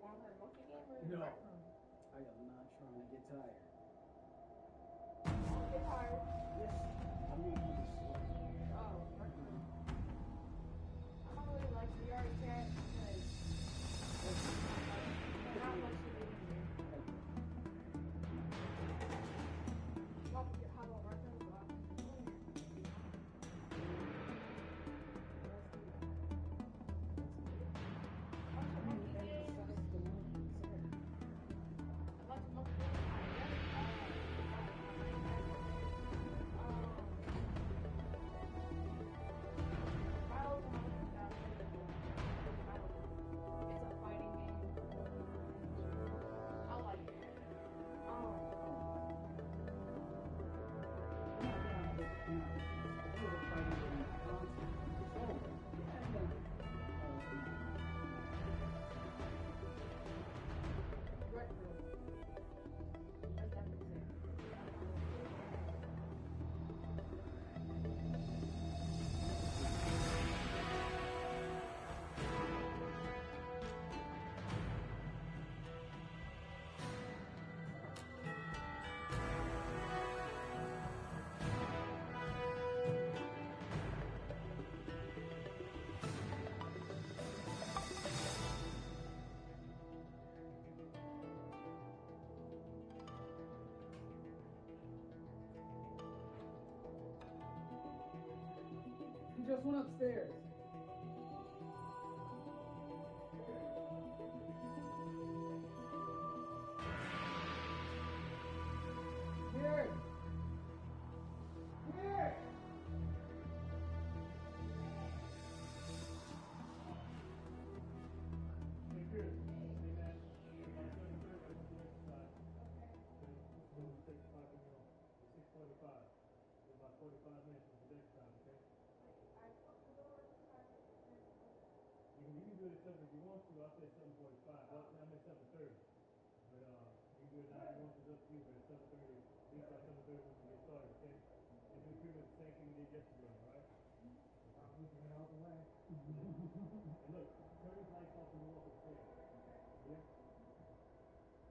Want to play a monkey game or No. Rec Room? I am not trying to get tired. Don't get tired. Yes, I mean, I'm just sweating. Oh, Rec Room. I don't really like VR chat because there's not much to do in here. How about Rec Room? You just went upstairs. Here! Here! You can do it at 7 if you want to. I'll say 7:45. Well, I meant 7:30. But you can do it now if you want to. It's up to you. But at 7:30, at least by 7:30 we can get started. Okay? And do pretty much the same thing we did yesterday. All right? I'm moving it out the way. And look, turn these lights off when you walk upstairs. Yeah.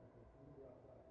Okay. We can go outside.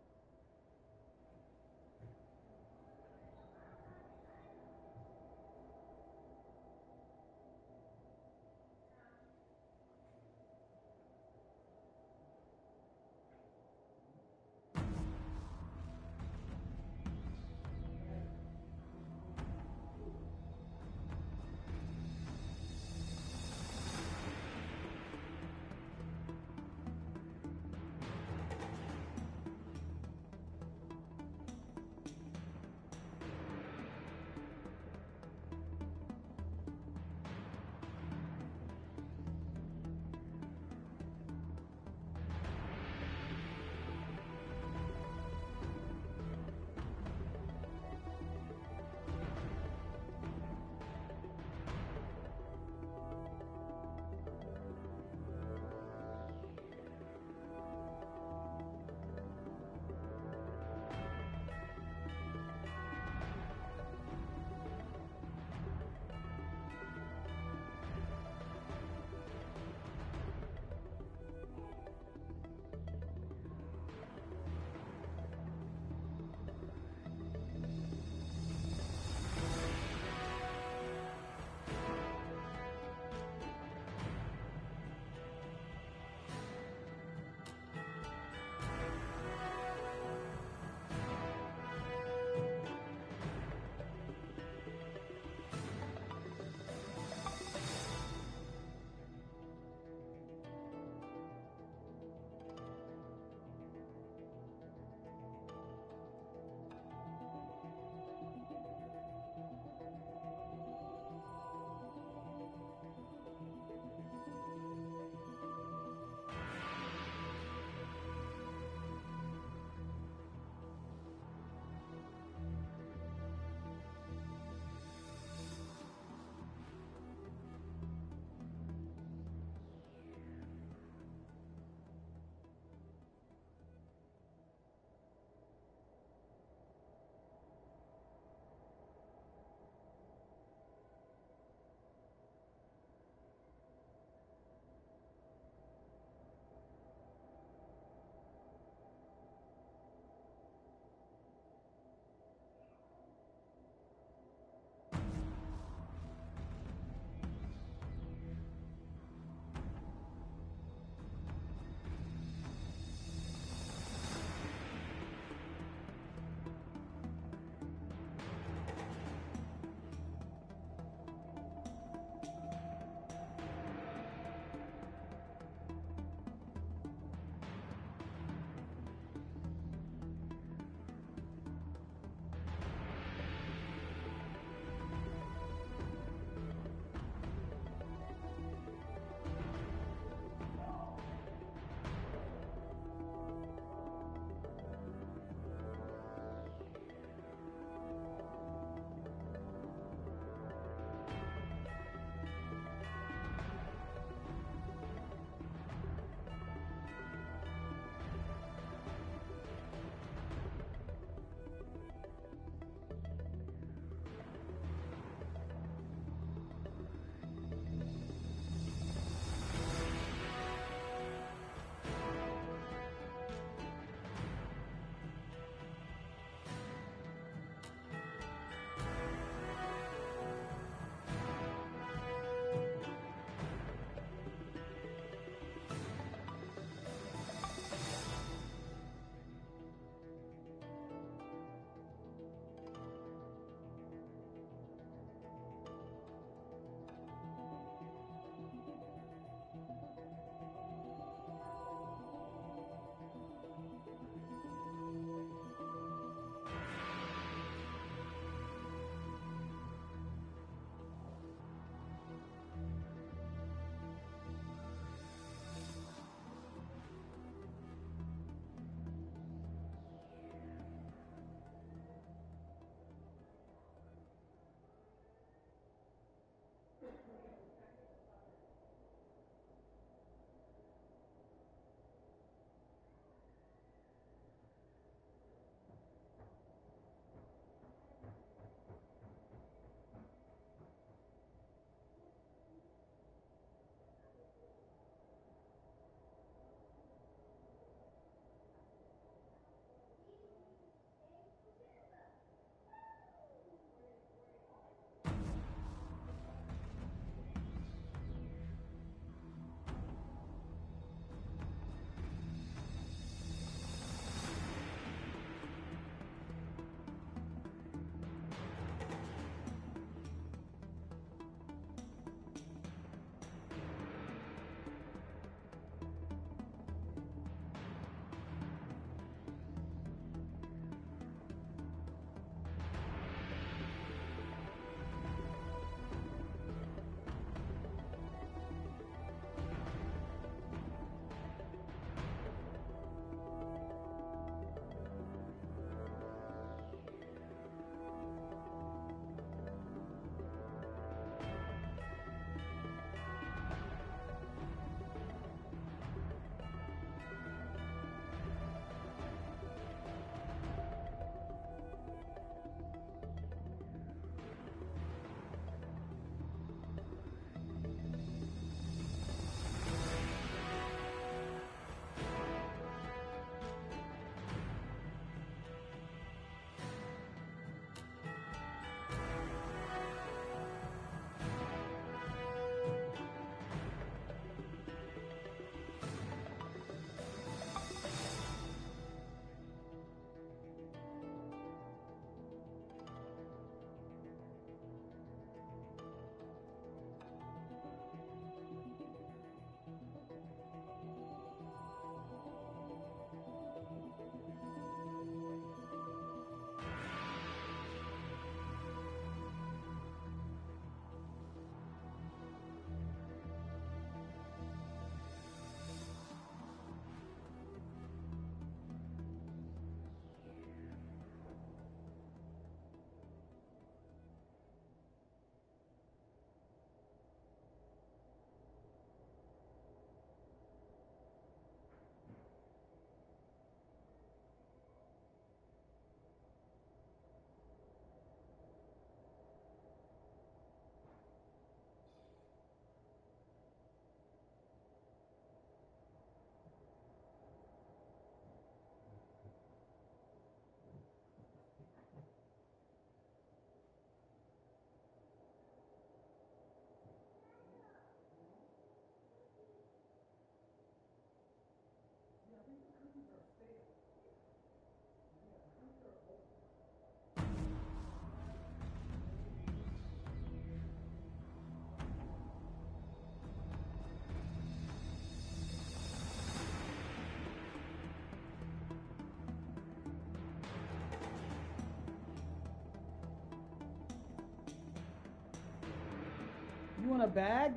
want a bag?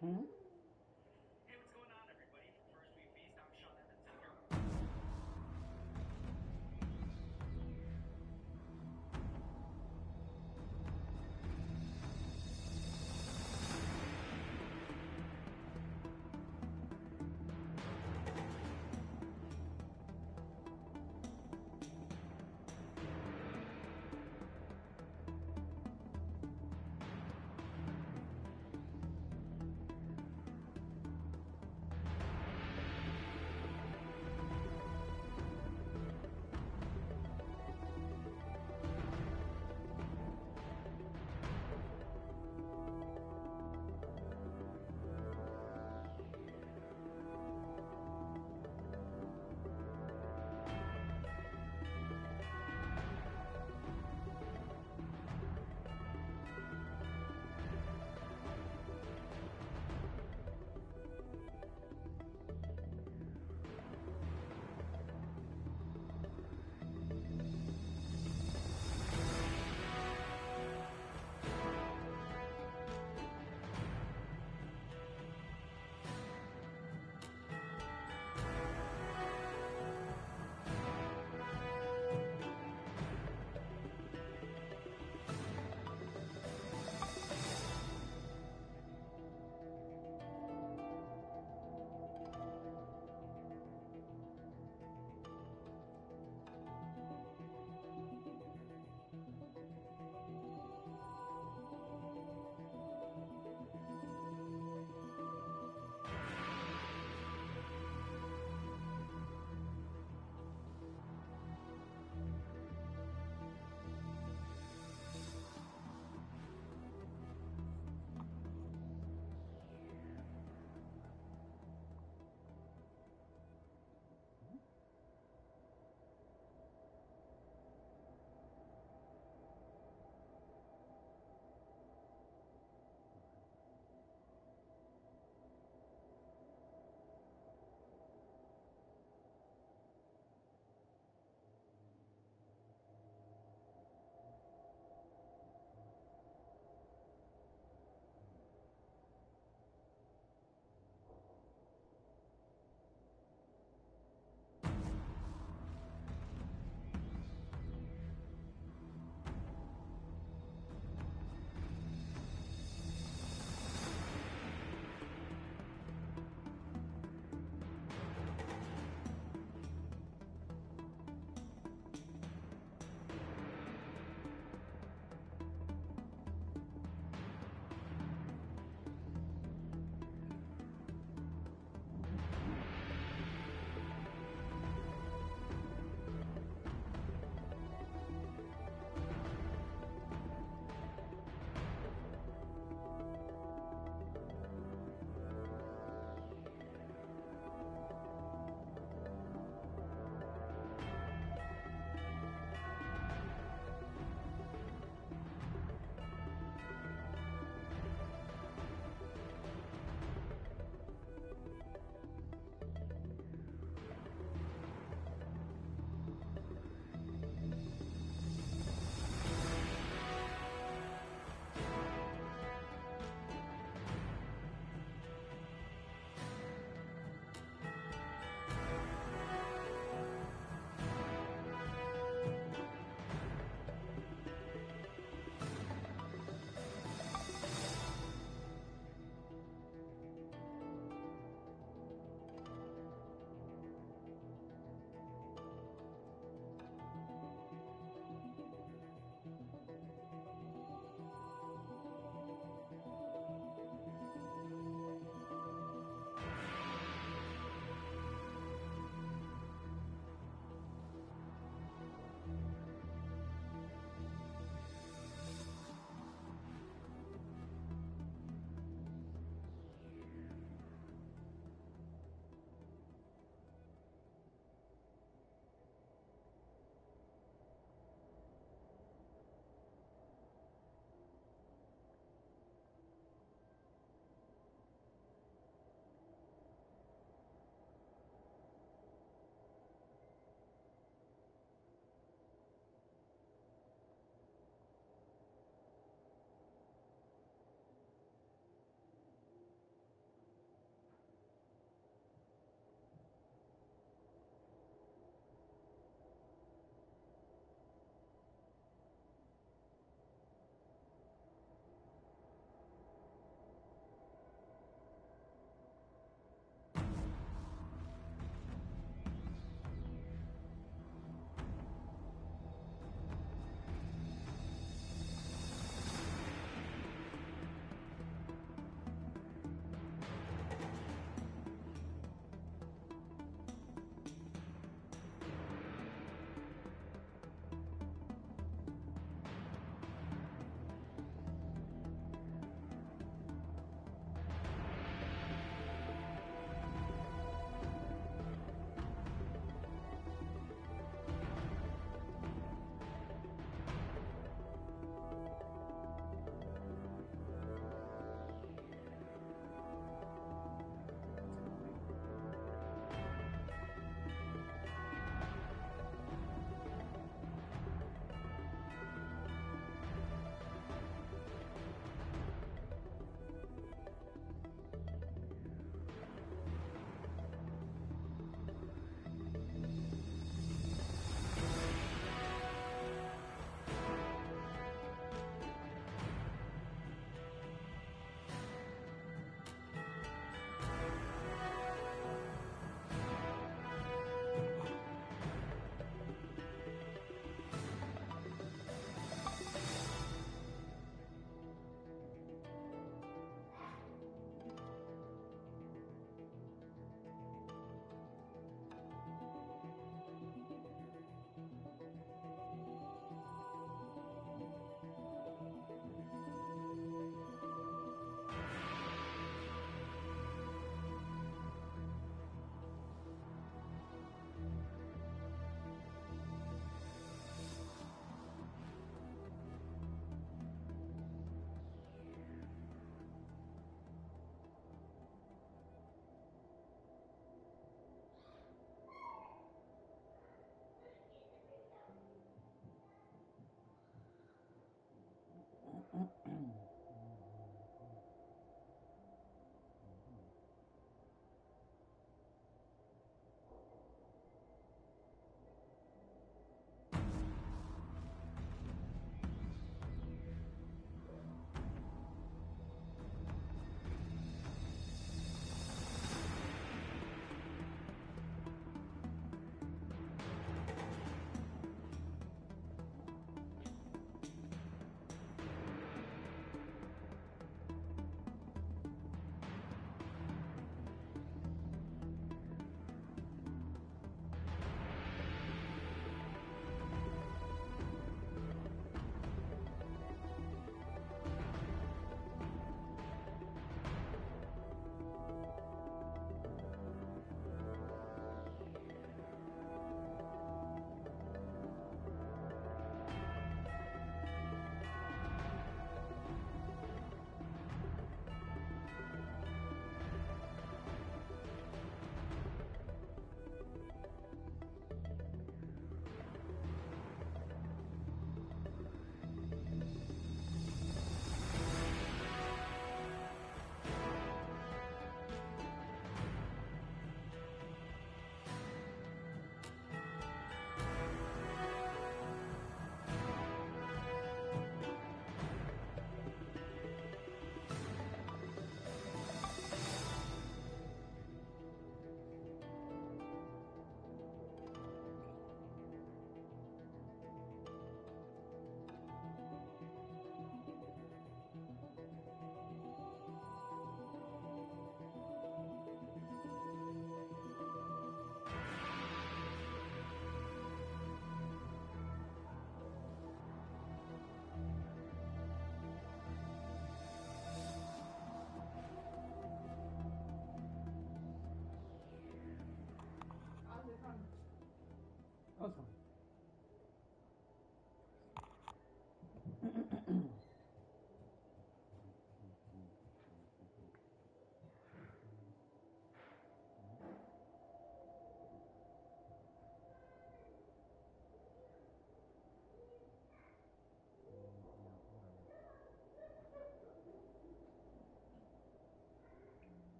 Hmm?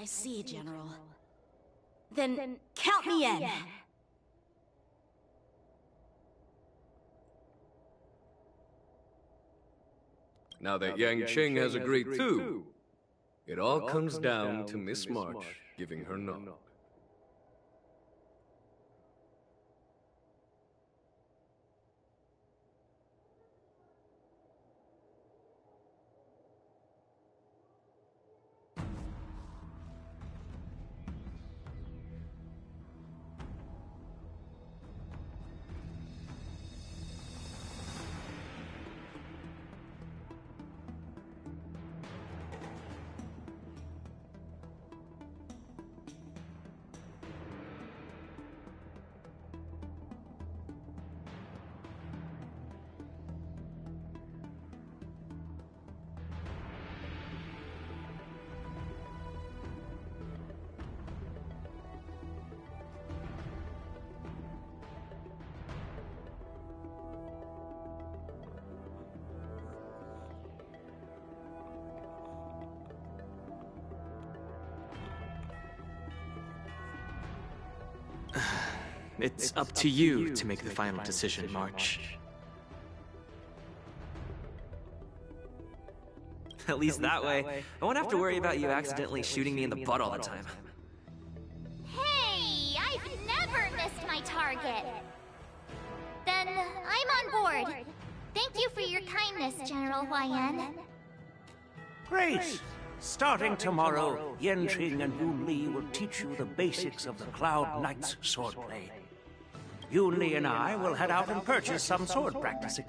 I see, General. Then count me in. Now that Yang Qing has agreed too, it all comes down to Miss March giving her nod. It's up to you to make the final decision, March. At least that way, I won't have to worry about you accidentally shooting me in the butt all the time. Hey, I've never missed my target. Then I'm on board. Thank you for your kindness, General Huayan. Great! Starting tomorrow, Yanqing and Yun Li will teach you the basics of the Cloud Knight's swordplay. Yun Li and I will head out and purchase some sword practice equipment.